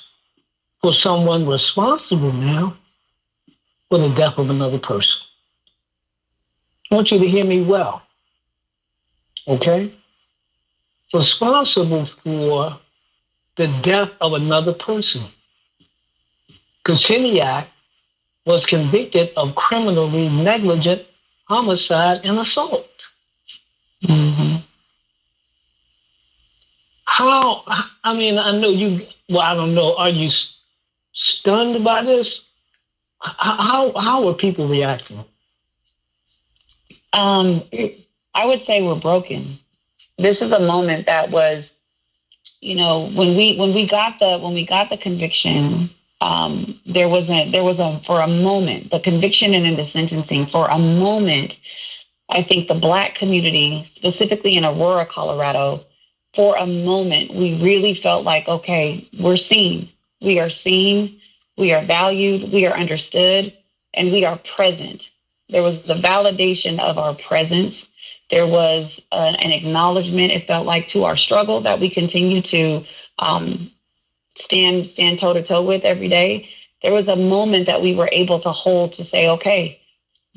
for someone responsible now for the death of another person. I want you to hear me well, okay? Responsible for the death of another person. Kuchiniak was convicted of criminally negligent homicide and assault. Mm-hmm. How, I mean, I know you, well, I don't know, are you stunned by this? How are people reacting? I would say we're broken. This is a moment that was, you know, when we got the conviction, there was for a moment, the conviction and then the sentencing, for a moment, I think the Black community, specifically in Aurora, Colorado, for a moment, we really felt like, okay, we're seen. We are seen, we are valued, we are understood, and we are present. There was the validation of our presence. There was an acknowledgement, it felt like, to our struggle that we continue to stand toe-to-toe with every day. There was a moment that we were able to hold to say, okay,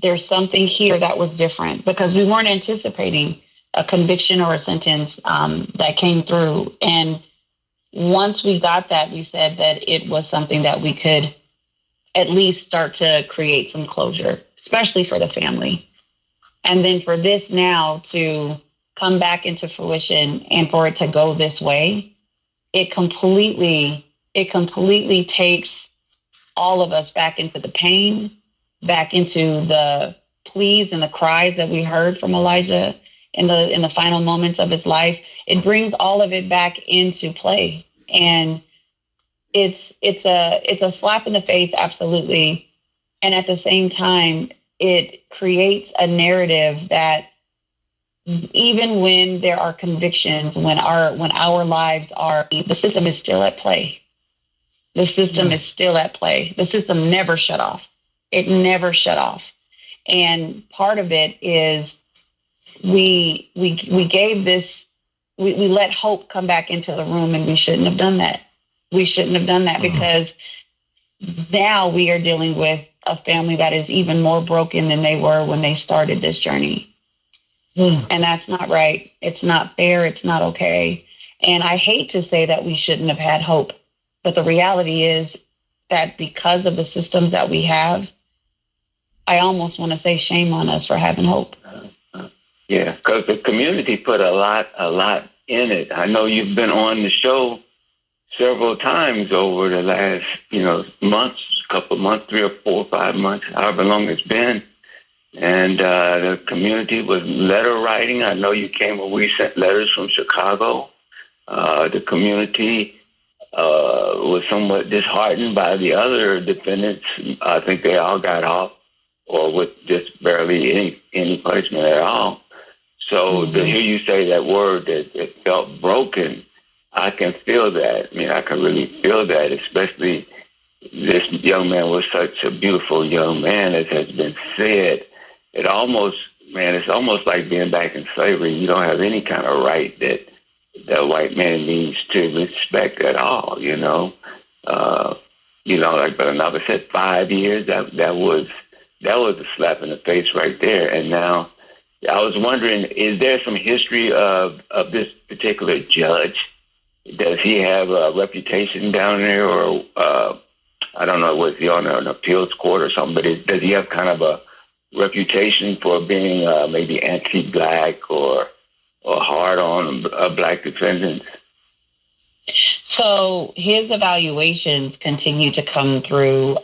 there's something here that was different, because we weren't anticipating a conviction or a sentence that came through. And once we got that, we said that it was something that we could at least start to create some closure, especially for the family. And then for this now to come back into fruition and for it to go this way, it completely takes all of us back into the pain, back into the pleas and the cries that we heard from Elijah in the final moments of his life. It brings all of it back into play. And it's a slap in the face, absolutely. And at the same time, it creates a narrative that even when there are convictions, when our lives are, the system is still at play. The system is still at play. The system never shut off. It never shut off. And part of it is we gave this, we let hope come back into the room, and we shouldn't have done that. We shouldn't have done that because now we are dealing with a family that is even more broken than they were when they started this journey. And that's not right. It's not fair. It's not okay. And I hate to say that we shouldn't have had hope, but the reality is that because of the systems that we have, I almost want to say shame on us for having hope. Yeah, because the community put a lot in it. I know you've been on the show several times over the last, months, couple of months, 3 or 4 or 5 months, however long it's been. And the community was letter writing. I know you came when we sent letters from Chicago. The community was somewhat disheartened by the other defendants. I think they all got off, or with just barely any punishment at all. So to hear you say that word, that it felt broken, I can feel that. I mean, I can really feel that, especially this young man was such a beautiful young man, as has been said. It's almost like being back in slavery. You don't have any kind of right that the white man needs to respect at all, like Brother Naba'a said, 5 years, that was a slap in the face right there. And now I was wondering, is there some history of this particular judge? Does he have a reputation down there, or I don't know, was he on an appeals court or something, but does he have kind of a reputation for being maybe anti-black or hard on black defendants? So his evaluations continue to come through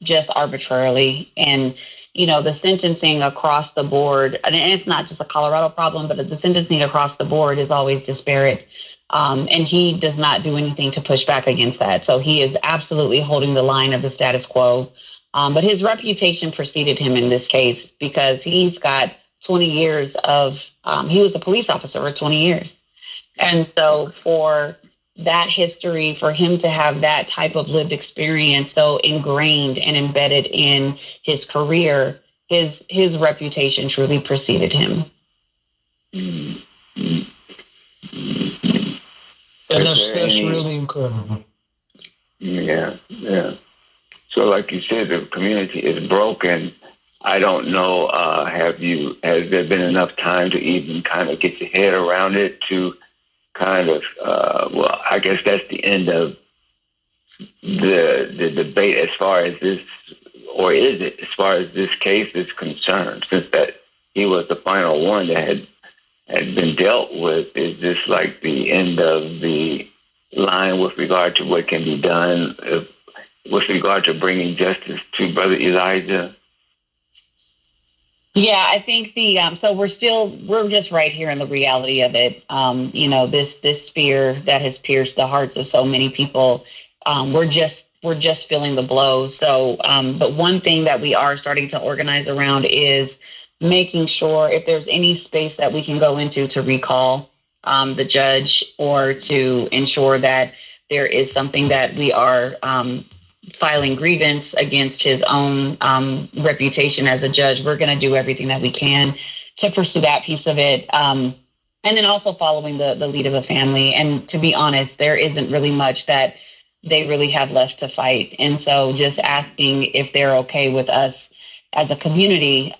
just arbitrarily. And, the sentencing across the board, and it's not just a Colorado problem, but the sentencing across the board is always disparate. And he does not do anything to push back against that. So he is absolutely holding the line of the status quo. But his reputation preceded him in this case because he's got 20 years of, he was a police officer for 20 years. And so for that history, for him to have that type of lived experience so ingrained and embedded in his career, his reputation truly preceded him. And that's really incredible. Yeah. So like you said, the community is broken. I don't know, has there been enough time to even kind of get your head around it to kind of, I guess that's the end of the debate as far as this, or is it, as far as this case is concerned, since that he was the final one that had been dealt with. Is this like the end of the line with regard to what can be done with regard to bringing justice to Brother Elijah? Yeah, I think so we're just right here in the reality of it. This fear that has pierced the hearts of so many people. We're just feeling the blow. So, but one thing that we are starting to organize around is making sure if there's any space that we can go into to recall the judge, or to ensure that there is something that we are filing grievance against his own reputation as a judge. We're going to do everything that we can to pursue that piece of it. And then also following the lead of the family. And to be honest, there isn't really much that they really have left to fight. And so just asking if they're okay with us as a community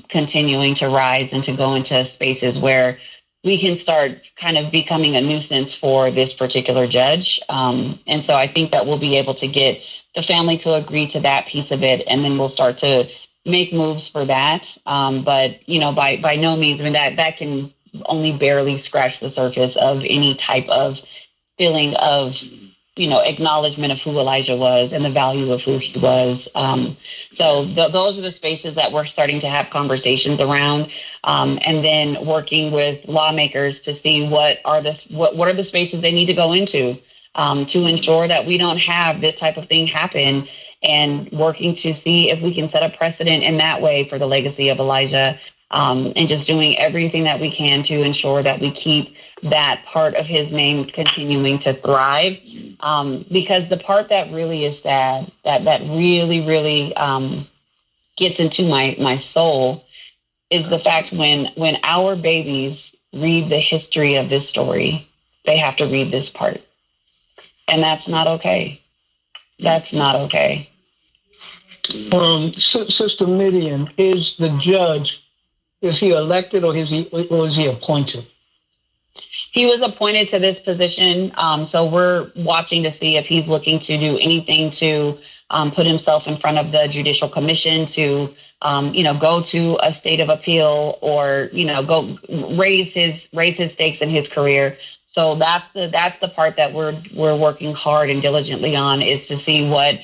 continuing to rise and to go into spaces where we can start kind of becoming a nuisance for this particular judge. And so I think that we'll be able to get the family to agree to that piece of it, and then we'll start to make moves for that. But, by no means, that can only barely scratch the surface of any type of feeling of, acknowledgement of who Elijah was and the value of who he was. Those are the spaces that we're starting to have conversations around, and then working with lawmakers to see what are the spaces they need to go into to ensure that we don't have this type of thing happen, and working to see if we can set a precedent in that way for the legacy of Elijah, and just doing everything that we can to ensure that we keep that part of his name continuing to thrive. Because the part that really is sad, that really, really gets into my soul, is the fact when our babies read the history of this story, they have to read this part. And that's not okay. That's not okay. Sister Midian, is the judge, is he elected or is he appointed? He was appointed to this position, so we're watching to see if he's looking to do anything to put himself in front of the Judicial Commission to, go to a state of appeal, or go raise his stakes in his career. So that's the part that we're working hard and diligently on, is to see what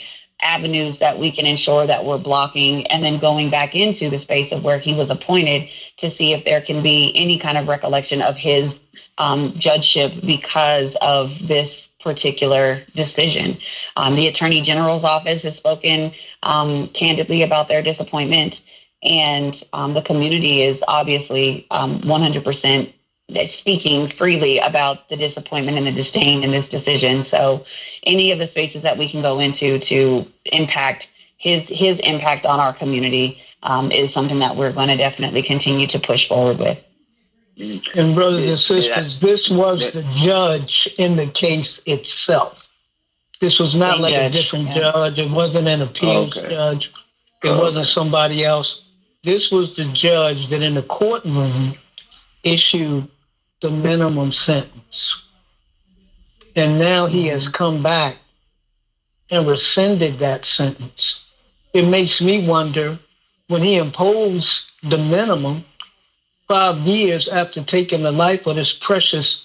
avenues that we can ensure that we're blocking, and then going back into the space of where he was appointed to see if there can be any kind of recollection of his judgeship because of this particular decision. The Attorney General's office has spoken candidly about their disappointment, and the community is obviously 100% speaking freely about the disappointment and the disdain in this decision. So any of the spaces that we can go into to impact his impact on our community is something that we're going to definitely continue to push forward with. And brothers and sisters, this was the judge in the case itself. This was not like a different judge. It wasn't an appeals judge. It wasn't somebody else. This was the judge that in the courtroom issued the minimum sentence. And now he has come back and rescinded that sentence. It makes me wonder, when he imposed the minimum 5 years after taking the life of this precious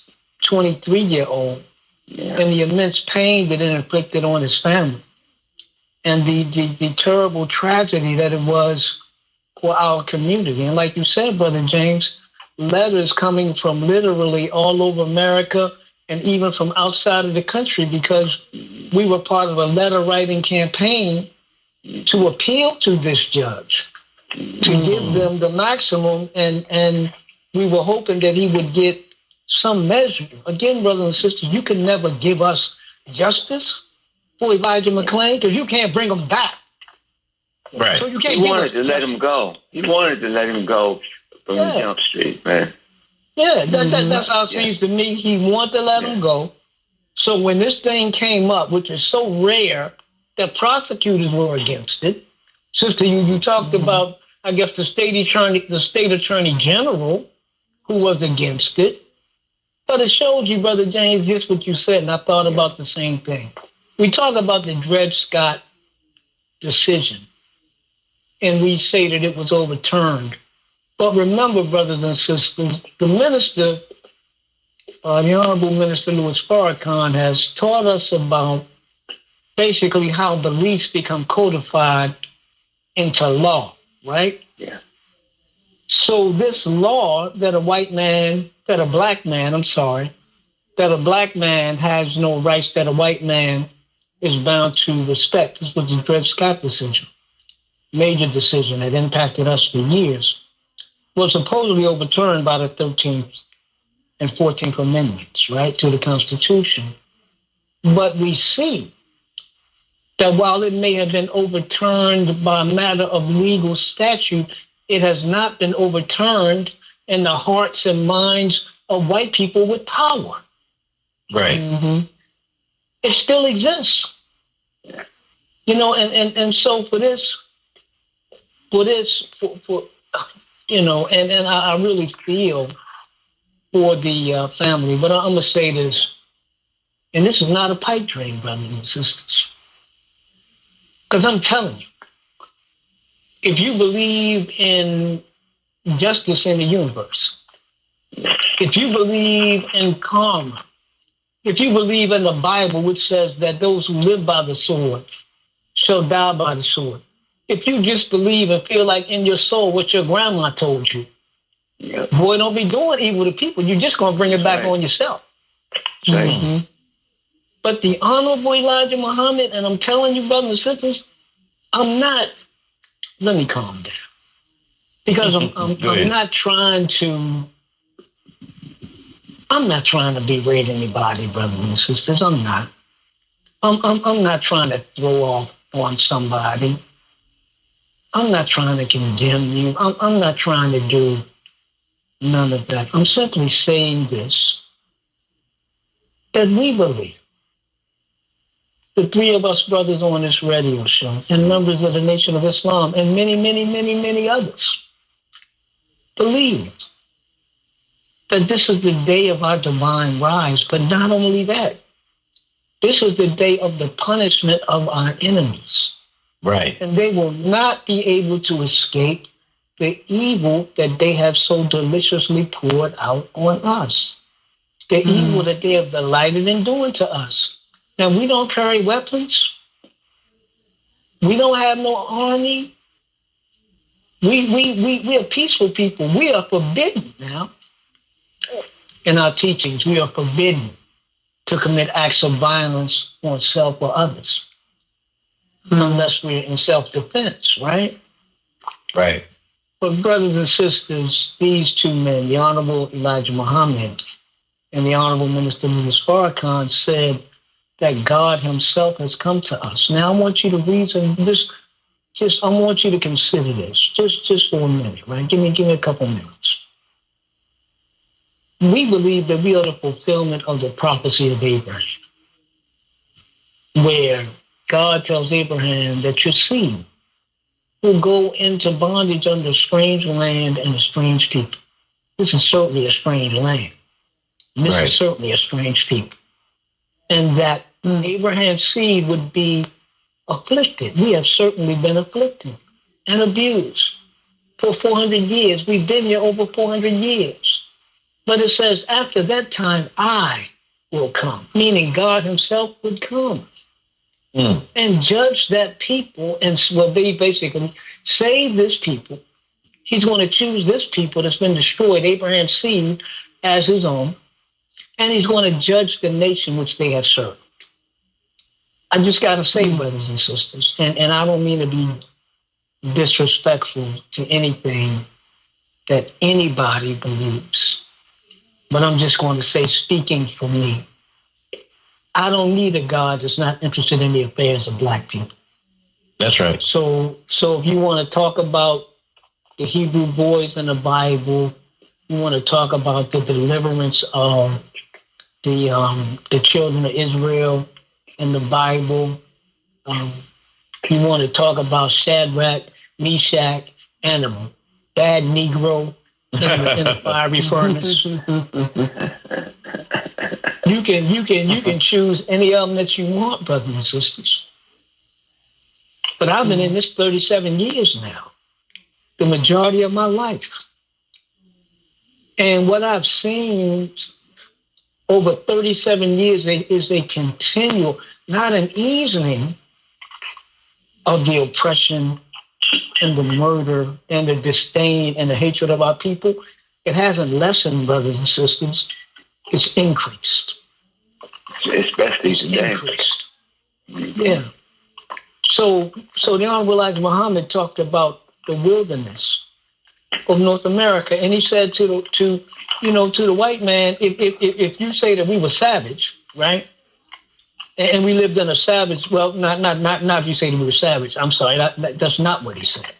23-year-old, and the immense pain that it inflicted on his family, and the terrible tragedy that it was for our community. And like you said, Brother James, letters coming from literally all over America and even from outside of the country, because we were part of a letter writing campaign to appeal to this judge, to give them the maximum, and we were hoping that he would get some measure. Again, brothers and sisters, you can never give us justice for Elijah McClain, because you can't bring him back. Right. So you can't he wanted to let him go. He wanted to let him go from Jump Street, man. Yeah, that's how it seems to me. He wanted to let him go. So when this thing came up, which is so rare that prosecutors were against it, Sister, you talked about, I guess, the state attorney general who was against it. But it showed you, Brother James, just what you said, and I thought about the same thing. We talk about the Dred Scott decision, and we say that it was overturned. But remember, brothers and sisters, the minister, the Honorable Minister Louis Farrakhan, has taught us about basically how beliefs become codified into law, right? Yeah. So this law that a black man has no rights that a white man is bound to respect. This was the Dred Scott decision, major decision that impacted us for years, was supposedly overturned by the 13th and 14th Amendments, right, to the Constitution. But we see that while it may have been overturned by a matter of legal statute, it has not been overturned in the hearts and minds of white people with power. Right. Mm-hmm. It still exists. And so for this, and I really feel for the family. But I'm going to say this, and this is not a pipe dream, brothers and sisters. Because I'm telling you, if you believe in justice in the universe, if you believe in karma, if you believe in the Bible, which says that those who live by the sword shall die by the sword, if you just believe and feel like in your soul what your grandma told you, boy, don't be doing evil to people. You're just going to bring it back on yourself. Mm-hmm. But the Honorable Elijah Muhammad, and I'm telling you, brothers and sisters, I'm not, let me calm down. Because I'm not trying to berate anybody, brothers and sisters. I'm not. I'm not trying to throw off on somebody. I'm not trying to condemn you. I'm not trying to do none of that. I'm simply saying this, that we believe, the three of us brothers on this radio show, and members of the Nation of Islam, and many, many, many, many others, believe that this is the day of our divine rise. But not only that, this is the day of the punishment of our enemies. Right. And they will not be able to escape the evil that they have so deliciously poured out on us. The evil that they have delighted in doing to us. Now, we don't carry weapons. We don't have no army. We are peaceful people. We are forbidden now. In our teachings, we are forbidden to commit acts of violence on self or others. Unless we're in self-defense, right? Right. But brothers and sisters, these two men, the Honorable Elijah Muhammad and the Honorable Minister Louis Farrakhan, said that God himself has come to us. Now I want you to reason this, I want you to consider this, just for a minute, right? Give me a couple minutes. We believe that we are the fulfillment of the prophecy of Abraham, where God tells Abraham that your seed will go into bondage under a strange land and a strange people. This is certainly a strange land. This is certainly a strange people. And that Abraham's seed would be afflicted. We have certainly been afflicted and abused for 400 years. We've been here over 400 years. But it says, after that time, I will come, meaning God himself would come and judge that people, and they basically save this people. He's going to choose this people that's been destroyed, Abraham's seed, as his own, and he's going to judge the nation which they have served. I just got to say, brothers and sisters, and I don't mean to be disrespectful to anything that anybody believes, but I'm just going to say, speaking for me, I don't need a God that's not interested in the affairs of black people. That's right. So if you want to talk about the Hebrew boys in the Bible, you want to talk about the deliverance of the children of Israel in the Bible, you want to talk about Shadrach, Meshach, and a bad Negro in the fiery furnace. You can choose any of them that you want, brothers and sisters. But I've been in this 37 years now, the majority of my life. And what I've seen over 37 years is a continual, not an easing of the oppression and the murder and the disdain and the hatred of our people. It hasn't lessened, brothers and sisters. It's increased. Especially today. Yeah. So the Honorable Elijah Muhammad talked about the wilderness of North America, and he said to the white man, if you say that we were savage, right, and we lived in a savage, well, not if you say that we were savage. I'm sorry, that's not what he said.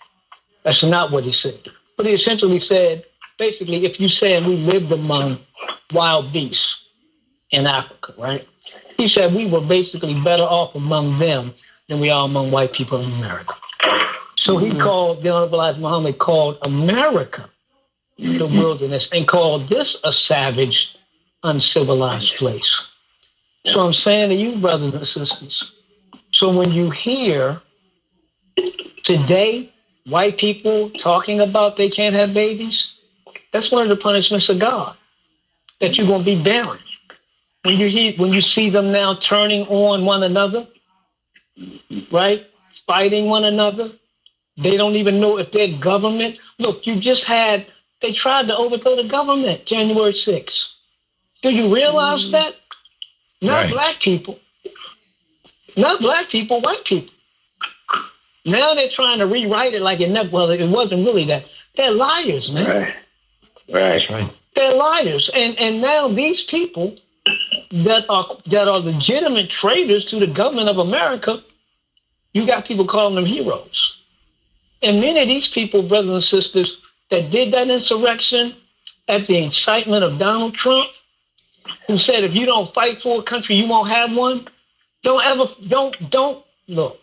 That's not what he said. But he essentially said, basically, if you said we lived among wild beasts in Africa, right? He said we were basically better off among them than we are among white people in America. So he called, the Honorable Elijah Muhammad called America the wilderness and called this a savage, uncivilized place. So I'm saying to you, brothers and sisters, so when you hear today white people talking about they can't have babies, that's one of the punishments of God, that you're going to be barren. When you see them now turning on one another, right, fighting one another, they don't even know if their government. Look, they tried to overthrow the government January 6th. Do you realize that? Not black people. Not black people, white people. Now they're trying to rewrite it like it never. Well, it wasn't really that. They're liars, man. Right. They're liars, and now these people that are legitimate traitors to the government of America, you got people calling them heroes. And many of these people, brothers and sisters, that did that insurrection at the incitement of Donald Trump, who said if you don't fight for a country, you won't have one. Don't look.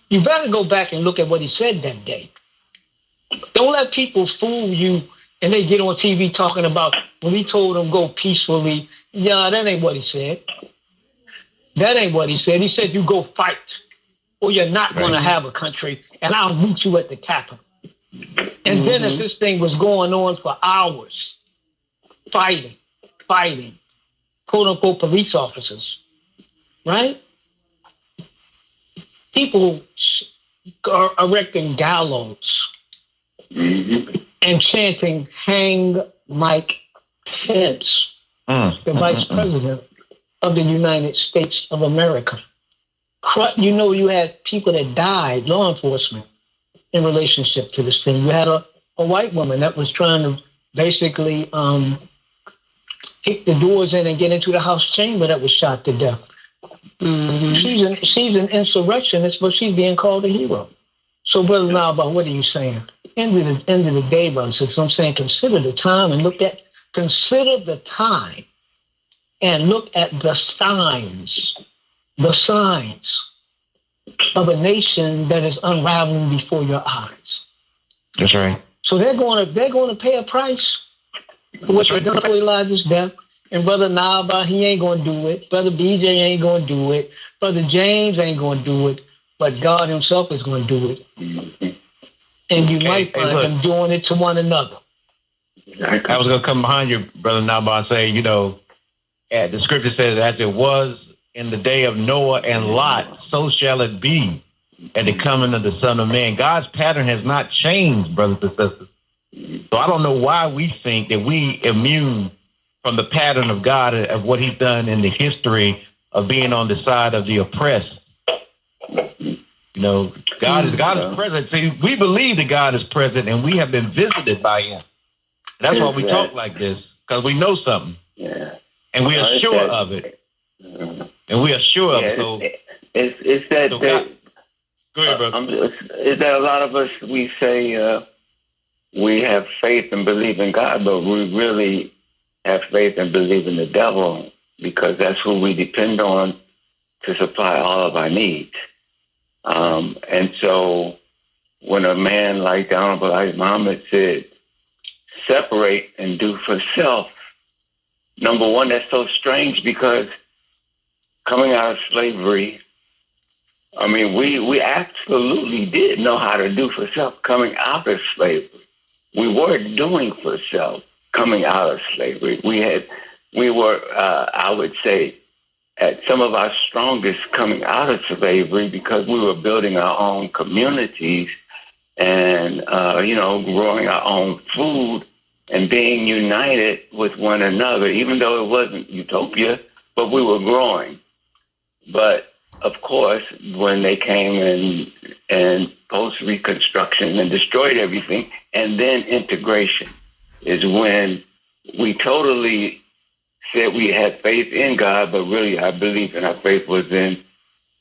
You better go back and look at what he said that day. Don't let people fool you and they get on TV talking about when he told them go peacefully. Yeah, that ain't what he said. That ain't what he said. He said you go fight or you're not going to have a country and I'll meet you at the Capitol. And then as this thing was going on for hours, fighting, quote unquote police officers, right? People are erecting gallows and chanting, "Hang Mike Pence, the Vice President of the United States of America." You know, you had people that died, law enforcement, in relationship to this thing. You had a white woman that was trying to basically kick the doors in and get into the House chamber that was shot to death. She's an insurrectionist, but she's being called a hero. So, Brother Naba'a, what are you saying? End of the day, brothers, I'm saying consider the time and consider the time and look at the signs of a nation that is unraveling before your eyes. That's right. So they're going to pay a price for what they've done for Elijah's death. And Brother Naba'a, he ain't going to do it. Brother BJ ain't going to do it. Brother James ain't going to do it. But God himself is going to do it. And you might find them doing it to one another. I was going to come behind you, Brother Naba'a, and say, the scripture says, as it was in the day of Noah and Lot, so shall it be at the coming of the Son of Man. God's pattern has not changed, brothers and sisters. So I don't know why we think that we immune from the pattern of God, of what he's done in the history of being on the side of the oppressed. God is present. See, we believe that God is present and we have been visited by him. That's why we talk like this, because we know something. Yeah. And we are sure of it. And we are sure of it. So it's that go ahead, brother. Is that a lot of us, we say we have faith and believe in God, but we really have faith and believe in the devil, because that's who we depend on to supply all of our needs. And so when a man like the Honorable Elijah Muhammad said, separate and do for self, number one, that's so strange, because coming out of slavery, we absolutely did know how to do for self coming out of slavery. We were doing for self coming out of slavery. We were, I would say, at some of our strongest coming out of slavery, because we were building our own communities and, growing our own food and being united with one another, even though it wasn't utopia, but we were growing. But of course, when they came and post-Reconstruction and destroyed everything, and then integration is when we totally said we had faith in God, but really our belief and our faith was in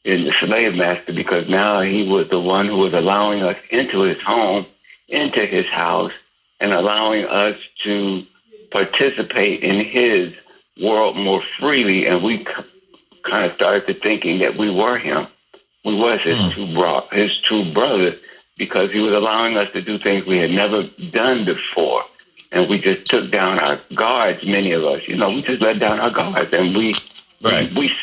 the slave master, because now he was the one who was allowing us into his home, into his house, and allowing us to participate in his world more freely. And we kind of started to thinking that we were him. We was his true brother. because he was allowing us to do things we had never done before. And we just took down our guards, many of us. We just let down our guards. And we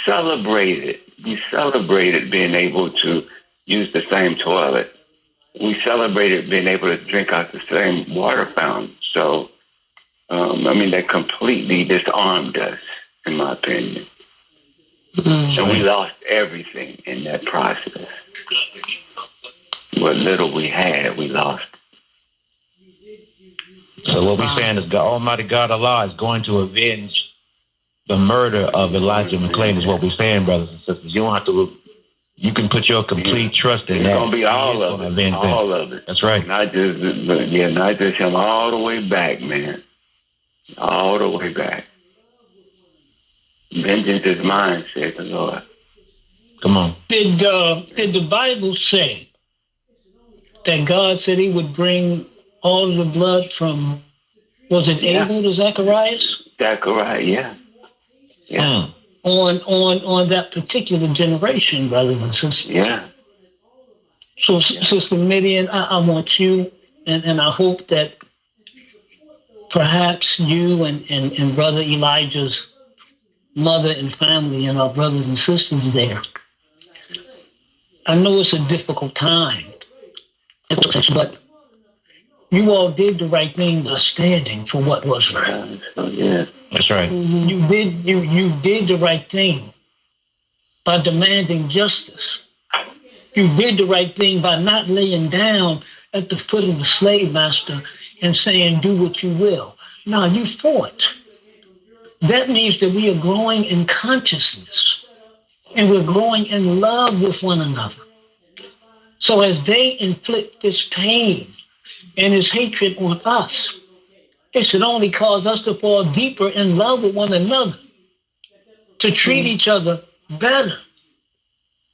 celebrated. We celebrated being able to use the same toilet. We celebrated being able to drink out the same water fountain. So, that completely disarmed us, in my opinion. So we lost everything in that process. What little we had, we lost. So what we're saying is the Almighty God Allah is going to avenge the murder of Elijah McClain is what we're saying, brothers and sisters. You don't have to. You can put your complete trust in it's that. It's going to be all of it. All of it. That's right. Not just him. All the way back, man. All the way back. Vengeance is mine, said the Lord. Come on. Did the Bible say that God said He would bring all the blood from, was it Abel to Zacharias? Zacharias, yeah. On that particular generation, brothers and sisters. Yeah. So, Sister Midian, I want you, and I hope that perhaps you and Brother Elijah's mother and family and our brothers and sisters there. I know it's a difficult time, but you all did the right thing by standing for what was right. Yeah, that's right. You did the right thing by demanding justice. You did the right thing by not laying down at the foot of the slave master and saying, "Do what you will." No, you fought. That means that we are growing in consciousness and we're growing in love with one another. So as they inflict this pain and this hatred on us, it should only cause us to fall deeper in love with one another, to treat each other better,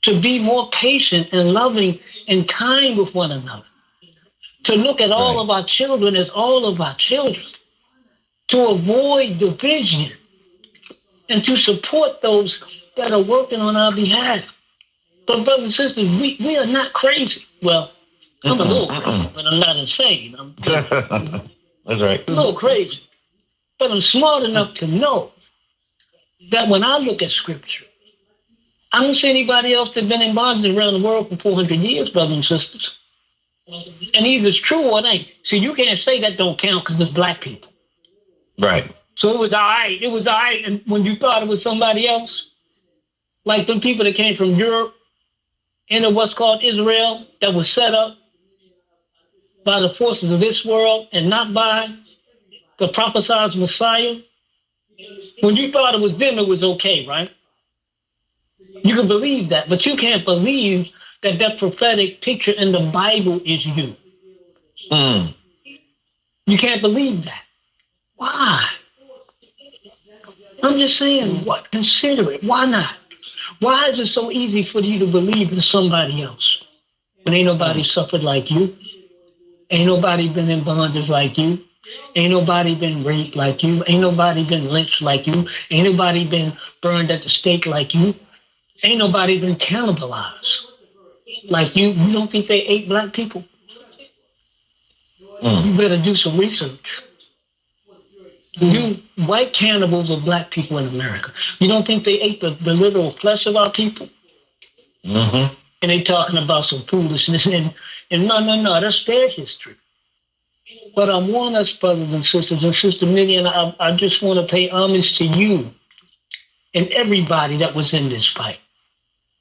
to be more patient and loving and kind with one another, to look at all of our children as all of our children, to avoid division, and to support those that are working on our behalf. But brothers and sisters, we are not crazy. Well, I'm a little crazy, but I'm not insane. That's right. A little crazy. But I'm smart enough to know that when I look at Scripture, I don't see anybody else that's been in bondage around the world for 400 years, brothers and sisters. And either it's true or it ain't. See, you can't say that don't count because it's black people. Right. So it was all right. It was all right. And when you thought it was somebody else, like them people that came from Europe into what's called Israel, that was set up by the forces of this world and not by the prophesied Messiah. When you thought it was them, it was okay, right? You can believe that, but you can't believe that prophetic picture in the Bible is you. You can't believe that. Why? I'm just saying, what? Consider it. Why not? Why is it so easy for you to believe in somebody else when ain't nobody suffered like you? Ain't nobody been in bondage like you? Ain't nobody been raped like you? Ain't nobody been lynched like you? Ain't nobody been burned at the stake like you? Ain't nobody been cannibalized like you? You don't think they ate black people? You better do some research. You white cannibals of black people in America. You don't think they ate the literal flesh of our people? And they talking about some foolishness. And no, that's their history. But I want us, brothers and sisters, and Sister Midian, I just want to pay homage to you and everybody that was in this fight.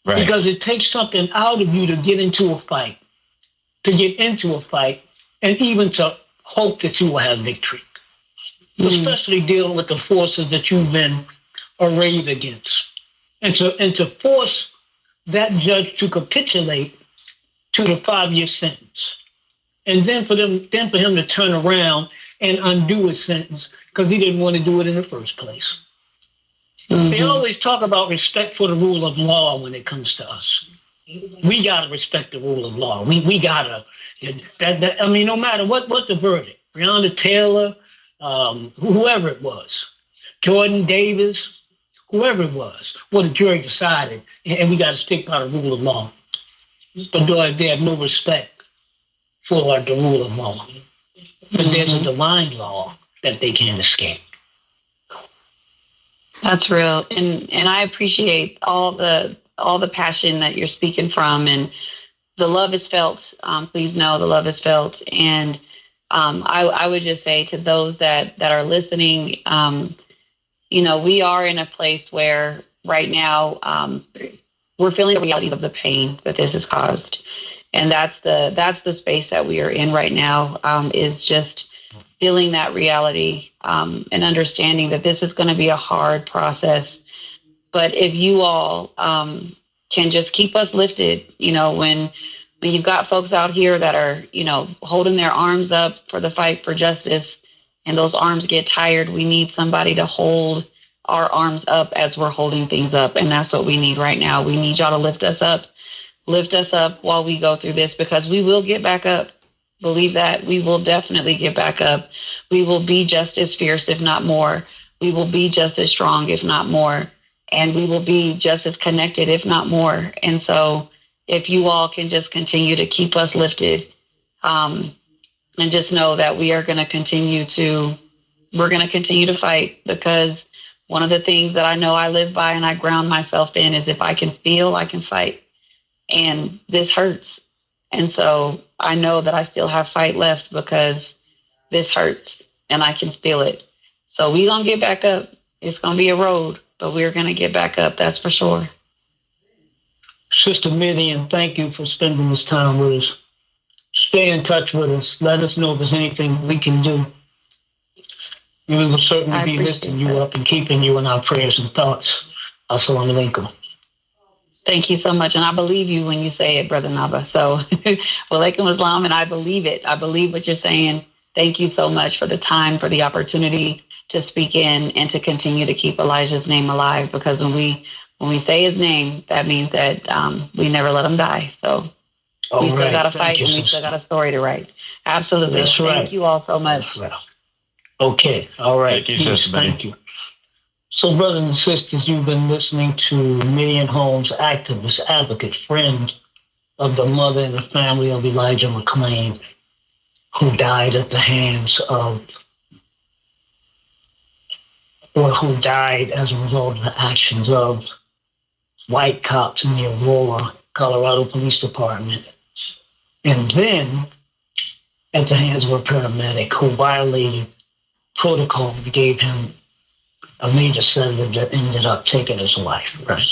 Right. Because it takes something out of you to get into a fight, and even to hope that you will have victory. Especially dealing with the forces that you've been arrayed against. And to force that judge to capitulate to the 5-year sentence. And then for him to turn around and undo his sentence because he didn't want to do it in the first place. They always talk about respect for the rule of law when it comes to us. We gotta respect the rule of law. We gotta. No matter what the verdict, Breonna Taylor, whoever it was, Jordan Davis, whoever it was, the jury decided, and we got to stick by the rule of law. But they have no respect for the rule of law. But there's a divine law that they can't escape. That's real, and I appreciate all the passion that you're speaking from, and the love is felt. Please know the love is felt, and I would just say to those that are listening, we are in a place where right now we're feeling the reality of the pain that this has caused, and that's the space that we are in right now. Is just feeling that reality and understanding that this is going to be a hard process. But if you all can just keep us lifted, when you've got folks out here that are, holding their arms up for the fight for justice, and those arms get tired, we need somebody to hold our arms up as we're holding things up. And that's what we need right now. We need y'all to lift us up while we go through this, because we will get back up. Believe that. We will definitely get back up. We will be just as fierce, if not more. We will be just as strong, if not more. And we will be just as connected, if not more. And so if you all can just continue to keep us lifted, and just know that we are going to continue to fight, because one of the things that I know I live by and I ground myself in is if I can feel, I can fight. And this hurts. And so I know that I still have fight left, because this hurts and I can feel it. So we're going to get back up. It's going to be a road, but we're going to get back up. That's for sure. Sister Midian, thank you for spending this time with us. Stay in touch with us. Let us know if there's anything we can do. We will certainly be lifting you up and keeping you in our prayers and thoughts. Assalamu alaikum. Thank you so much. And I believe you when you say it, Brother Naba. So, walaikum assalam, and I believe it. I believe what you're saying. Thank you so much for the time, for the opportunity to speak in and to continue to keep Elijah's name alive, because when we say his name, that means that we never let him die. So we still got to fight, and we still got a story to write. Absolutely. That's right. Thank you all so much. Okay. All right. Thank you, Sister. Thank you. So, brothers and sisters, you've been listening to Midian Holmes, activist, advocate, friend of the mother and the family of Elijah McClain, who died at the hands of, or who died as a result of the actions of white cops in the Aurora, Colorado Police Department. And then at the hands of a paramedic who violated protocol and gave him a major sedative that ended up taking his life. Right.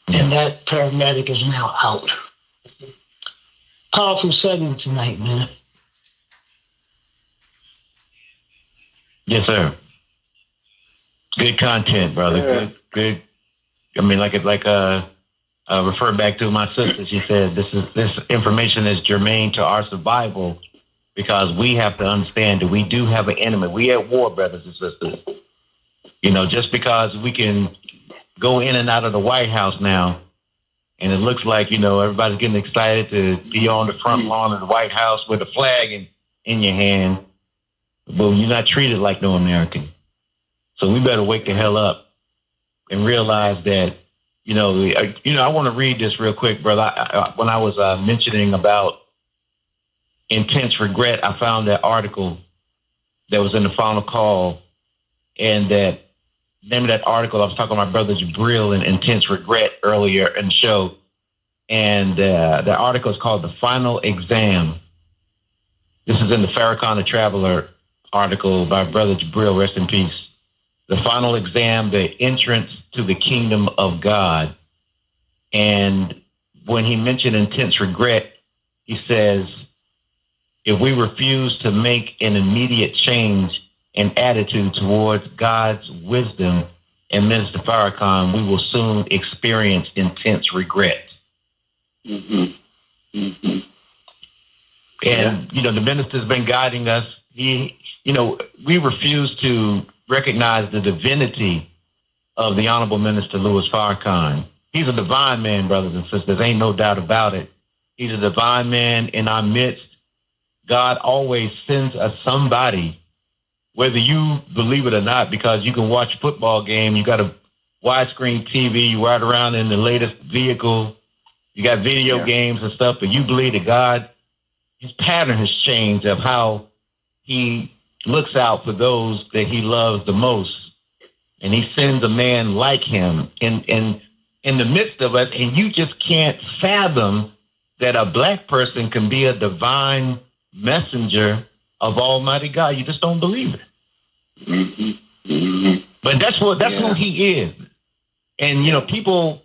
And that paramedic is now out. Powerful segment tonight, man. Yes, sir. Good content, brother. Yeah. Good. I mean, refer back to my sister. She said this information is germane to our survival, because we have to understand that we do have an enemy. We at war, brothers and sisters. Just because we can go in and out of the White House now, and it looks like, everybody's getting excited to be on the front lawn of the White House with a flag in your hand, but you're not treated like no American. So we better wake the hell up and realize that, I want to read this real quick, brother. When I was mentioning about intense regret, I found that article that was in the final call, and that name of that article, I was talking to my brother Jabril in Intense Regret earlier in the show, and the article is called The Final Exam. This is in the Farrakhan the Traveler article by brother Jabril, rest in peace. The Final Exam, the entrance to the kingdom of God. And when he mentioned intense regret, he says, if we refuse to make an immediate change in attitude towards God's wisdom and Minister Farrakhan, we will soon experience intense regret. Mm-hmm. Mm-hmm. And, the minister's been guiding us. We refuse to recognize the divinity of the Honorable Minister Louis Farrakhan. He's a divine man, brothers and sisters. Ain't no doubt about it. He's a divine man in our midst. God always sends us somebody, whether you believe it or not, because you can watch a football game, you got a widescreen TV, you ride around in the latest vehicle, you got video games and stuff, but you believe that God, his pattern has changed of how he looks out for those that he loves the most. And he sends a man like him in the midst of us. And you just can't fathom that a black person can be a divine messenger of Almighty God. You just don't believe it. Mm-hmm. Mm-hmm. But that's who he is. And, you know, people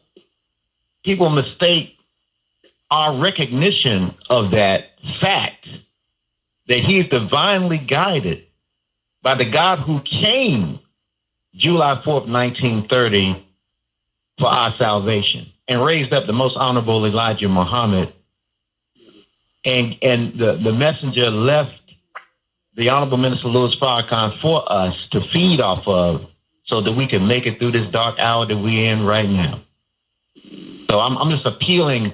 mistake our recognition of that fact that he is divinely guided by the God who came July 4th, 1930 for our salvation and raised up the most honorable Elijah Muhammad. And the messenger left the Honorable Minister Louis Farrakhan for us to feed off of so that we can make it through this dark hour that we're in right now. So I'm just appealing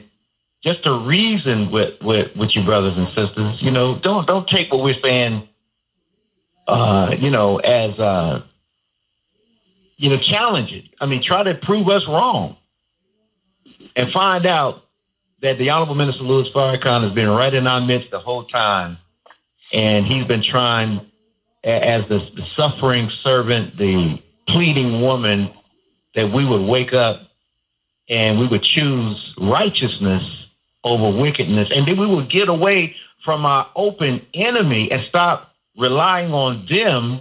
just to reason with you brothers and sisters. You know, don't take what we're saying, you know, as, you know, challenge it. I mean, try to prove us wrong and find out that the Honorable Minister Louis Farrakhan has been right in our midst the whole time. And he's been trying, as the suffering servant, the pleading woman, that we would wake up and we would choose righteousness over wickedness. And then we would get away from our open enemy and stop relying on them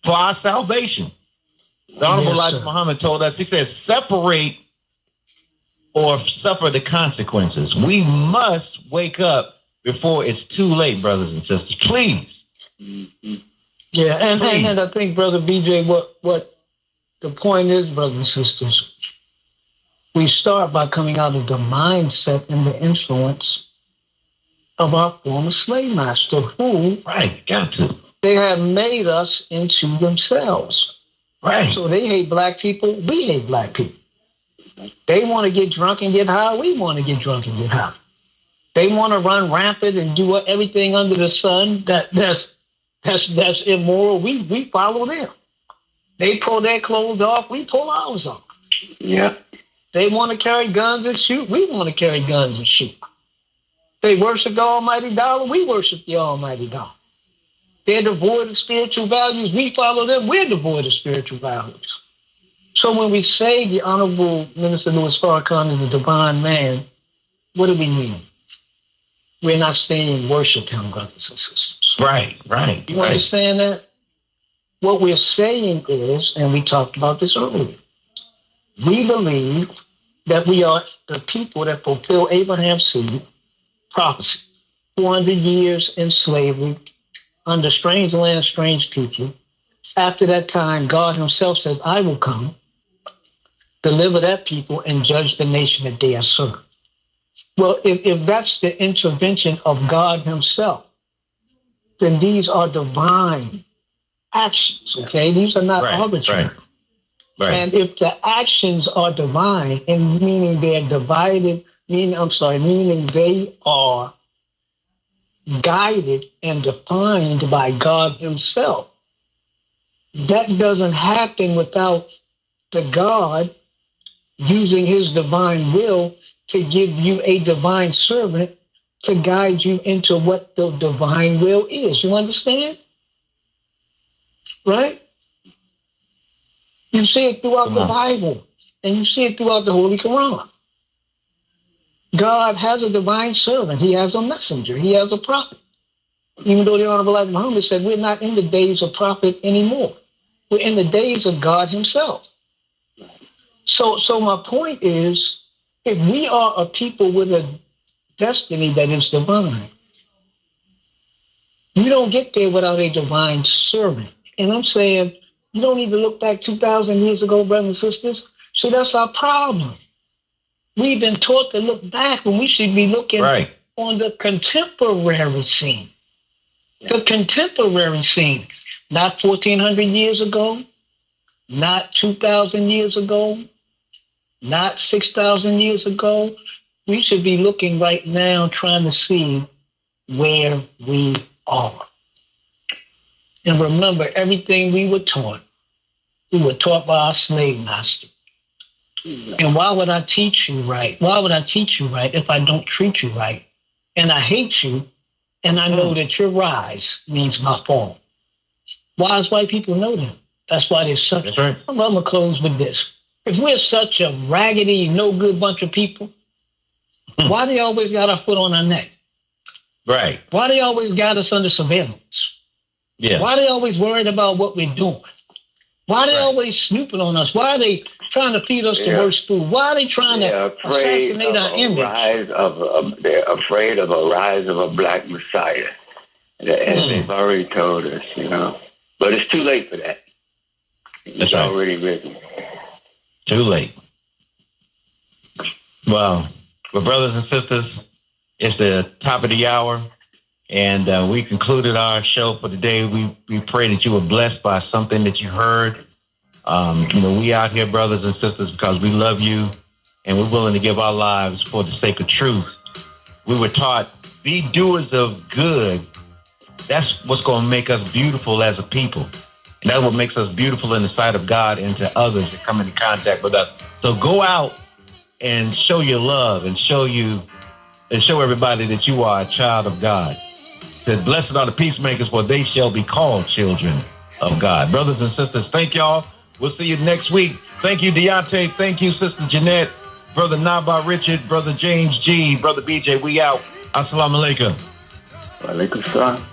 for our salvation. The Honorable Elijah Muhammad told us, he said, separate or suffer the consequences. We must wake up before it's too late, brothers and sisters. Please. Mm-hmm. Yeah, and I think, Brother BJ, what the point is, brothers and sisters, we start by coming out of the mindset and the influence of our former slave master, who they have made us into themselves. Right. So they hate black people, we hate black people. They want to get drunk and get high, we want to get drunk and get high. They want to run rampant and do everything under the sun that's immoral. We follow them. They pull their clothes off, we pull ours off. Yeah. They want to carry guns and shoot, we want to carry guns and shoot. They worship the almighty dollar, we worship the almighty dollar. They're devoid of spiritual values, we follow them, we're devoid of spiritual values. So when we say the Honorable Minister Louis Farrakhan is a divine man, what do we mean? We're not saying worship him, brothers and sisters. Right. You understand that? What we're saying is, and we talked about this earlier, we believe that we are the people that fulfill Abraham's seed prophecy. 400 years in slavery, under strange land, strange people. After that time, God himself says, I will come, deliver that people, and judge the nation that they are serving. Well, if that's the intervention of God himself, then these are divine actions, okay? These are not arbitrary. Right. And if the actions are divine, and meaning they're divided, meaning they are guided and defined by God himself, that doesn't happen without the God using his divine will to give you a divine servant to guide you into what the divine will is. You understand? Right? You see it throughout the Bible, and you see it throughout the Holy Quran. God has a divine servant. He has a messenger. He has a prophet. Even though the Honorable Elijah Muhammad said we're not in the days of prophet anymore. We're in the days of God himself. So my point is, if we are a people with a destiny that is divine, you don't get there without a divine servant. And I'm saying, you don't need to look back 2,000 years ago, brothers and sisters. So that's our problem. We've been taught to look back when we should be looking on the contemporary scene. The contemporary scene. Not 1,400 years ago, not 2,000 years ago, not 6,000 years ago. We should be looking right now, trying to see where we are. And remember, everything we were taught by our slave master. And why would I teach you right? Why would I teach you right if I don't treat you right and I hate you, and I know that your rise means my fall. Wise white people know that. That's why they're such. That's right. I'm going to close with this. If we're such a raggedy, no good bunch of people, why they always got our foot on our neck? Right. Why they always got us under surveillance? Yeah. Why they always worried about what we're doing? Why they always snooping on us? Why are they trying to feed us the worst food? Why are they trying to assassinate our image? They're afraid of a rise of a black messiah. And they've already told us, you know. But it's too late for that. It's already written. Too late. Well, brothers and sisters, it's the top of the hour, and we concluded our show for today. We pray that you were blessed by something that you heard. We out here, brothers and sisters, because we love you, and we're willing to give our lives for the sake of truth. We were taught, be doers of good. That's what's going to make us beautiful as a people. And that's what makes us beautiful in the sight of God and to others that come into contact with us. So go out and show your love and show everybody that you are a child of God. It says, blessed are the peacemakers, for they shall be called children of God. Brothers and sisters, thank y'all. We'll see you next week. Thank you, Deontay. Thank you, Sister Jeanette, Brother Naba'a Richard, Brother James G, Brother BJ. We out. Assalamu alaikum. Wa alaikum salam.